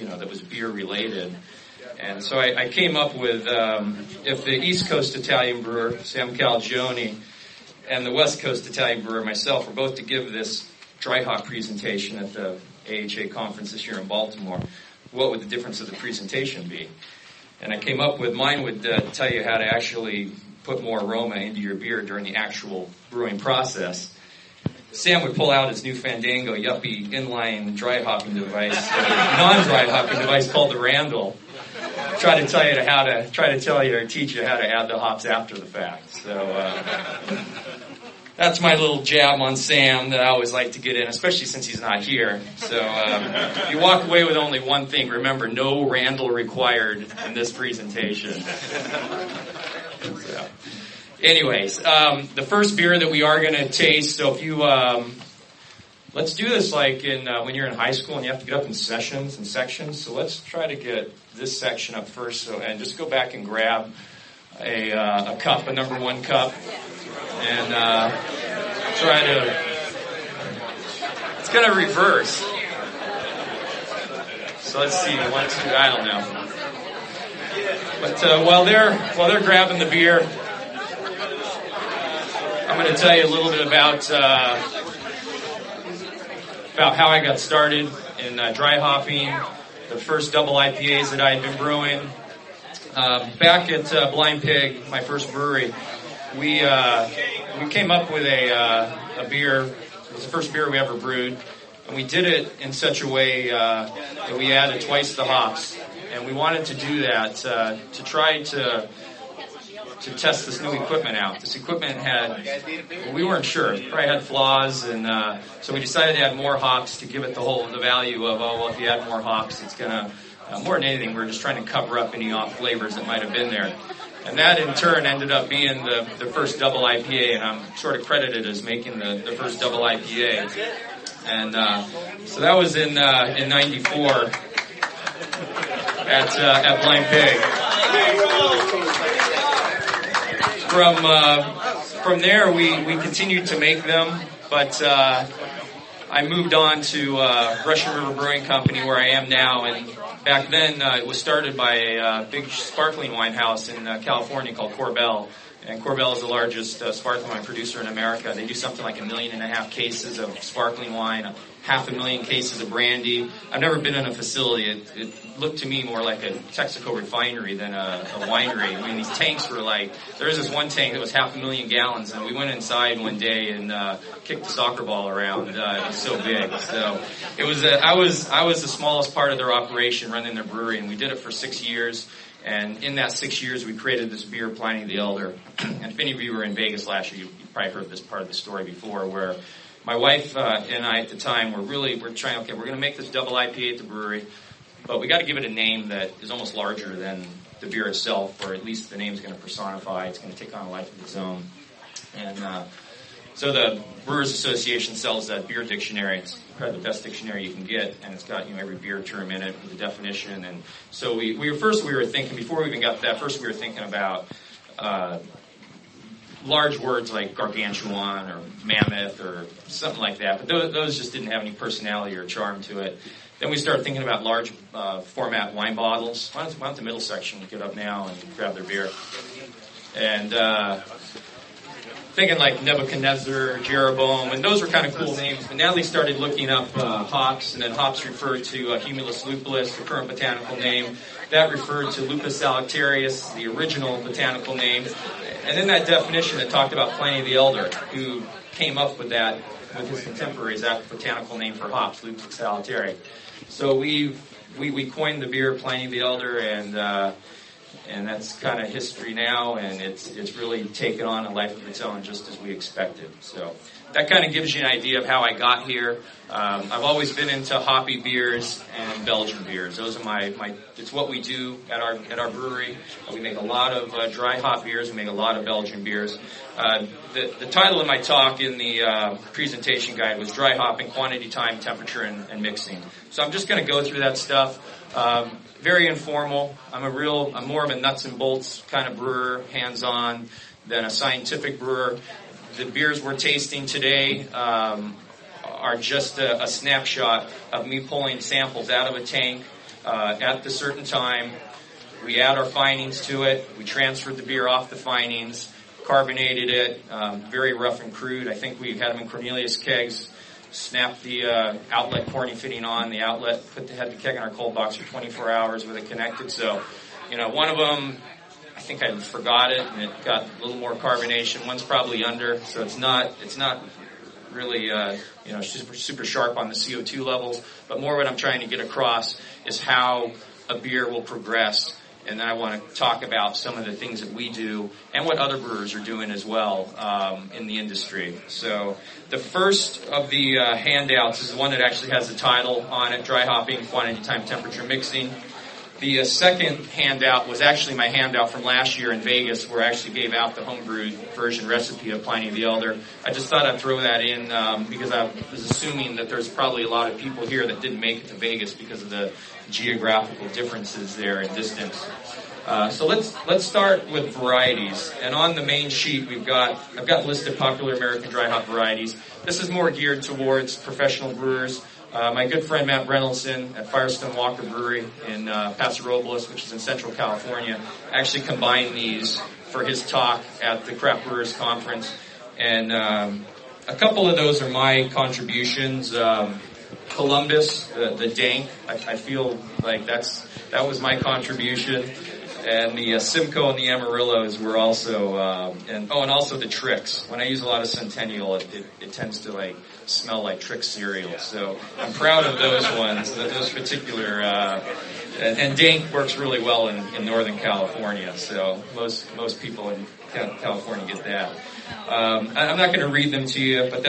that was beer related. And so I came up with, if the East Coast Italian brewer, Sam Calagione, and the West Coast Italian brewer, myself, were both to give this dry hop presentation at the AHA conference this year in Baltimore, what would the difference of the presentation be? And I came up with, mine would tell you how to actually put more aroma into your beer during the actual brewing process. Sam would pull out his new Fandango yuppie inline dry hopping device, non-dry hopping device called the Randall. try to tell you or teach you how to add the hops after the fact. So that's my little jab on Sam that I always like to get in, especially since he's not here. So if you walk away with only one thing, remember, no Randall required in this presentation. So, anyways, the first beer that we are going to taste, so if you, let's do this like when you're in high school and you have to get up in sessions and sections. So let's try to get this section up first, and just go back and grab a cup, a number one cup, and try to, it's going to reverse. So let's see, 1, 2, I don't know. But while they're grabbing the beer, I'm going to tell you a little bit about how I got started in dry hopping, the first double IPAs that I had been brewing. Back at Blind Pig, my first brewery, we came up with a beer. It was the first beer we ever brewed, and we did it in such a way that we added twice the hops. And we wanted to do that to try to test this new equipment out. This equipment we weren't sure. It probably had flaws, and so we decided to add more hops to give it the value of, if you add more hops, it's going to, more than anything, we're just trying to cover up any off flavors that might have been there. And that, in turn, ended up being the first double IPA, and I'm sort of credited as making the first double IPA. And so that was in 94 at Blind Pig. From there, we continued to make them, but I moved on to Russian River Brewing Company, where I am now, and back then it was started by a big sparkling wine house in California called Korbel. And Korbel is the largest sparkling wine producer in America. They do something like 1.5 million cases of sparkling wine, 500,000 cases of brandy. I've never been in a facility. It looked to me more like a Texaco refinery than a winery. I mean, these tanks were like, there was this one tank that was 500,000 gallons, and we went inside one day and kicked the soccer ball around. It was so big. So it was. I was the smallest part of their operation, running their brewery, and we did it for 6 years. And in that 6 years, we created this beer, Pliny the Elder. And if any of you were in Vegas last year, you probably heard this part of the story before, where my wife and I at the time we're trying, we're going to make this double IPA at the brewery, but we got to give it a name that is almost larger than the beer itself, or at least the name's going to personify. It's going to take on a life of its own. And so the Brewers Association sells that beer dictionary. It's probably the best dictionary you can get, and it's got every beer term in it with the definition. And so we were thinking, before we even got to that, first we were thinking about large words like gargantuan or mammoth or something like that, but those just didn't have any personality or charm to it. Then we started thinking about large format wine bottles. Why don't the middle section get up now and grab their beer? And thinking like Nebuchadnezzar, Jeroboam, and those were kind of cool names. But Natalie started looking up hops, and then hops referred to Humulus lupulus, the current botanical name. That referred to Lupus salutarius, the original botanical name. And then that definition that talked about Pliny the Elder, who came up with that with his contemporaries, that botanical name for hops, Lupus salutari. So we coined the beer Pliny the Elder, and that's kind of history now, and it's really taken on a life of its own, just as we expected. So that kind of gives you an idea of how I got here. I've always been into hoppy beers and Belgian beers. Those are my it's what we do at our brewery. We make a lot of dry hop beers. We make a lot of Belgian beers. The title of my talk in the presentation guide was Dry Hopping, Quantity, Time, Temperature, and Mixing. So I'm just going to go through that stuff. Very informal. I'm more of a nuts and bolts kind of brewer, hands-on, than a scientific brewer. The beers we're tasting today are just a snapshot of me pulling samples out of a tank at the certain time. We add our findings to it. We transferred the beer off the findings, carbonated it, very rough and crude. I think we had them in Cornelius kegs. Snapped the outlet corning fitting on the outlet, had the keg in our cold box for 24 hours with it connected. So, one of them, I think I forgot it, and it got a little more carbonation. One's probably under, so it's not really super sharp on the CO2 levels. But more what I'm trying to get across is how a beer will progress and then I want to talk about some of the things that we do and what other brewers are doing as well in the industry. So the first of the handouts is the one that actually has the title on it, Dry Hopping, Quantity, Time, Temperature, Mixing. The second handout was actually my handout from last year in Vegas, where I actually gave out the homebrewed version recipe of Pliny the Elder. I just thought I'd throw that in because I was assuming that there's probably a lot of people here that didn't make it to Vegas because of the geographical differences there in distance. So let's start with varieties. And on the main sheet, I've got listed popular American dry hop varieties. This is more geared towards professional brewers. My good friend Matt Reynoldsson at Firestone Walker Brewery in Paso Robles, which is in Central California, actually combined these for his talk at the Craft Brewers Conference. And a couple of those are my contributions. Columbus, the Dank, I feel like that was my contribution. And the Simcoe and the Amarillos were also, and also the Trix. When I use a lot of Centennial, it tends to smell like Trix cereal. So I'm proud of those ones, those particular, and Dank works really well in Northern California. So most people in California get that. I'm not going to read them to you, but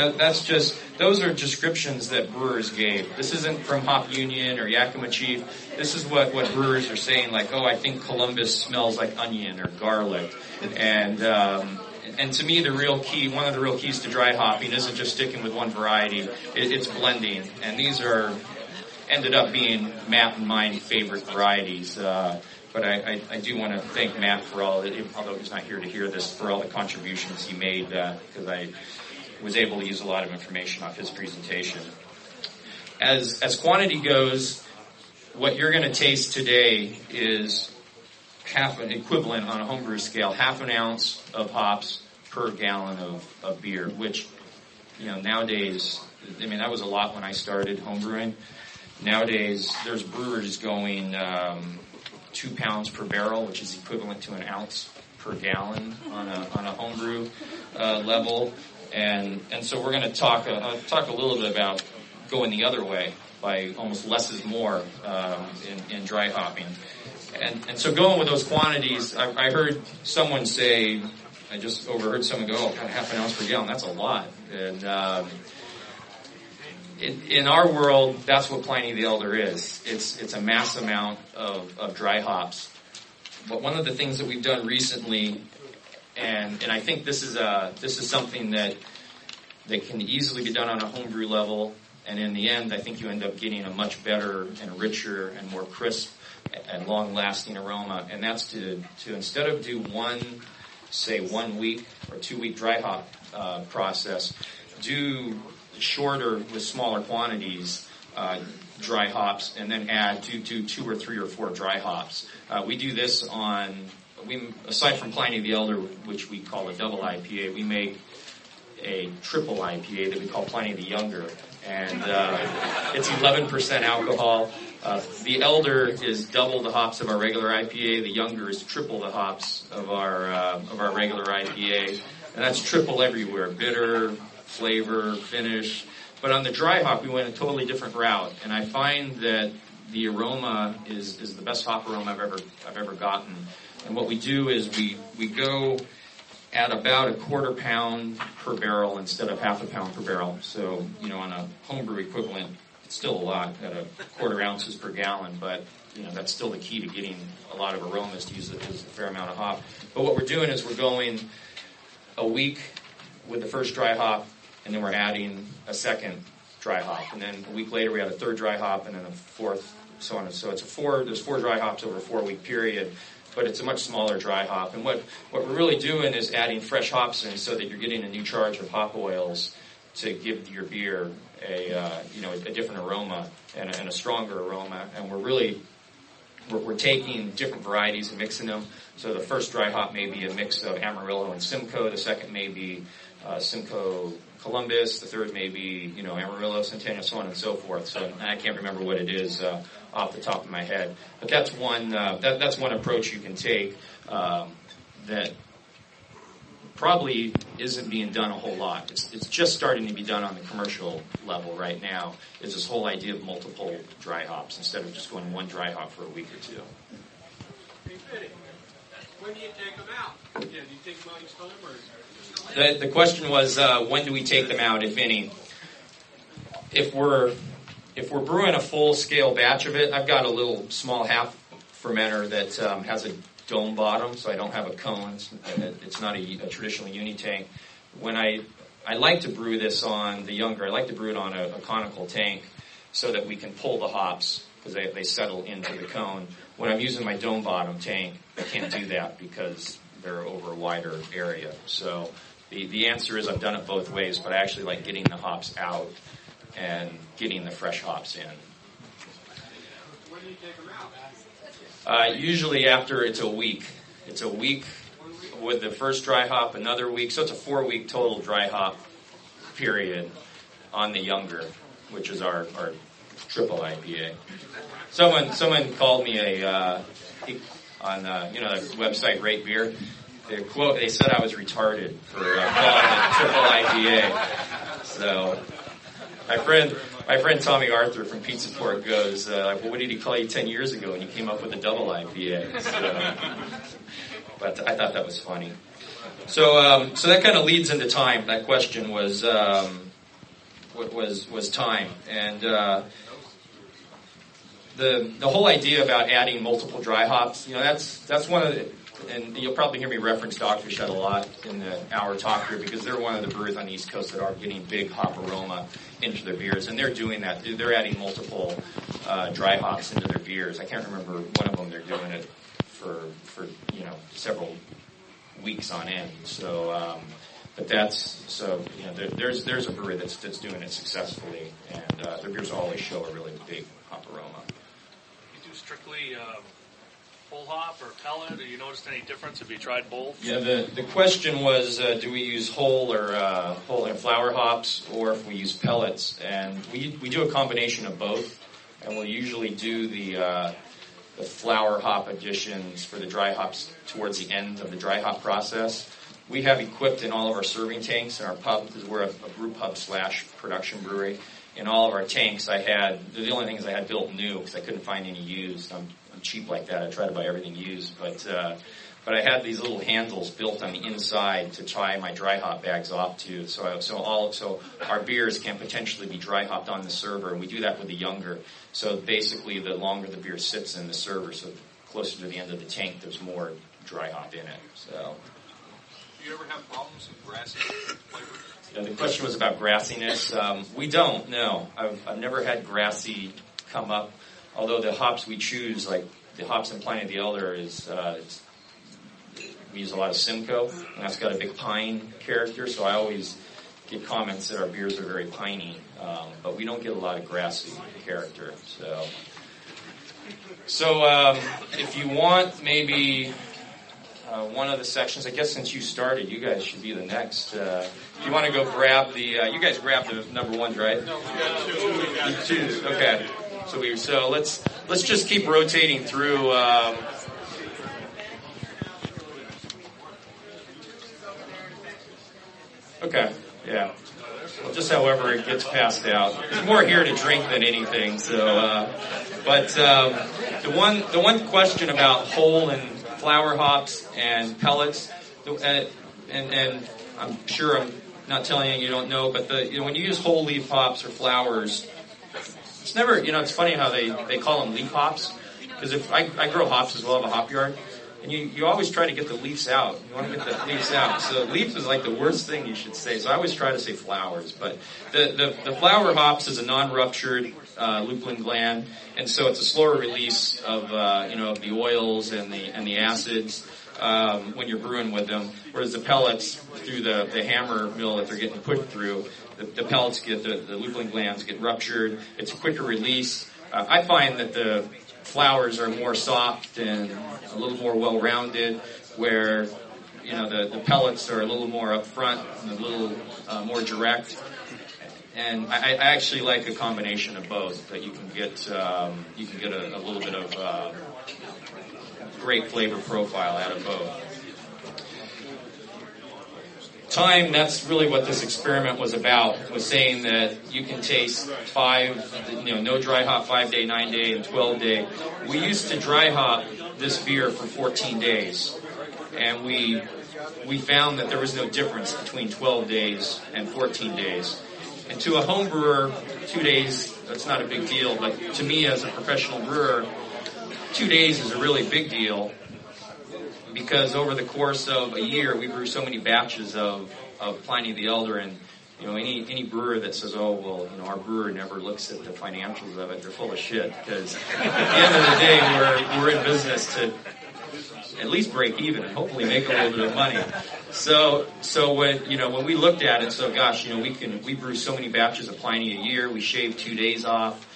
those are descriptions that brewers gave. This isn't from Hop Union or Yakima Chief. This is what brewers are saying, like, oh, I think Columbus smells like onion or garlic. And to me, one of the real keys to dry hopping isn't just sticking with one variety. It's blending. And these ended up being Matt and my favorite varieties. But I do want to thank Matt for although he's not here to hear this, for all the contributions he made, because I was able to use a lot of information off his presentation. As quantity goes, what you're going to taste today is half an equivalent on a homebrew scale, half an ounce of hops per gallon of beer, which, nowadays, that was a lot when I started homebrewing. Nowadays, there's brewers going 2 pounds per barrel, which is equivalent to an ounce per gallon on a homebrew level, and so we're going to talk a little bit about going the other way by almost less is more in dry hopping, and so going with those quantities, I heard someone say, I just overheard someone go, oh, kind of half an ounce per gallon, that's a lot, and in our world, that's what Pliny the Elder is. It's a mass amount of dry hops. But one of the things that we've done recently, and I think this is something that can easily be done on a homebrew level, and in the end, I think you end up getting a much better and richer and more crisp and long-lasting aroma. And that's to instead of do 1 week or 2 week dry hop process, do shorter with smaller quantities dry hops, and then add 2 or 3 or 4 dry hops. We do this aside from Pliny the Elder, which we call a double IPA, we make a triple IPA that we call Pliny the Younger, and it's 11% alcohol. The Elder is double the hops of our regular IPA. The Younger is triple the hops of our regular IPA, and that's triple everywhere: bitter, flavor, finish. But on the dry hop, we went a totally different route, and I find that the aroma is the best hop aroma I've ever gotten. And what we do is we go at about 1/4 pound per barrel instead of 1/2 pound per barrel. So, on a homebrew equivalent, it's still a lot at 1/4 ounces per gallon, but that's still the key to getting a lot of aromas, to use a fair amount of hop. But what we're doing is we're going a week with the first dry hop, and then we're adding a second dry hop, and then a week later we add a third dry hop, and then a fourth, so on. So there's 4 dry hops over a 4-week period, but it's a much smaller dry hop. And what we're really doing is adding fresh hops in, so that you're getting a new charge of hop oils to give your beer a different aroma and a stronger aroma. And we're taking different varieties and mixing them. So the first dry hop may be a mix of Amarillo and Simcoe. The second may be Simcoe Columbus. The third may be, Amarillo, Centennial, so on and so forth. So I can't remember what it is off the top of my head. But that's one approach you can take that probably isn't being done a whole lot. It's just starting to be done on the commercial level right now, is this whole idea of multiple dry hops instead of just going 1 dry hop for a week or 2. When do you take them out? Yeah, do you take them out each time, or? The question was, when do we take them out, if any? If we're brewing a full-scale batch of it, I've got a little small half fermenter that has a dome bottom, so I don't have a cone. It's not a traditional uni-tank. When I like to brew this on the younger, I like to brew it on a conical tank so that we can pull the hops because they settle into the cone. When I'm using my dome bottom tank, I can't do that because they're over a wider area. So the answer is I've done it both ways, but I actually like getting the hops out and getting the fresh hops in. When do you take them out? Usually after it's a week. It's a week with the first dry hop, another week. So it's a 4-week total dry hop period on the younger, which is our triple IPA. Someone called me on the website Rate Beer. They said I was retarded for calling it triple IPA. So my friend Tommy Arthur from Pizza Port goes, well, what did he call you 10 years ago when you came up with a double IPA? But I thought that was funny. So that kind of leads into time. That question was time, and the whole idea about adding multiple dry hops. That's one of the. And you'll probably hear me reference Dogfish Head a lot in our talk here because they're one of the brewers on the East Coast that are getting big hop aroma into their beers, and they're doing that. They're adding multiple dry hops into their beers. I can't remember one of them. They're doing it for several weeks on end. So, but there's a brewery that's doing it successfully, and their beers always show a really big hop aroma. You do strictly. Whole hop or pellet? Have you noticed any difference? Have you tried both? Yeah, the question was, do we use whole and flower hops, or if we use pellets? And we do a combination of both, and we'll usually do the flower hop additions for the dry hops towards the end of the dry hop process. We have equipped in all of our serving tanks in our pub, because we're a brew pub / production brewery. In all of our tanks, the only thing is I had built new because I couldn't find any used. I'm cheap like that. I try to buy everything used, but I had these little handles built on the inside to tie my dry hop bags off to. So our beers can potentially be dry hopped on the server, and we do that with the younger. So basically, the longer the beer sits in the server, so closer to the end of the tank, there's more dry hop in it. So. Do you ever have problems with grassy flavors? Yeah, the question was about grassiness. We don't. No, I've never had grassy come up. Although the hops we choose, like the hops in Pliny the Elder, we use a lot of Simcoe, and that's got a big pine character. So I always get comments that our beers are very piney, but we don't get a lot of grassy character. So if you want, maybe. One of the sections, I guess since you started, you guys should be the next. If you want to go grab you guys grab the number ones, right? No, we got two. Okay. So let's just keep rotating through. Okay. Yeah. Well, just however it gets passed out. There's more here to drink than anything. So, but the one question about whole and flower hops and pellets, and I'm sure I'm not telling you don't know, but when you use whole leaf hops or flowers, it's never, it's funny how they call them leaf hops, because if I grow hops as well, I have a hop yard, and you always try to get the leaves out. You want to get the leaves out. So leaf is like the worst thing you should say. So I always try to say flowers, but the flower hops is a non-ruptured lupulin gland, and so it's a slower release of the oils and the acids when you're brewing with them. Whereas the pellets, through the hammer mill that they're getting put through, the pellets the lupulin glands get ruptured. It's a quicker release. I find that the flowers are more soft and a little more well-rounded, where the pellets are a little more upfront and a little more direct. And I actually like a combination of both, that you can get a little bit of great flavor profile out of both. Time, that's really what this experiment was about, was saying that you can taste no dry hop 5-day, 9-day, and 12-day. We used to dry hop this beer for 14 days, and we found that there was no difference between 12 days and 14 days. And to a home brewer, 2 days, that's not a big deal, but to me as a professional brewer, 2 days is a really big deal, because over the course of a year, we brew so many batches of Pliny the Elder, and any brewer that says, oh, well, our brewer never looks at the financials of it, they're full of shit, because at the end of the day, we're in business to at least break even and hopefully make a little bit of money. So when we looked at it, we brew so many batches of Pliny a year, we shave 2 days off.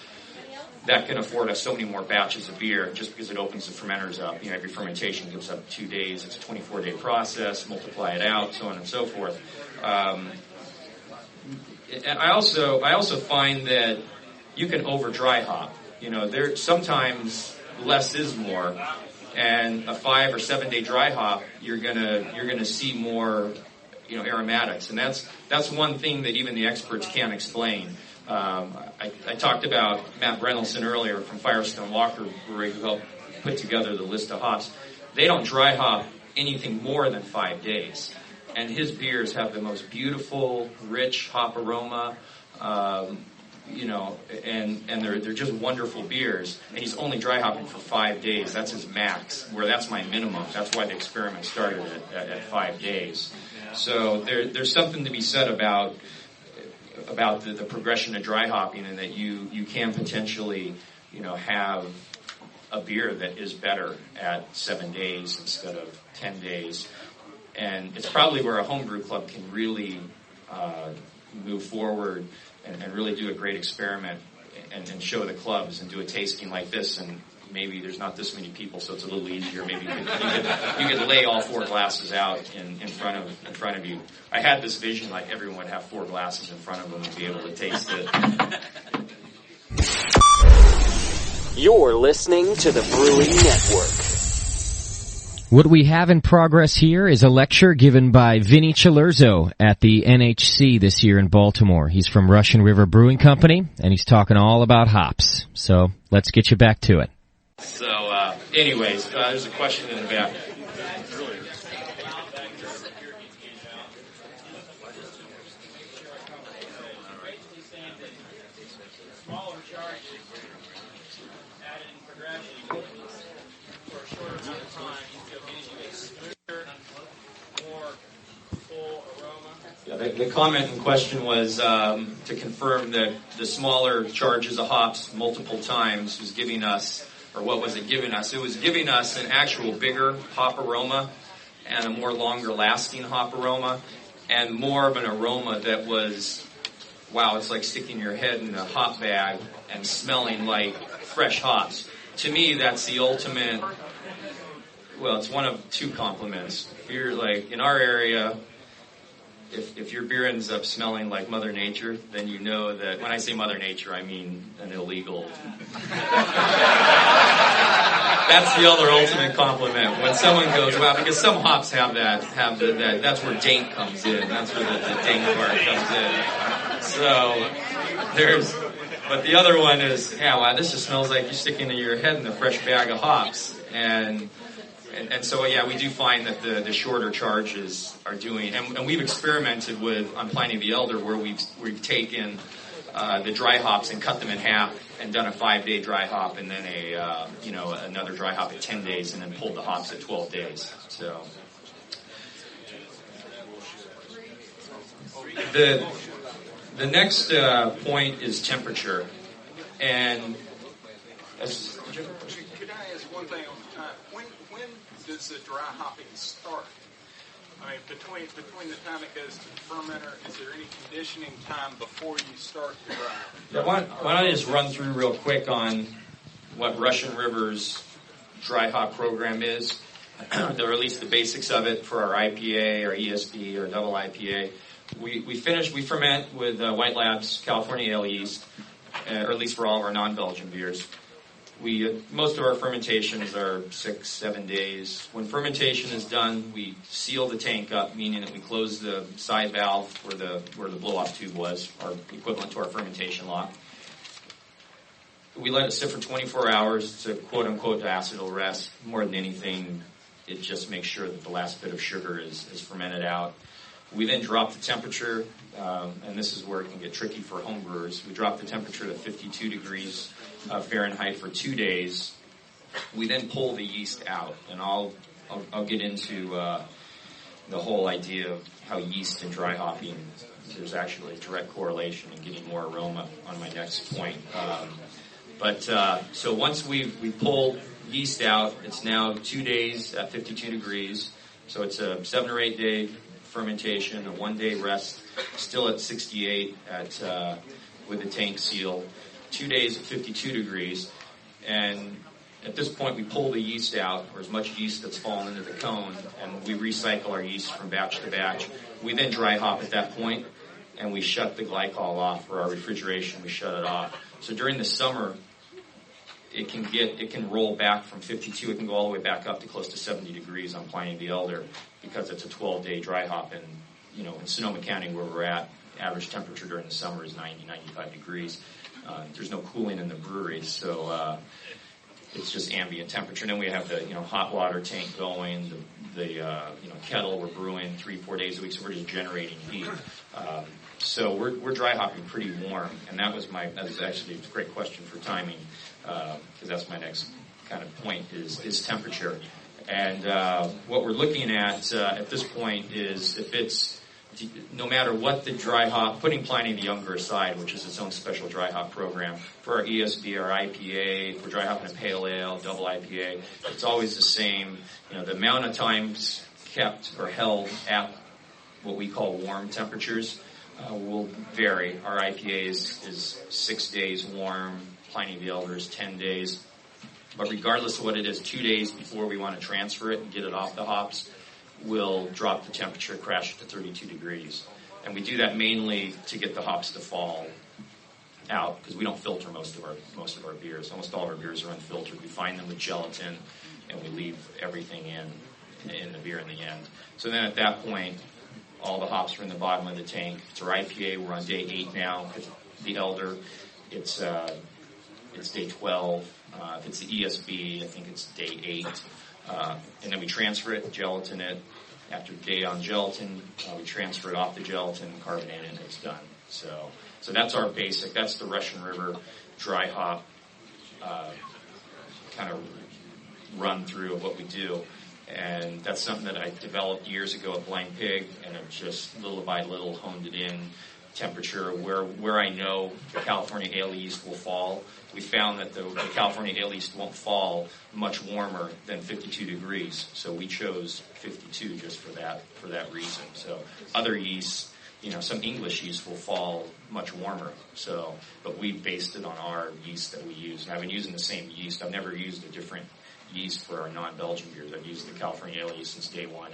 That can afford us so many more batches of beer just because it opens the fermenters up. Every fermentation gives up 2 days. It's a 24-day process. Multiply it out, so on and so forth. And I also find that you can over dry hop. There sometimes less is more, and a 5 or 7 day dry hop, you're gonna see more, aromatics, and that's one thing that even the experts can't explain. I talked about Matt Brennelson earlier from Firestone Walker Brewery, who helped put together the list of hops. They don't dry hop anything more than 5 days. And his beers have the most beautiful, rich hop aroma, and they're just wonderful beers. And he's only dry hopping for 5 days. That's his max, where that's my minimum. That's why the experiment started at 5 days. So there's something to be said about the progression of dry hopping, and that you can potentially, have a beer that is better at 7 days instead of 10 days. And it's probably where a homebrew club can really move forward and really do a great experiment and show the clubs and do a tasting like this. And maybe there's not this many people, so it's a little easier. Maybe you could lay all 4 glasses out in front of you. I had this vision like everyone would have 4 glasses in front of them and be able to taste it. You're listening to the Brewing Network. What we have in progress here is a lecture given by Vinny Cilurzo at the NHC this year in Baltimore. He's from Russian River Brewing Company, and he's talking all about hops. So let's get you back to it. So, anyways, there's a question in the back. The comment in question was to confirm that the smaller charges of hops multiple times was giving us, or what was it giving us? It was giving us an actual bigger hop aroma and a more longer lasting hop aroma and more of an aroma that was, wow, it's like sticking your head in a hop bag and smelling like fresh hops. To me, that's the ultimate, well, it's one of 2 compliments. If you're like, in our area, if your beer ends up smelling like Mother Nature, then you know that, when I say Mother Nature, I mean an illegal. That's the other ultimate compliment. When someone goes, wow, because some hops have that, that's where dank comes in. That's where the dank part comes in. So, but the other one is, yeah, wow, this just smells like you're sticking your head in a fresh bag of hops. And so, yeah, we do find that the shorter charges are doing, and we've experimented with, on Pliny the Elder, where we've taken the dry hops and cut them in half and done a 5-day dry hop and then another dry hop at 10 days and then pulled the hops at 12 days. So the next point is temperature, and could I ask one thing on the time? When does the dry hopping start? I mean, between the time it goes to the fermenter, is there any conditioning time before you start the dry hopping? Yeah, why don't I just run through real quick on what Russian River's dry hop program is, or at least the basics of it for our IPA, our ESB, or double IPA. We ferment with White Labs California Ale yeast, or at least for all of our non-Belgian beers. Most of our fermentations are 6-7 days. When fermentation is done, we seal the tank up, meaning that we close the side valve where the blow-off tube was, or equivalent to our fermentation lock. we let it sit for 24 hours to quote unquote acetyl rest. More than anything, it just makes sure that the last bit of sugar is fermented out. We then drop the temperature, and this is where it can get tricky for home brewers. We drop the temperature to 52 degrees Fahrenheit for 2 days. We then pull the yeast out, and I'll get into the whole idea of how yeast and dry hopping, there's actually a direct correlation in getting more aroma on my next point. So once we pull yeast out, it's now 2 days at 52 degrees. So it's a 7 or 8 day fermentation, a 1 day rest, still at 68 with the tank seal, 2 days at 52 degrees. And at this point, we pull the yeast out, or as much yeast that's fallen into the cone, and we recycle our yeast from batch to batch. We then dry hop at that point, and we shut the glycol off for our refrigeration. We shut it off. So during the summer, it can roll back from 52. It can go all the way back up to close to 70 degrees on Pliny the Elder because it's a 12-day dry hop. And in Sonoma County, where we're at, average temperature during the summer is 90, 95 degrees. There's no cooling in the brewery, so it's just ambient temperature. And then we have the hot water tank going, the kettle. We're brewing 3-4 days a week, so we're just generating heat. So we're dry hopping pretty warm, and that was actually a great question for timing, because that's my next kind of point is temperature. And what we're looking at this point is if it's no matter what the dry hop, putting Pliny the Younger aside, which is its own special dry hop program, for our ESB, our IPA, for dry hopping a pale ale, double IPA, it's always the same. The amount of times kept or held at what we call warm temperatures will vary. Our IPA is 6 days warm, Pliny the Elder is 10 days. But regardless of what it is, 2 days before we want to transfer it and get it off the hops, we'll drop the temperature, crash it to 32 degrees. And we do that mainly to get the hops to fall out, because we don't filter most of our beers. Almost all of our beers are unfiltered. We find them with gelatin, and we leave everything in the beer in the end. So then at that point, all the hops are in the bottom of the tank. If it's our IPA, we're on day 8 now. If it's the Elder, it's day 12. If it's the ESB, I think it's day 8. And then we transfer it, gelatin it. After a day on gelatin, we transfer it off the gelatin, carbonate it, and it's done. So that's our basic. That's the Russian River dry hop kind of run through of what we do. And that's something that I developed years ago at Blind Pig, and I've just little by little honed it in. Temperature where I know the California Ale yeast will fall. We found that the California Ale yeast won't fall much warmer than 52 degrees. So we chose 52 just for that reason. So other yeasts, some English yeast will fall much warmer. So, but we based it on our yeast that we use. And I've been using the same yeast. I've never used a different yeast for our non-Belgian beers. I've used the California Ale yeast since day one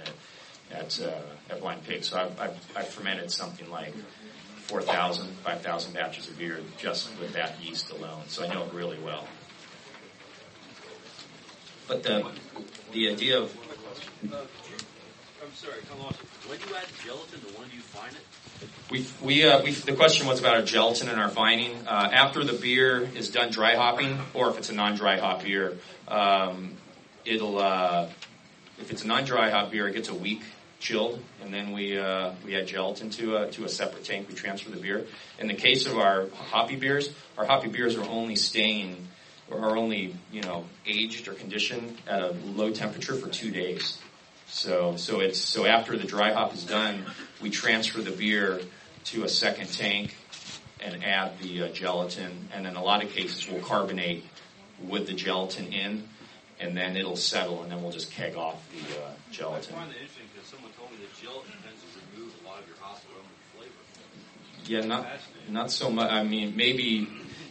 at Blind Pig. So I've fermented something like 4,000, 5,000 batches of beer just with that yeast alone. So I know it really well. But the idea of... I'm sorry, come on. When you add gelatin, when do you fine it? The question was about our gelatin and our fining. After the beer is done dry hopping, or if it's a non-dry hop beer, if it's a non-dry hop beer, it gets a week chilled, and then we add gelatin to a separate tank. We transfer the beer. In the case of our hoppy beers are only staying or are only aged or conditioned at a low temperature for 2 days. So after the dry hop is done, we transfer the beer to a second tank and add the gelatin, and in a lot of cases we'll carbonate with the gelatin in, and then it'll settle, and then we'll just keg off the gelatin. I find that interesting because someone told me that gelatin tends to remove a lot of your hop aroma and flavor. Yeah, not so much. I mean, maybe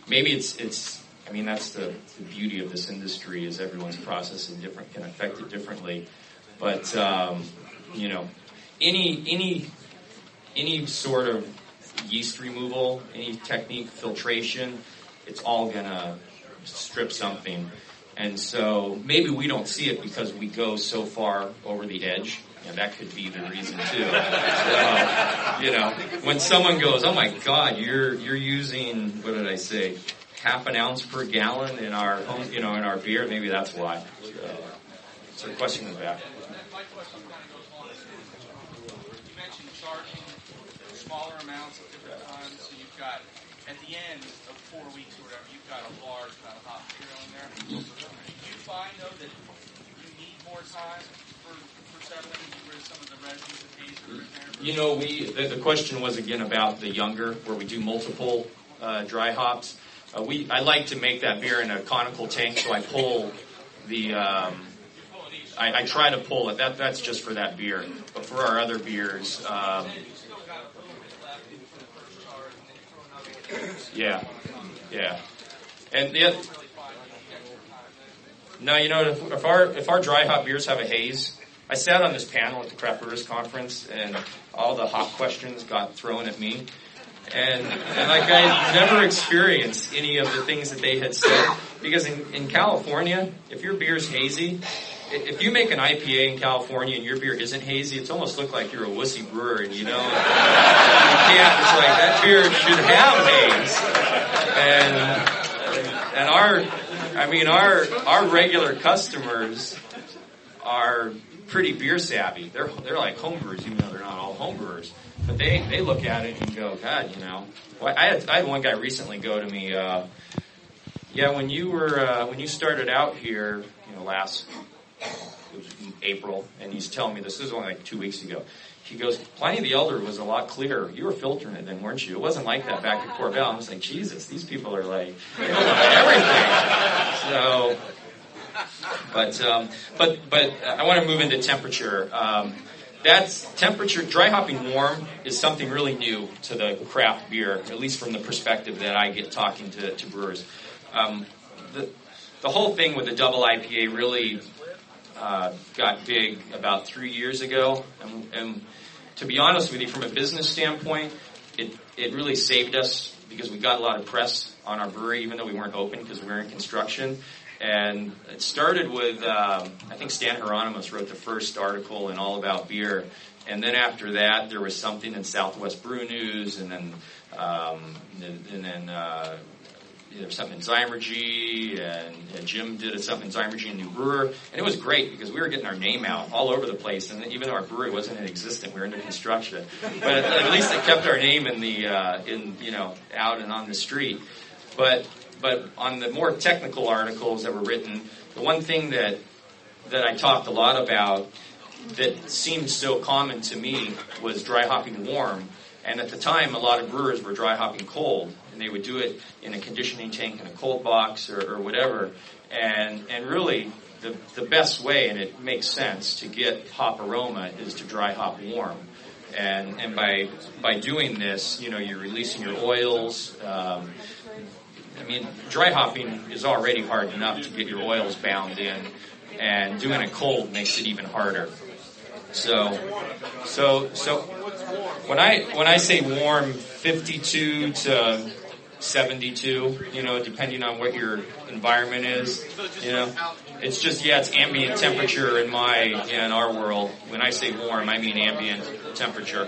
it's. I mean, that's the beauty of this industry is everyone's process is different, can affect it differently. But any sort of yeast removal, any technique, filtration, it's all gonna strip something. And so maybe we don't see it because we go so far over the edge, and that could be the reason too. So, when someone goes, "Oh my God, you're using what did I say? half an ounce per gallon in our home, in our beer. Maybe that's why. So the question is back. My question kind of goes on. You mentioned charging smaller amounts at different times. So you've got, at the end of 4 weeks or whatever, you've got a large amount of hop material in there. Do you find, though, that you need more time for settling to get rid of some of the resins and haze that are in there? The question was again about the younger, where we do multiple dry hops. I like to make that beer in a conical tank, so I pull the. I try to pull it. That's just for that beer, but for our other beers, yeah, and no, if our dry hop beers have a haze. I sat on this panel at the Craft Brewers Conference, and all the hop questions got thrown at me. And like I never experienced any of the things that they had said. Because in California, if your beer's hazy, if you make an IPA in California and your beer isn't hazy, it's almost look like you're a wussy brewer, and you can't, it's like, that beer should have haze. And our regular customers are pretty beer savvy. They're like homebrewers, even though they're not all homebrewers. But they look at it and go, God, Well, I had one guy recently go to me, when you started out here, last it was April, and he's telling me this was only like 2 weeks ago. He goes, Pliny the Elder was a lot clearer. You were filtering it then, weren't you? It wasn't like that back at Corbel. I was like, Jesus, these people are like, they know everything. So. But I want to move into temperature. That's temperature. Dry hopping warm is something really new to the craft beer, at least from the perspective that I get talking to brewers. The whole thing with the double IPA really got big about 3 years ago, and to be honest with you, from a business standpoint, it really saved us because we got a lot of press on our brewery, even though we weren't open because we were in construction. And it started with, I think Stan Hieronymus wrote the first article in All About Beer. And then after that, there was something in Southwest Brew News, and then there was something in Zymurgy, and Jim did something in Zymurgy and New Brewer. And it was great because we were getting our name out all over the place. And even though our brewery wasn't existent, we were under construction. But at least it kept our name out and on the street. But on the more technical articles that were written, the one thing that I talked a lot about that seemed so common to me was dry hopping warm. And at the time, a lot of brewers were dry hopping cold, and they would do it in a conditioning tank in a cold box or whatever. And really, the best way, and it makes sense, to get hop aroma is to dry hop warm. And by doing this, you're releasing your oils. Dry hopping is already hard enough to get your oils bound in, and doing it cold makes it even harder. So when I say warm, 52 to 72, depending on what your environment is, it's just it's ambient temperature in our world. When I say warm, I mean ambient temperature.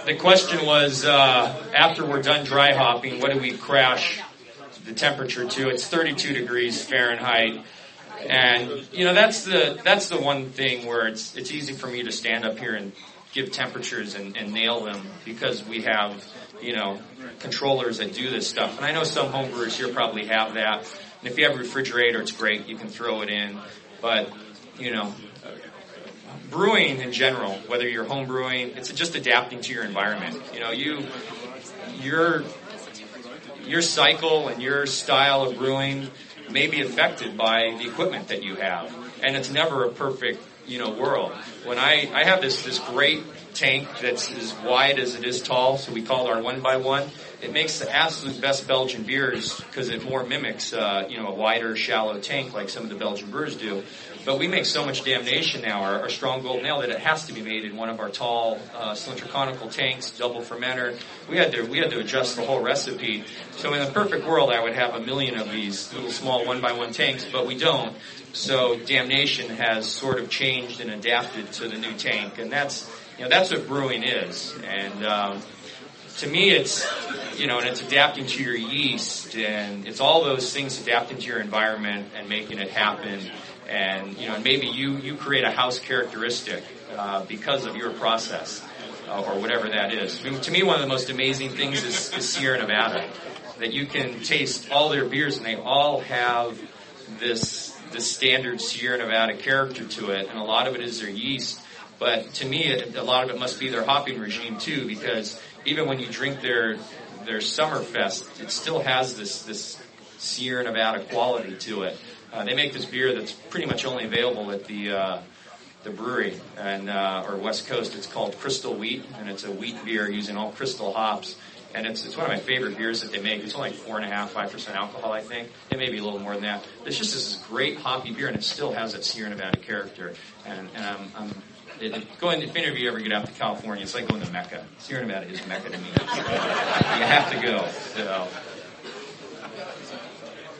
The question was, after we're done dry hopping, what do we crash the temperature to? It's 32 degrees Fahrenheit. And, that's the one thing where it's easy for me to stand up here and give temperatures and nail them, because we have, controllers that do this stuff. And I know some homebrewers here probably have that. And if you have a refrigerator, it's great. You can throw it in. But, brewing in general, whether you're home brewing, it's just adapting to your environment. Your cycle and your style of brewing may be affected by the equipment that you have, and it's never a perfect world. When I have this great tank that's as wide as it is tall, so we call it our 1x1. It makes the absolute best Belgian beers because it more mimics a wider, shallow tank like some of the Belgian brewers do. But we make so much damnation now, our strong golden ale, that it has to be made in one of our tall cylindrical tanks, double fermenter. We had to adjust the whole recipe. So in the perfect world, I would have 1 million of these little small 1x1 tanks, but we don't. So damnation has sort of changed and adapted to the new tank, and that's that's what brewing is. And to me, it's, and it's adapting to your yeast, and it's all those things adapting to your environment and making it happen. And, and maybe you create a house characteristic because of your process or whatever that is. I mean, to me, one of the most amazing things is Sierra Nevada, that you can taste all their beers and they all have this standard Sierra Nevada character to it, and a lot of it is their yeast. But to me, a lot of it must be their hopping regime too, because even when you drink their Summerfest, it still has this Sierra Nevada quality to it. They make this beer that's pretty much only available at the brewery and or West Coast. It's called Crystal Wheat, and it's a wheat beer using all crystal hops. And it's one of my favorite beers that they make. It's only like 4.5%, 5% alcohol, I think. It may be a little more than that. It's just this great hoppy beer, and it still has that Sierra Nevada character. And if any of you ever get out to California, it's like going to Mecca. Sierra Nevada is Mecca to me. You have to go. So.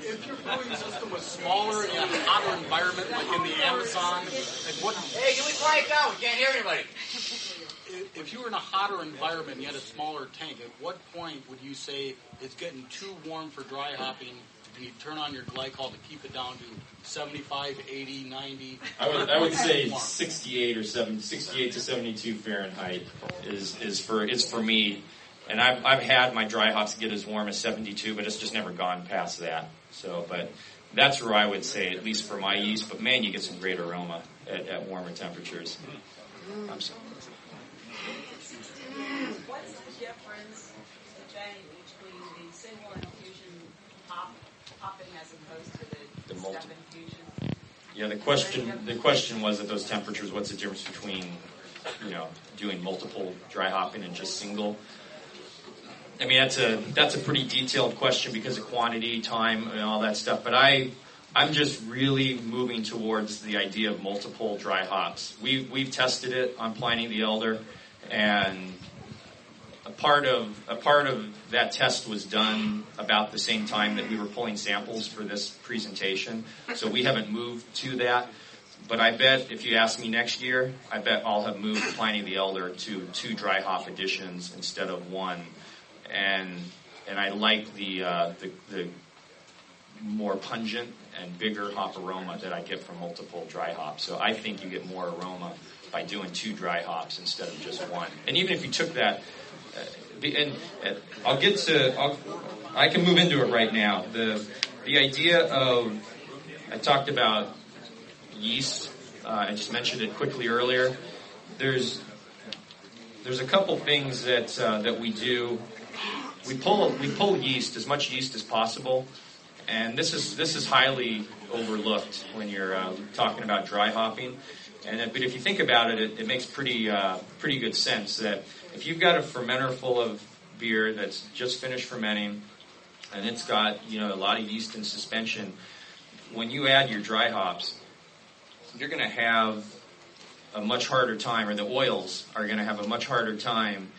If your brewing system was smaller and you had a hotter environment, like in the Amazon, Hey, can we quiet down? We can't hear anybody. If you were in a hotter environment and you had a smaller tank, at what point would you say it's getting too warm for dry hopping and you turn on your glycol to keep it down to 75, 80, 90? I would say 68 to 72 Fahrenheit is for me. And I've had my dry hops get as warm as 72, but it's just never gone past that. So, but that's where I would say, at least for my yeast. But man, you get some great aroma at warmer temperatures. I'm sorry. What's the difference, Jay, between the single infusion hopping as opposed to the step infusion? Yeah, the question was at those temperatures, what's the difference between, doing multiple dry hopping and just single? I mean, that's a pretty detailed question because of quantity, time, and all that stuff. But I'm just really moving towards the idea of multiple dry hops. We've tested it on Pliny the Elder, and a part of that test was done about the same time that we were pulling samples for this presentation. So we haven't moved to that. But I bet if you ask me next year, I bet I'll have moved Pliny the Elder to 2 dry hop additions instead of 1. And I like the more pungent and bigger hop aroma that I get from multiple dry hops. So I think you get more aroma by doing 2 dry hops instead of just 1. And even if you took that, I can move into it right now. The idea of, I talked about yeast. I just mentioned it quickly earlier. There's a couple things that we do. We pull yeast, as much yeast as possible, and this is highly overlooked when you're talking about dry hopping. But if you think about it, it makes pretty good sense that if you've got a fermenter full of beer that's just finished fermenting, and it's got a lot of yeast in suspension, when you add your dry hops, you're going to have a much harder time, or the oils are going to have a much harder time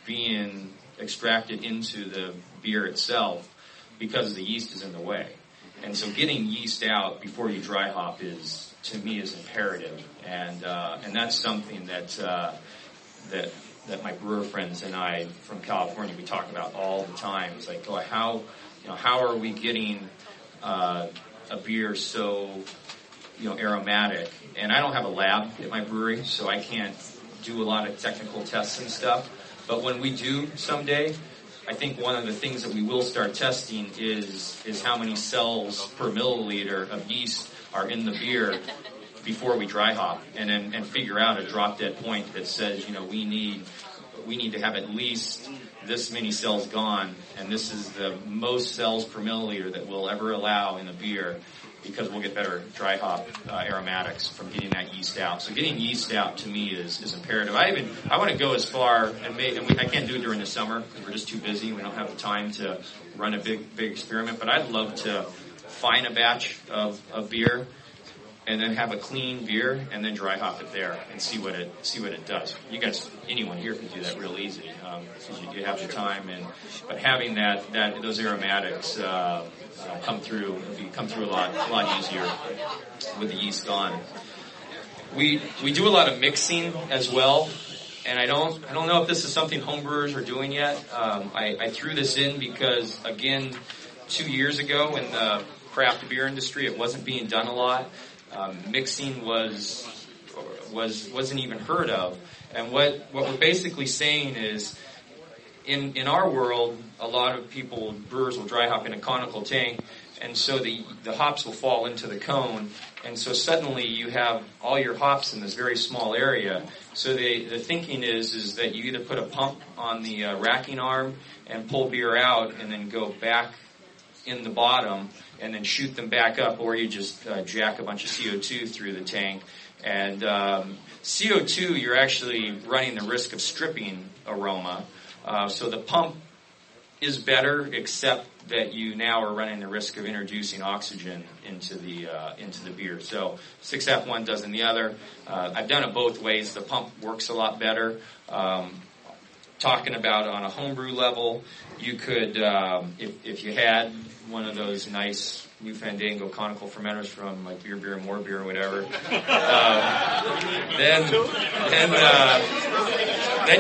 being extracted into the beer itself because the yeast is in the way. And so getting yeast out before you dry hop to me is imperative. And that's something that my brewer friends and I from California, we talk about all the time. It's like, how are we getting a beer so aromatic? And I don't have a lab at my brewery, so I can't do a lot of technical tests and stuff. But when we do someday, I think one of the things that we will start testing is how many cells per milliliter of yeast are in the beer before we dry hop, and figure out a drop dead point that says, we need to have at least this many cells gone, and this is the most cells per milliliter that we'll ever allow in the beer, because we'll get better dry hop aromatics from getting that yeast out. So getting yeast out to me is imperative. I want to go as far, I can't do it during the summer because we're just too busy. We don't have the time to run a big experiment. But I'd love to find a batch of beer and then have a clean beer and then dry hop it there and see what it does. You guys, anyone here can do that real easy because you have the time. But having those aromatics come through a lot easier with the yeast gone. We do a lot of mixing as well. I don't know if this is something homebrewers are doing yet. I threw this in because, again, 2 years ago in the craft beer industry, it wasn't being done a lot. Mixing wasn't even heard of. And what we're basically saying is, in our world, a lot of brewers will dry hop in a conical tank, and so the hops will fall into the cone, and so suddenly you have all your hops in this very small area. So the thinking is that you either put a pump on the racking arm and pull beer out, and then go back in the bottom, and then shoot them back up, or you just jack a bunch of CO2 through the tank. And CO2, you're actually running the risk of stripping aroma. So the pump is better, except that you now are running the risk of introducing oxygen into the beer. So 6F1 does in the other. I've done it both ways. The pump works a lot better. Talking about on a homebrew level, you could, if you had one of those nice New Fandango conical fermenters from like Beer and More Beer or whatever, then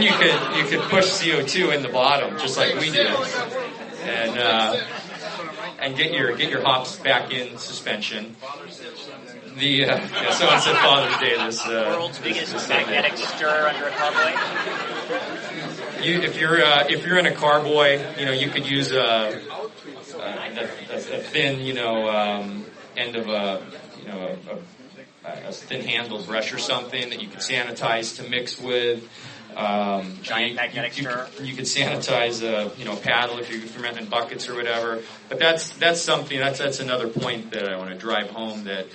you could push CO2 in the bottom just like we did, and get your hops back in suspension. Someone said Father's Day. World's biggest magnetic stir under a carboy. If you're in a carboy, you could use a thin, end of a thin handled brush or something that you could sanitize to mix with. Giant magnetic stir. You could sanitize a paddle if you're fermenting buckets or whatever. But that's something that's another point that I want to drive home, that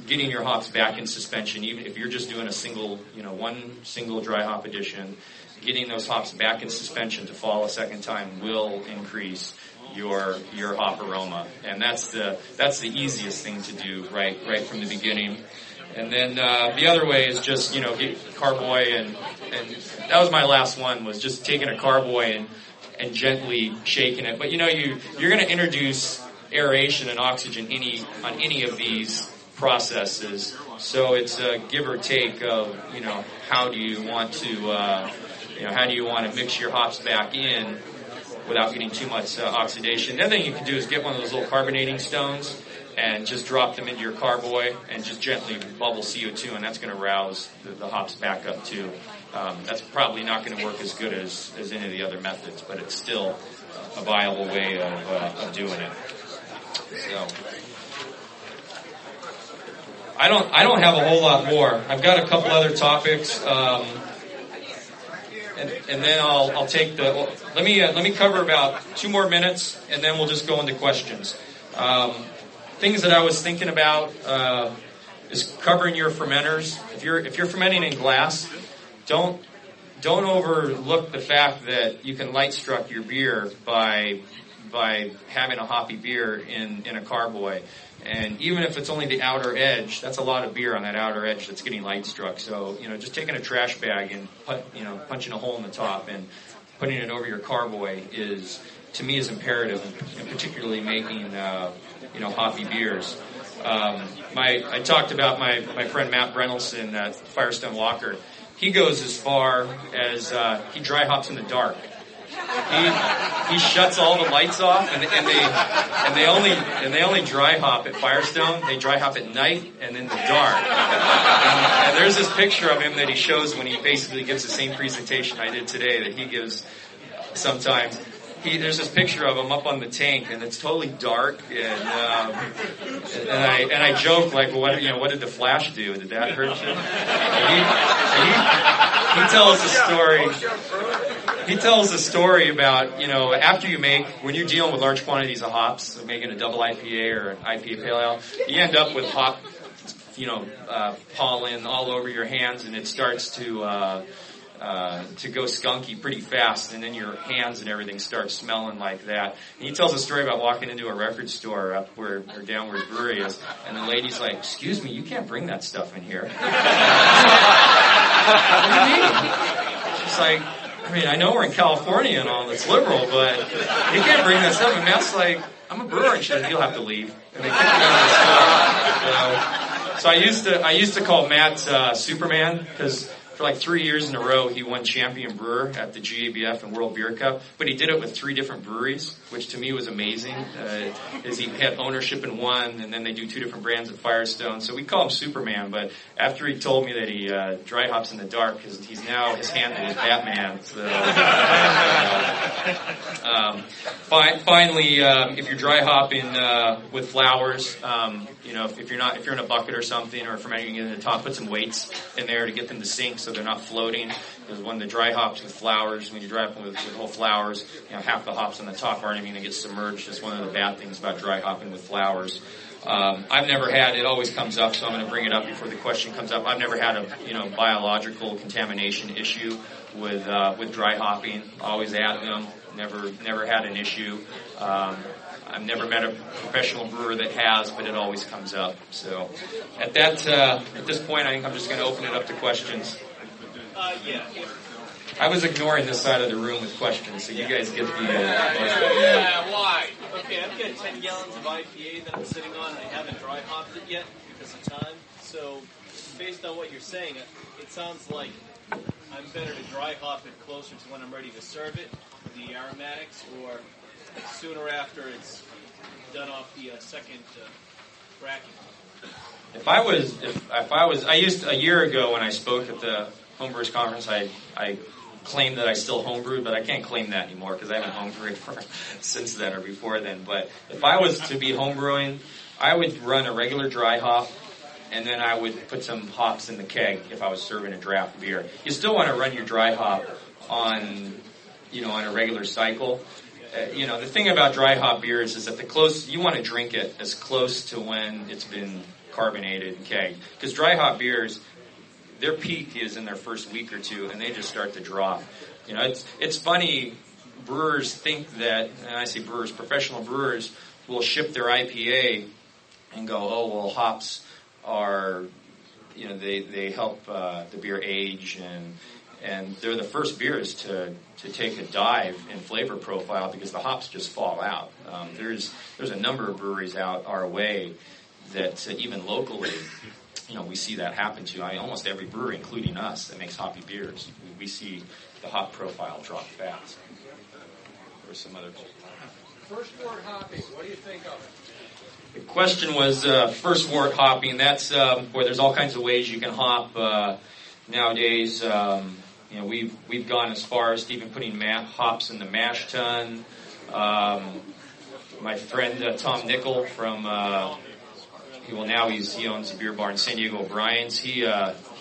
getting your hops back in suspension, even if you're just doing one single dry hop addition, getting those hops back in suspension to fall a second time will increase your hop aroma, and that's the easiest thing to do right from the beginning. And then the other way is just get carboy, and that was my last one, was just taking a carboy and gently shaking it. But you're going to introduce aeration and oxygen on any of these processes, so it's a give or take of how do you want to mix your hops back in without getting too much oxidation. The other thing you can do is get one of those little carbonating stones and just drop them into your carboy and just gently bubble CO2, and that's going to rouse the hops back up too. That's probably not going to work as good as any of the other methods, but it's still a viable way of doing it. So I don't have a whole lot more. I've got a couple other topics. And then I'll take let me cover about 2 more minutes, and then we'll just go into questions. Things that I was thinking about is covering your fermenters. If you're fermenting in glass, don't overlook the fact that you can light struck your beer by having a hoppy beer in a carboy. And even if it's only the outer edge, that's a lot of beer on that outer edge that's getting light struck. So, just taking a trash bag and punching a hole in the top and putting it over your carboy to me is imperative, and particularly making hoppy beers. I talked about my friend Matt Brennelson at Firestone Walker. He goes as far as he dry hops in the dark. He shuts all the lights off, and they only dry hop at Firestone. They dry hop at night and in the dark. And there's this picture of him that he shows when he basically gives the same presentation I did today that he gives sometimes. There's this picture of him up on the tank, and it's totally dark. And I joke like, well, what did the Flash do? Did that hurt you? He tells a story. He tells a story about after when you're dealing with large quantities of hops, so making a double IPA or an IPA pale ale, you end up with hop, pollen all over your hands, and it starts to go skunky pretty fast, and then your hands and everything start smelling like that. And he tells a story about walking into a record store up or down where his brewery is, and the lady's like, "Excuse me, you can't bring that stuff in here." What do you mean? She's like, I know we're in California and all, it's liberal, but you can't bring that stuff. And Matt's like, "I'm a brewer." And she said, "You'll have to leave." And they kicked him out of the store. So I used to call Matt Superman, because for like 3 years in a row, he won champion brewer at the GABF and World Beer Cup, but he did it with 3 different breweries, which to me was amazing, is he had ownership in one, and then they do 2 different brands at Firestone, so we call him Superman, but after he told me that he dry hops in the dark, he's now, his handle is Batman, so, finally, if you're dry hopping with flowers, if you're in a bucket or something, or if you're making it in the top, put some weights in there to get them to sink so they're not floating. Because when the dry hops with flowers, when you dry hop with whole flowers, half the hops on the top aren't even going to get submerged. That's one of the bad things about dry hopping with flowers. I've never had, it always comes up, so I'm going to bring it up before the question comes up. I've never had a biological contamination issue with dry hopping. Always add them. Never had an issue. I've never met a professional brewer that has, but it always comes up. So, at this point, I think I'm just going to open it up to questions. I was ignoring this side of the room with questions, so you guys get the. Why? Okay, I've got 10 gallons of IPA that I'm sitting on, and I haven't dry hopped it yet because of time. So, based on what you're saying, it sounds like I'm better to dry hop it closer to when I'm ready to serve it, the aromatics, or sooner after it's done off the second cracking. If I was, a year ago when I spoke at the Homebrewers Conference, I claimed that I still homebrewed, but I can't claim that anymore because I haven't homebrewed since then or before then. But if I was to be homebrewing, I would run a regular dry hop, and then I would put some hops in the keg if I was serving a draft beer. You still want to run your dry hop on a regular cycle. The thing about dry hop beers is that you want to drink it as close to when it's been carbonated and kegged. Because dry hop beers, their peak is in their first week or two, and they just start to drop. It's funny, brewers think that, and I say brewers, professional brewers will ship their IPA and go, oh, well, hops are, they help the beer age, and they're the first beers to take a dive in flavor profile because the hops just fall out. There's a number of breweries out our way that even locally, we see that happen to. Almost every brewery, including us, that makes hoppy beers, we see the hop profile drop fast. Or some other. First wort hopping, what do you think of it? The question was first wort hopping. That's where there's all kinds of ways you can hop nowadays. We've gone as far as even putting hops in the mash tun. My friend Tom Nickel from he owns a beer bar in San Diego O'Brien's. He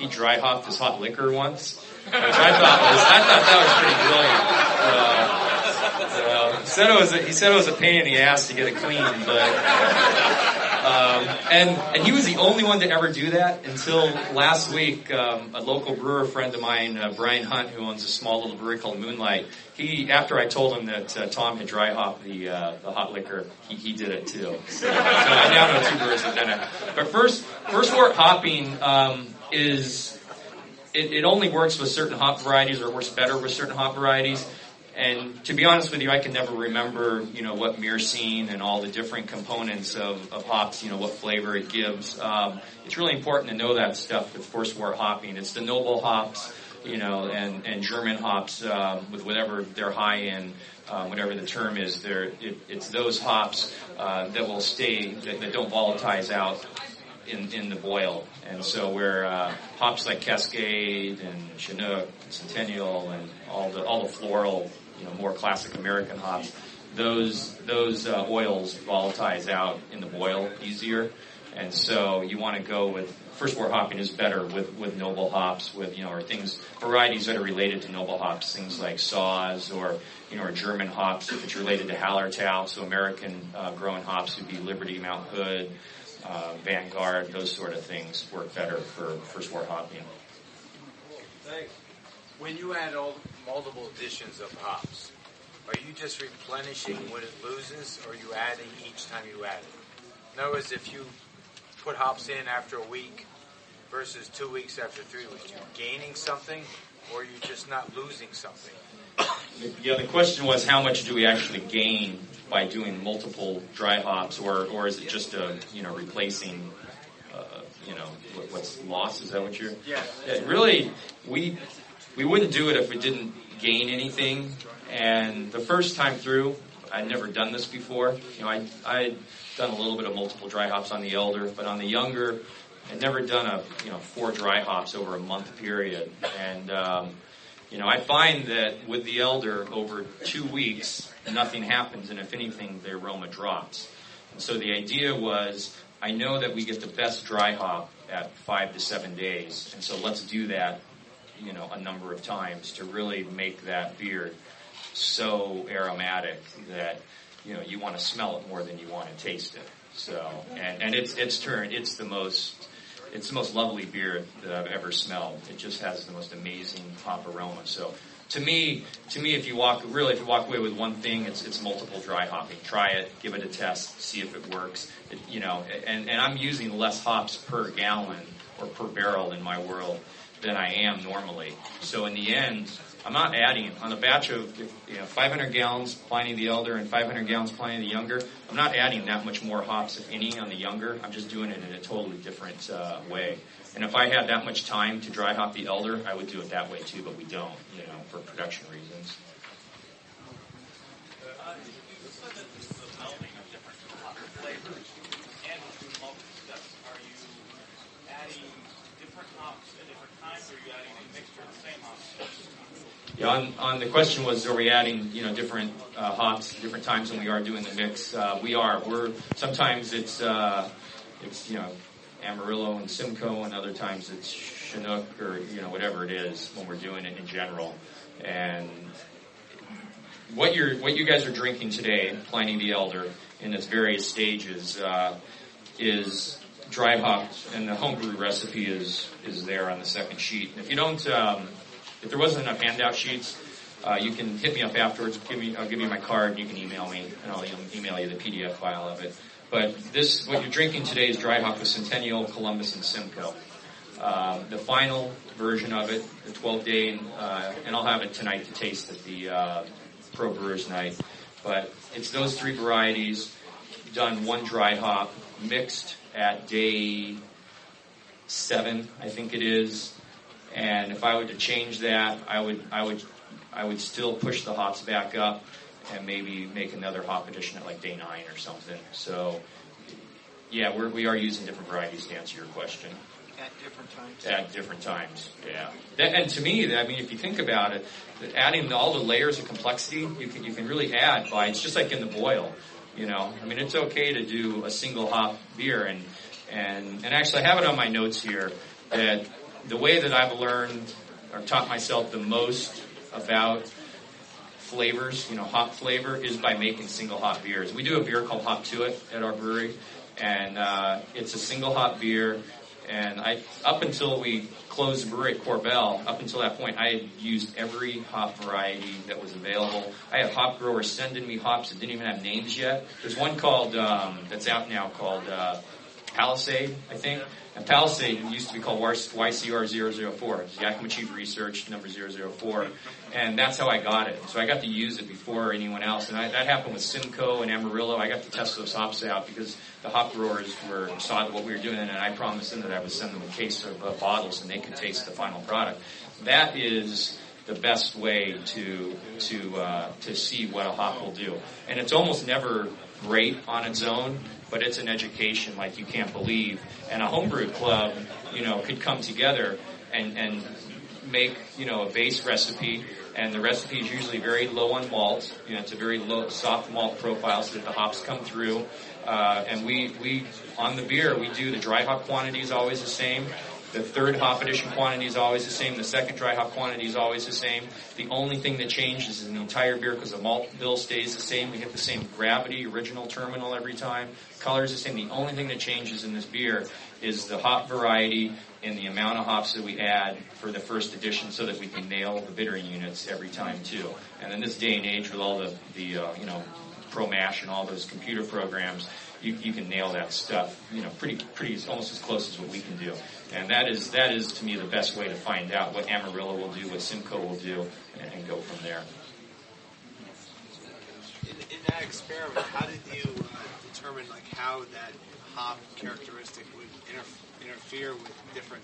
dry hopped his hot liquor once, which I thought that was pretty brilliant. He said it was a pain in the ass to get it clean, but. And he was the only one to ever do that until last week. A local brewer friend of mine, Brian Hunt, who owns a small little brewery called Moonlight, after I told him that Tom had dry hopped the hot liquor, he did it too. So I now know 2 brewers have done it. But first wort hopping is it only works with certain hop varieties, or it works better with certain hop varieties. And to be honest with you, I can never remember, what myrcene and all the different components of hops, what flavor it gives. It's really important to know that stuff with first wort hopping. It's the noble hops, and German hops, with whatever they're high in, whatever the term is. It's those hops that will stay, that don't volatilize out in the boil. And so where hops like Cascade and Chinook and Centennial and all the floral, more classic American hops, those oils volatilize out in the boil easier. And so you want to go with first wort hopping is better with noble hops, with or varieties that are related to noble hops, things like Saaz or German hops if it's related to Hallertau. So American grown hops would be Liberty, Mount Hood, Vanguard, those sort of things work better for first wort hopping. Thanks. When you add multiple additions of hops, are you just replenishing what it loses, or are you adding each time you add it? In other words, if you put hops in after a week versus 2 weeks after 3 weeks, you're gaining something, or are you just not losing something? Yeah, the question was how much do we actually gain by doing multiple dry hops, or is it just replacing what's lost. Is that what you're? Yeah. Really, we wouldn't do it if we didn't gain anything. And the first time through, I'd never done this before. I'd done a little bit of multiple dry hops on the elder, but on the younger, I'd never done 4 dry hops over a month period. And I find that with the elder, over 2 weeks, nothing happens, and if anything, the aroma drops. And so the idea was, I know that we get the best dry hop at 5 to 7 days, and so let's do that, a number of times to really make that beer so aromatic that, you want to smell it more than you want to taste it. So, and it's the most lovely beer that I've ever smelled. It just has the most amazing hop aroma. So, to me, if you walk away with one thing, it's multiple dry hopping. Try it, give it a test, see if it works. And I'm using less hops per gallon or per barrel in my world than I am normally. So in the end, I'm not adding on a batch of 500 gallons Pliny the Elder and 500 gallons Pliny the Younger. I'm not adding that much more hops, if any, on the Younger. I'm just doing it in a totally different way. And if I had that much time to dry hop the Elder, I would do it that way too, but we don't, for production reasons. Yeah, on the question was, are we adding, different hops, different times when we are doing the mix? We are. Sometimes it's Amarillo and Simcoe, and other times it's Chinook or whatever it is when we're doing it in general. And what you guys are drinking today, Pliny the Elder, in its various stages, is dry hopped, and the homebrew recipe is there on the second sheet. And if you don't. If there wasn't enough handout sheets, you can hit me up afterwards. I'll give you my card, and you can email me, and I'll email you the PDF file of it. But what you're drinking today is dry hop with Centennial, Columbus, and Simcoe. The final version of it, the 12th day, and I'll have it tonight to taste at the Pro Brewers Night. But it's those 3 varieties done 1 dry hop, mixed at day 7, I think it is. And if I were to change that, I would still push the hops back up and maybe make another hop addition at like day 9 or something. So, yeah, we are using different varieties to answer your question. At different times. At different times, yeah. And to me, if you think about it, adding all the layers of complexity, you can really add by. It's just like in the boil, it's okay to do a single hop beer, and actually I have it on my notes here that. The way that I've learned or taught myself the most about flavors, hop flavor, is by making single hop beers. We do a beer called Hop To It at our brewery, and it's a single hop beer. And up until we closed the brewery at Corbell, up until that point, I had used every hop variety that was available. I had hop growers sending me hops that didn't even have names yet. There's one called that's out now called Palisade, I think. And Palisade used to be called YCR004. It's Yakima Chief Research number 004. And that's how I got it. So I got to use it before anyone else. And that happened with Simcoe and Amarillo. I got to test those hops out because the hop growers saw what we were doing, and I promised them that I would send them a case of bottles and they could taste the final product. That is the best way to see what a hop will do. And it's almost never great on its own, but it's an education like you can't believe. And a homebrew club, could come together and make, a base recipe. And the recipe is usually very low on malt. It's a very low, soft malt profile so that the hops come through. And we on the beer, we do the dry hop quantity is always the same. The third hop addition quantity is always the same. The second dry hop quantity is always the same. The only thing that changes in the entire beer, because the malt bill stays the same, we get the same gravity, original terminal every time. Color is the same. The only thing that changes in this beer is the hop variety and the amount of hops that we add for the first edition so that we can nail the bittering units every time too. And in this day and age with all the Pro Mash and all those computer programs, you can nail that stuff, pretty almost as close as what we can do. And that is to me the best way to find out what Amarillo will do, what Simcoe will do, and go from there. In that experiment, how did you determine like how that hop characteristic would interfere with different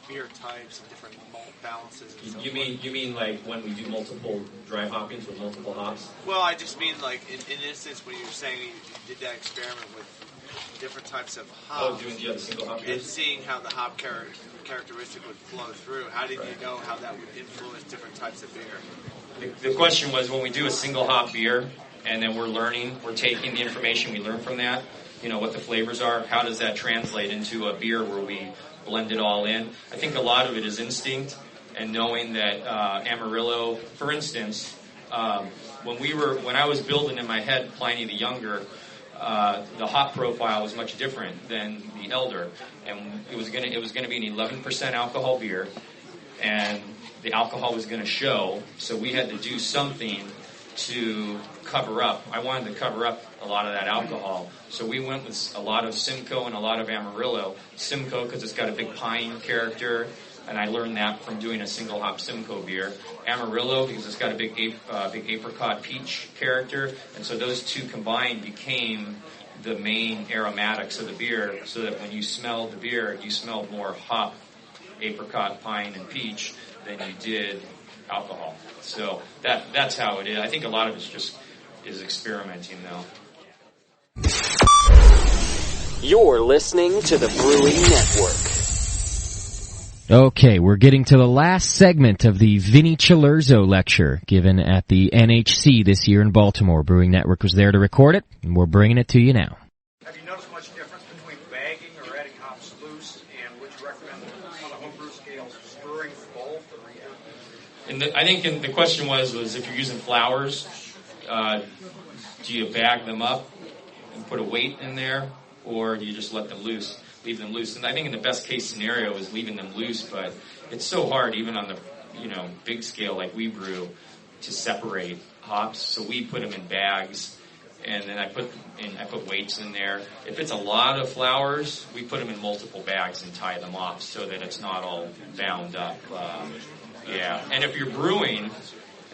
beer types and different malt balances and so You mean like when we do multiple dry hoppings with multiple hops? Well, I just mean like in instance when you're saying you did that experiment with different types of hops. Doing the single hop and beers? seeing how the hop characteristic would flow through. How did you know how that would influence different types of beer? The question was when we do a single hop beer and then we're taking the information we learned from that, what the flavors are, how does that translate into a beer where we blend it all in? I think a lot of it is instinct and knowing that Amarillo, for instance, when I was building in my head Pliny the Younger, the hop profile was much different than the Elder, and it was going to be an 11% alcohol beer, and the alcohol was going to show, so we had to do something to cover up. I wanted to cover up a lot of that alcohol, so we went with a lot of Simcoe and a lot of Amarillo. Simcoe because it's got a big pine character, and I learned that from doing a single hop Simcoe beer. Amarillo because it's got a big apricot peach character, and so those two combined became the main aromatics of the beer, so that when you smelled the beer, you smelled more hop, apricot, pine, and peach than you did alcohol. So that's how it is. I think a lot of it is experimenting though. You're listening to the Brewing Network. Okay, we're getting to the last segment of the Vinny Cilurzo lecture given at the NHC this year in Baltimore. Brewing Network was there to record it, and we're bringing it to you now. Have you noticed much difference between bagging or adding hops loose, and would you recommend on a homebrew scale stirring both? I think the question was if you're using flowers, do you bag them up and put a weight in there, or do you just leave them loose? And I think in the best case scenario is leaving them loose, but it's so hard even on the big scale like we brew to separate hops. So we put them in bags, and then I put weights in there. If it's a lot of flowers, we put them in multiple bags and tie them off so that it's not all bound up. And if you're brewing,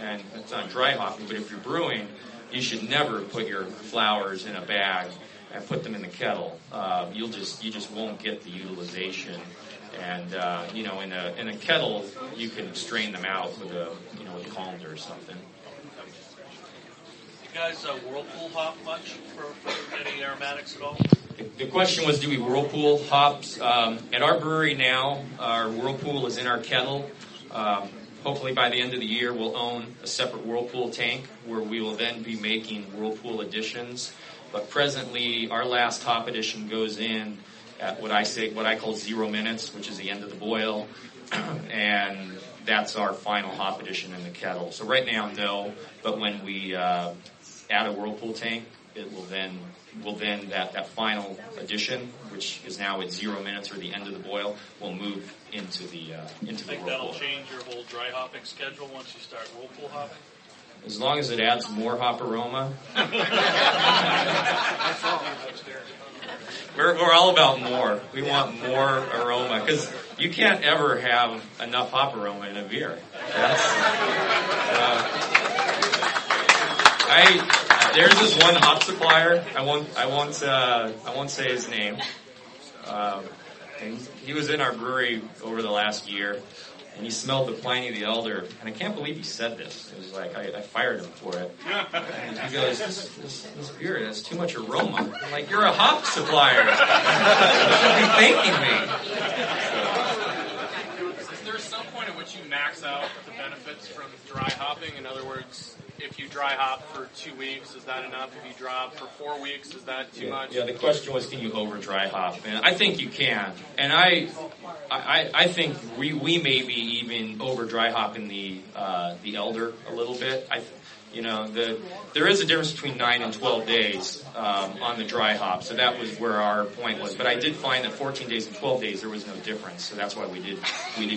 and it's not dry hopping, but if you're brewing, you should never put your flowers in a bag and put them in the kettle. You just won't get the utilization. And in a kettle, you can strain them out with a colander or something. You guys whirlpool hop much for any aromatics at all? The question was, do we whirlpool hops? At our brewery now, our whirlpool is in our kettle. Hopefully by the end of the year, we'll own a separate whirlpool tank where we will then be making whirlpool additions. But presently, our last hop addition goes in at what I call 0 minutes, which is the end of the boil, and that's our final hop addition in the kettle. So right now, no, but when we add a whirlpool tank, it will then that final addition, which is now at 0 minutes or the end of the boil, will move into the think whirlpool. That'll change your whole dry hopping schedule once you start whirlpool hopping? As long as it adds more hop aroma. We're all about more. We want more aroma because you can't ever have enough hop aroma in a beer. There's this one hop supplier. I won't say his name. And he was in our brewery over the last year. And he smelled the Pliny the Elder, and I can't believe he said this. It was like, I fired him for it. And he goes, this beer has too much aroma. I'm like, you're a hop supplier. You should be thanking me. Is there some point at which you max out the benefits from dry hopping? In other words, if you dry hop for 2 weeks, is that enough? If you dry hop for 4 weeks, is that too much? Yeah, the question was, can you over dry hop? And I think you can. And I think we may be even over dry hopping the Elder a little bit. There is a difference between 9 and 12 days on the dry hop, so that was where our point was. But I did find that 14 days and 12 days there was no difference, so that's why we did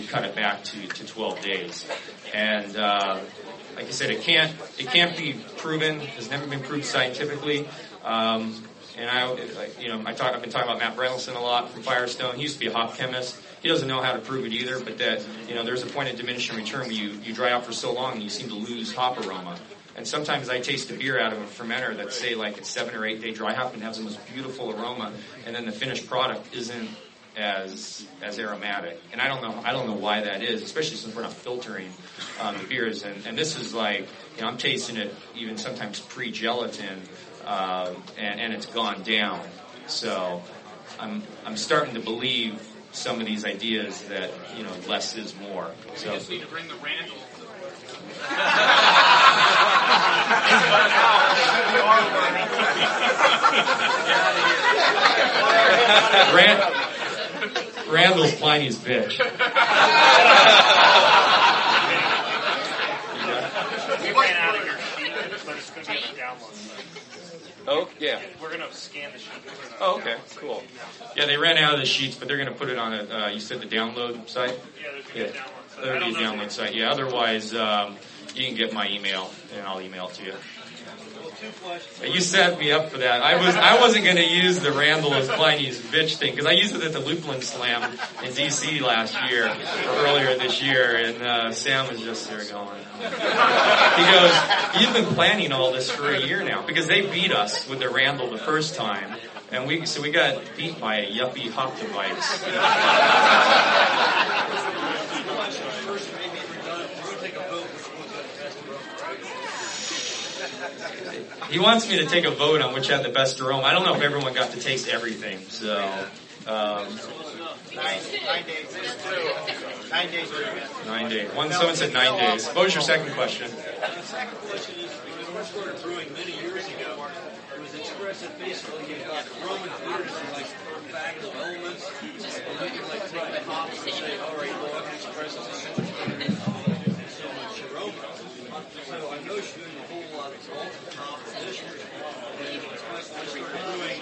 cut it back to 12 days. And like I said, it can't be proven. It's never been proved scientifically. And I've been talking about Matt Brennelson a lot from Firestone. He used to be a hop chemist. He doesn't know how to prove it either, but that there's a point of diminishing return when you dry out for so long and you seem to lose hop aroma. And sometimes I taste a beer out of a fermenter that's, say, like it's 7 or 8 day dry hop and has the most beautiful aroma, and then the finished product isn't as aromatic. And I don't know why that is, especially since we're not filtering the beers. And this is like, I'm tasting it even sometimes pre-gelatin, and it's gone down. So I'm starting to believe some of these ideas that, less is more. So You just need to bring the Randall. Randall's Pliny's bitch. We ran out of your sheet, but it's going to be on the download site. Oh, yeah. We're going to scan the sheet. Oh, okay, cool. Yeah, they ran out of the sheets, but they're going to put it on you said the download site? Yeah, there's going to be a download site. There'll be a download site. Yeah, otherwise, you can get my email, and I'll email it to you. You set me up for that. I wasn't going to use the Randall as Pliny's bitch thing, because I used it at the Lupulin Slam in D.C. last year, or earlier this year, and Sam was just there going. He goes, you've been planning all this for a year now, because they beat us with the Randall the first time, and we got beat by a yuppie hop device. He wants me to take a vote on which had the best aroma. I don't know if everyone got to taste everything, so. 9 days. 9 days. 9 days. Someone said 9 days. What was your second question? The second question is, when we first started brewing many years ago, it was expressed that basically you've got Roman beers and like a bag of elements, and you can like take the hops and say, all right, well, I can express this so much better and so much aroma. So I noticed you're doing a whole lot of multiple hop additions, and when I started brewing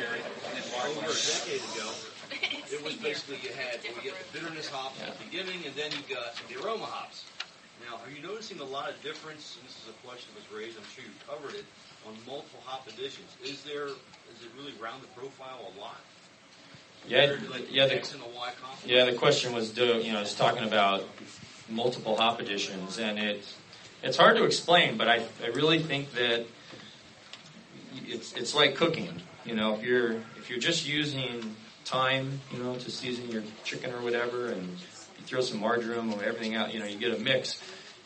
over a decade ago, it was basically you get the bitterness hops at the beginning, and then you got the aroma hops. Now, are you noticing a lot of difference? And this is a question that was raised. I'm sure you covered it on multiple hop additions. Is it really round the profile a lot? The question was, it's talking about multiple hop additions, and it's hard to explain, but I really think that it's like cooking. If you're just using thyme, to season your chicken or whatever, and you throw some marjoram or everything out, you get a mix,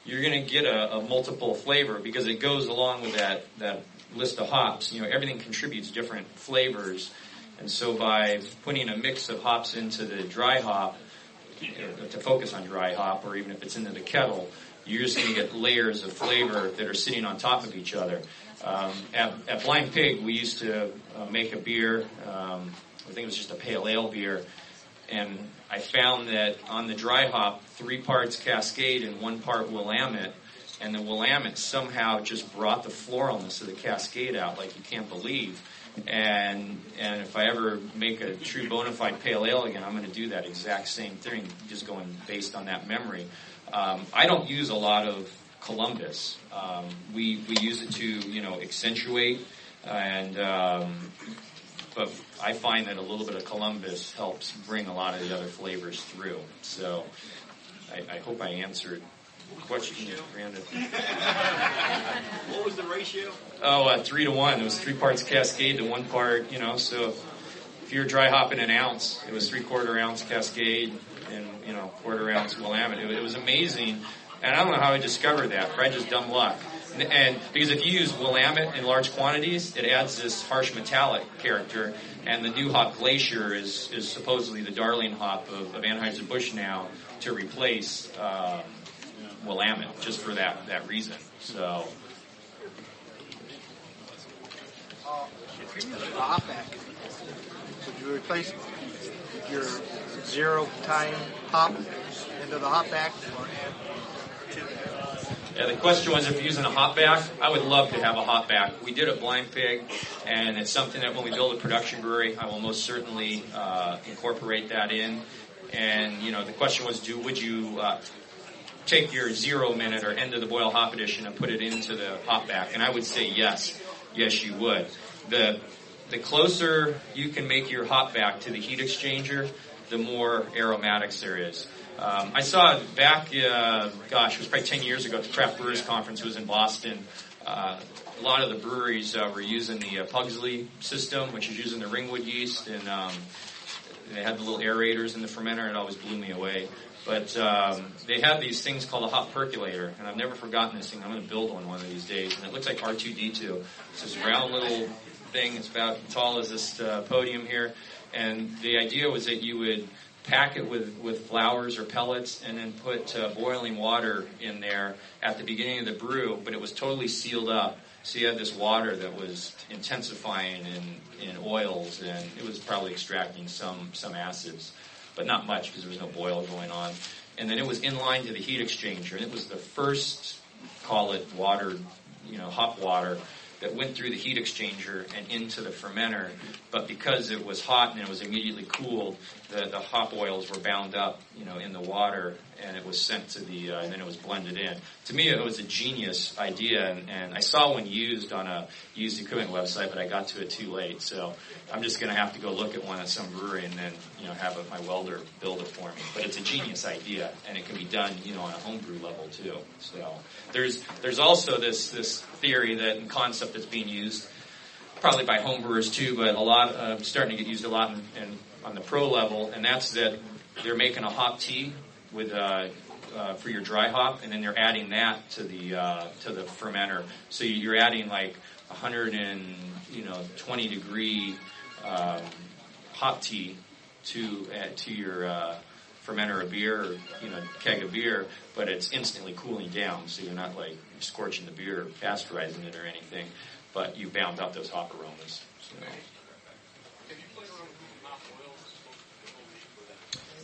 you're going to get a multiple flavor because it goes along with that list of hops. Everything contributes different flavors, and so by putting a mix of hops into the dry hop, to focus on dry hop, or even if it's into the kettle, you're just going to get layers of flavor that are sitting on top of each other. At Blind Pig, we used to make a beer, I think it was just a pale ale beer, and I found that on the dry hop, 3 parts Cascade and 1 part Willamette, and the Willamette somehow just brought the floralness of the Cascade out like you can't believe. And if I ever make a true bona fide pale ale again, I'm going to do that exact same thing, just going based on that memory. I don't use a lot of Columbus. We use it to accentuate, but I find that a little bit of Columbus helps bring a lot of the other flavors through. So I hope I answered the question, Brandon. What was the ratio? 3 to 1. It was 3 parts Cascade to 1 part, so if you're dry hopping an ounce, it was 3/4 ounce Cascade and, 1/4 ounce Willamette. It was amazing. And I don't know how I discovered that, right? Just dumb luck. And because if you use Willamette in large quantities, it adds this harsh metallic character. And the new hop Glacier is supposedly the darling hop of Anheuser-Busch now to replace Willamette, just for that reason. So. If you use a hop back, would you replace your 0 time hop into the hop back or add to that? Yeah, the question was if you're using a hop back. I would love to have a hop back. We did at Blind Pig, and it's something that when we build a production brewery, I will most certainly incorporate that in. And, the question was, would you take your 0 minute or end of the boil hop addition and put it into the hop back? And I would say yes. Yes, you would. The closer you can make your hop back to the heat exchanger, the more aromatics there is. I saw it back, it was probably 10 years ago at the Craft Brewers Conference. It was in Boston. a lot of the breweries were using the Pugsley system, which is using the Ringwood yeast, and they had the little aerators in the fermenter. It always blew me away. But they have these things called a hop percolator, and I've never forgotten this thing. I'm going to build one of these days, and it looks like R2-D2. It's this round little thing. It's about as tall as this podium here, and the idea was that you would pack it with flowers or pellets and then put boiling water in there at the beginning of the brew, but it was totally sealed up. So you had this water that was intensifying in oils, and it was probably extracting some acids, but not much because there was no boil going on. And then it was in line to the heat exchanger, and it was the first, call it water, hop water, that went through the heat exchanger and into the fermenter. But because it was hot and it was immediately cooled, the hop oils were bound up, in the water, and it was sent to and then it was blended in. To me, it was a genius idea, and I saw one used on a used equipment website, but I got to it too late. So I'm just going to have to go look at one at some brewery and then, have my welder build it for me. But it's a genius idea, and it can be done, on a homebrew level too. So there's also this theory that in concept that's being used, probably by homebrewers too, but a lot starting to get used a lot on the pro level, and that's that they're making a hop tea with for your dry hop, and then they're adding that to the fermenter. So you're adding like 120 degree hop tea to your fermenter of beer or keg of beer, but it's instantly cooling down, so you're not like scorching the beer or pasteurizing it or anything, but you bound up those hop aromas. So.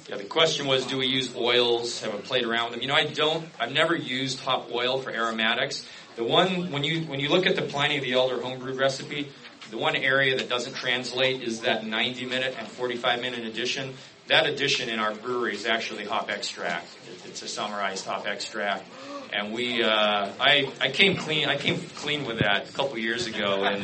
Yeah, the question was, do we use oils? Have I played around with them? I've never used hop oil for aromatics. The one, when you look at the Pliny the Elder homebrew recipe, the one area that doesn't translate is that 90-minute and 45-minute addition. That addition in our brewery is actually hop extract. It's a summarized hop extract. And I came clean with that a couple years ago, and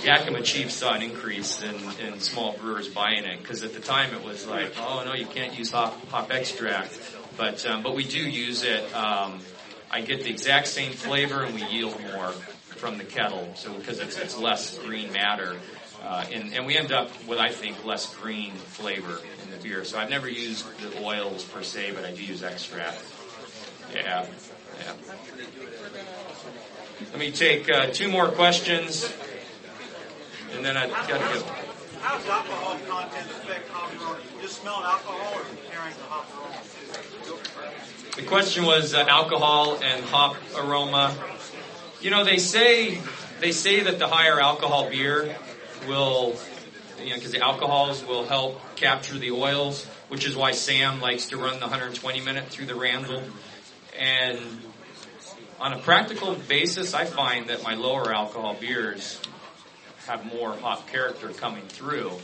Yakima Chief saw an increase in small brewers buying it, because at the time it was like, oh no, you can't use hop extract, but we do use it. I get the exact same flavor, and we yield more from the kettle, so because it's less green matter, and we end up with, I think, less green flavor in the beer. So I've never used the oils per se, but I do use extract. Yeah. Let me take 2 more questions, and then I've got to go. How does alcohol content affect hop aroma? Just smelling alcohol or comparing the hop aroma? The question was alcohol and hop aroma. They say that the higher alcohol beer will, because the alcohols will help capture the oils, which is why Sam likes to run the 120-minute through the Randall. And on a practical basis, I find that my lower alcohol beers have more hop character coming through.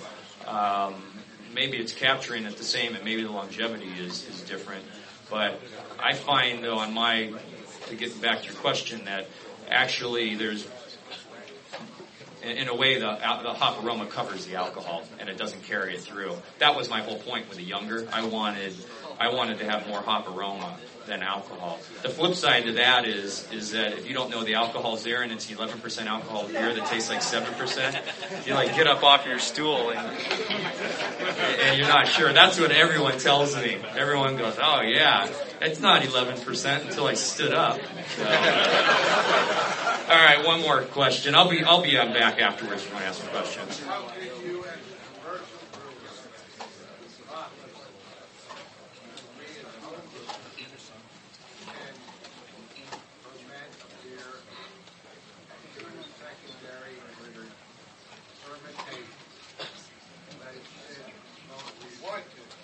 Maybe it's capturing it the same, and maybe the longevity is different. But I find, though, to get back to your question, that actually there's, in a way, the hop aroma covers the alcohol, and it doesn't carry it through. That was my whole point with the younger. I wanted to have more hop aroma than alcohol. The flip side to that is that if you don't know the alcohol's there and it's 11% alcohol beer that tastes like 7%, you get up off your stool and you're not sure. That's what everyone tells me. Everyone goes, oh yeah, it's not 11% until I stood up. So. All right, one more question. I'll be back afterwards if you want to ask some questions.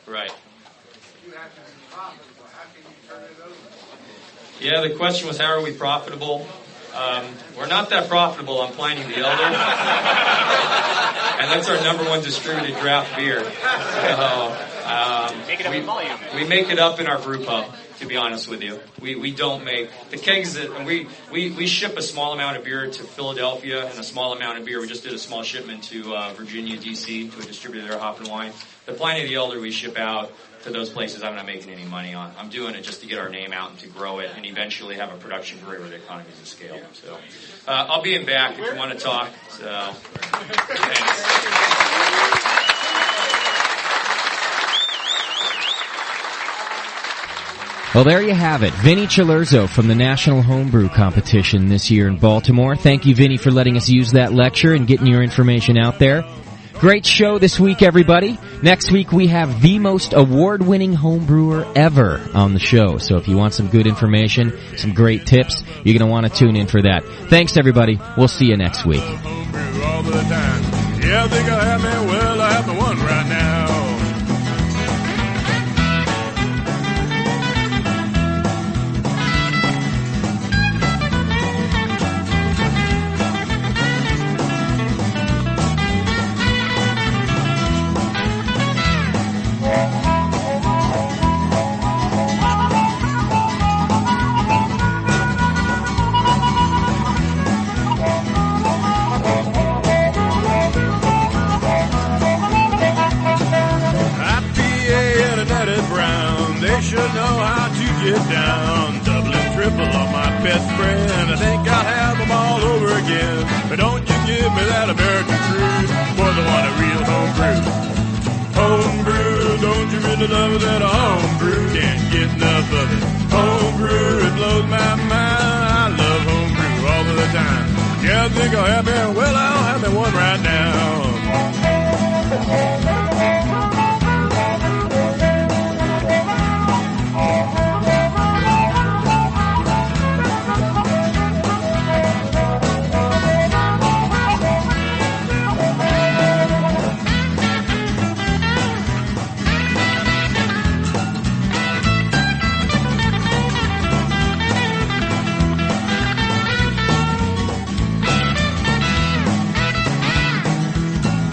Right. Yeah, the question was, how are we profitable? We're not that profitable on Pliny the Elder. And that's our number 1 distributed draft beer. So, Make it up in volume. We make it up in our brew pub, to be honest with you. We don't make the kegs that we ship a small amount of beer to Philadelphia and a small amount of beer. We just did a small shipment to Virginia, D.C. to a distributor there, Hop and Wine. The Pliny of the Elder we ship out to those places I'm not making any money on. I'm doing it just to get our name out and to grow it and eventually have a production career with economies of scale. So I'll be in back if you want to talk. So thanks. Well, there you have it. Vinny Cilurzo from the National Homebrew Competition this year in Baltimore. Thank you, Vinny, for letting us use that lecture and getting your information out there. Great show this week, everybody. Next week, we have the most award-winning homebrewer ever on the show. So if you want some good information, some great tips, you're going to want to tune in for that. Thanks, everybody. We'll see you next week. All the time. Yeah, I think I have me. Well, I have the one right now. Get down, double and triple on my best friend. I think I'll have them all over again. But don't you give me that American crude, boys, I want a real homebrew. Homebrew, don't you really love that homebrew? Can't get enough of it. Homebrew, it blows my mind. I love homebrew all of the time. Yeah, I think I'll have me, well, I'll have me one right now.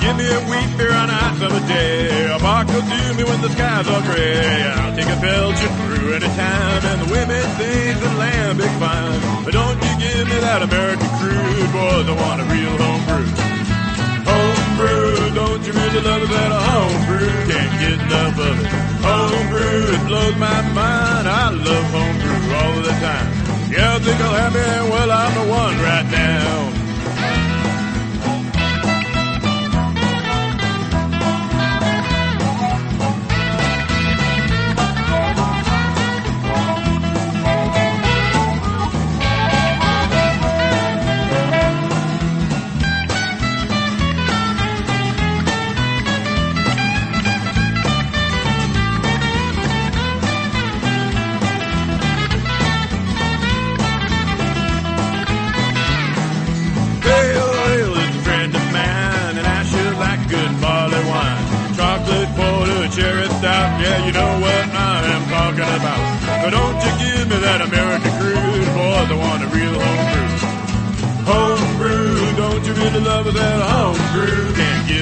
Give me a wheat beer on a hot summer day. A bark will do me when the skies are gray. I'll take a Belgian brew anytime, and the women sing the lambic fine. But don't you give me that American crude, boys, I want a real homebrew. Homebrew, don't you really love that homebrew? Can't get enough of it. Homebrew, it blows my mind. I love homebrew all of the time. Yeah, I think I'll have me, well, I'm the one right now. Cherry stout, yeah, you know what I am talking about. But don't you give me that American crude, boys, I want a real homebrew. Homebrew, don't you really love that homebrew? Can't get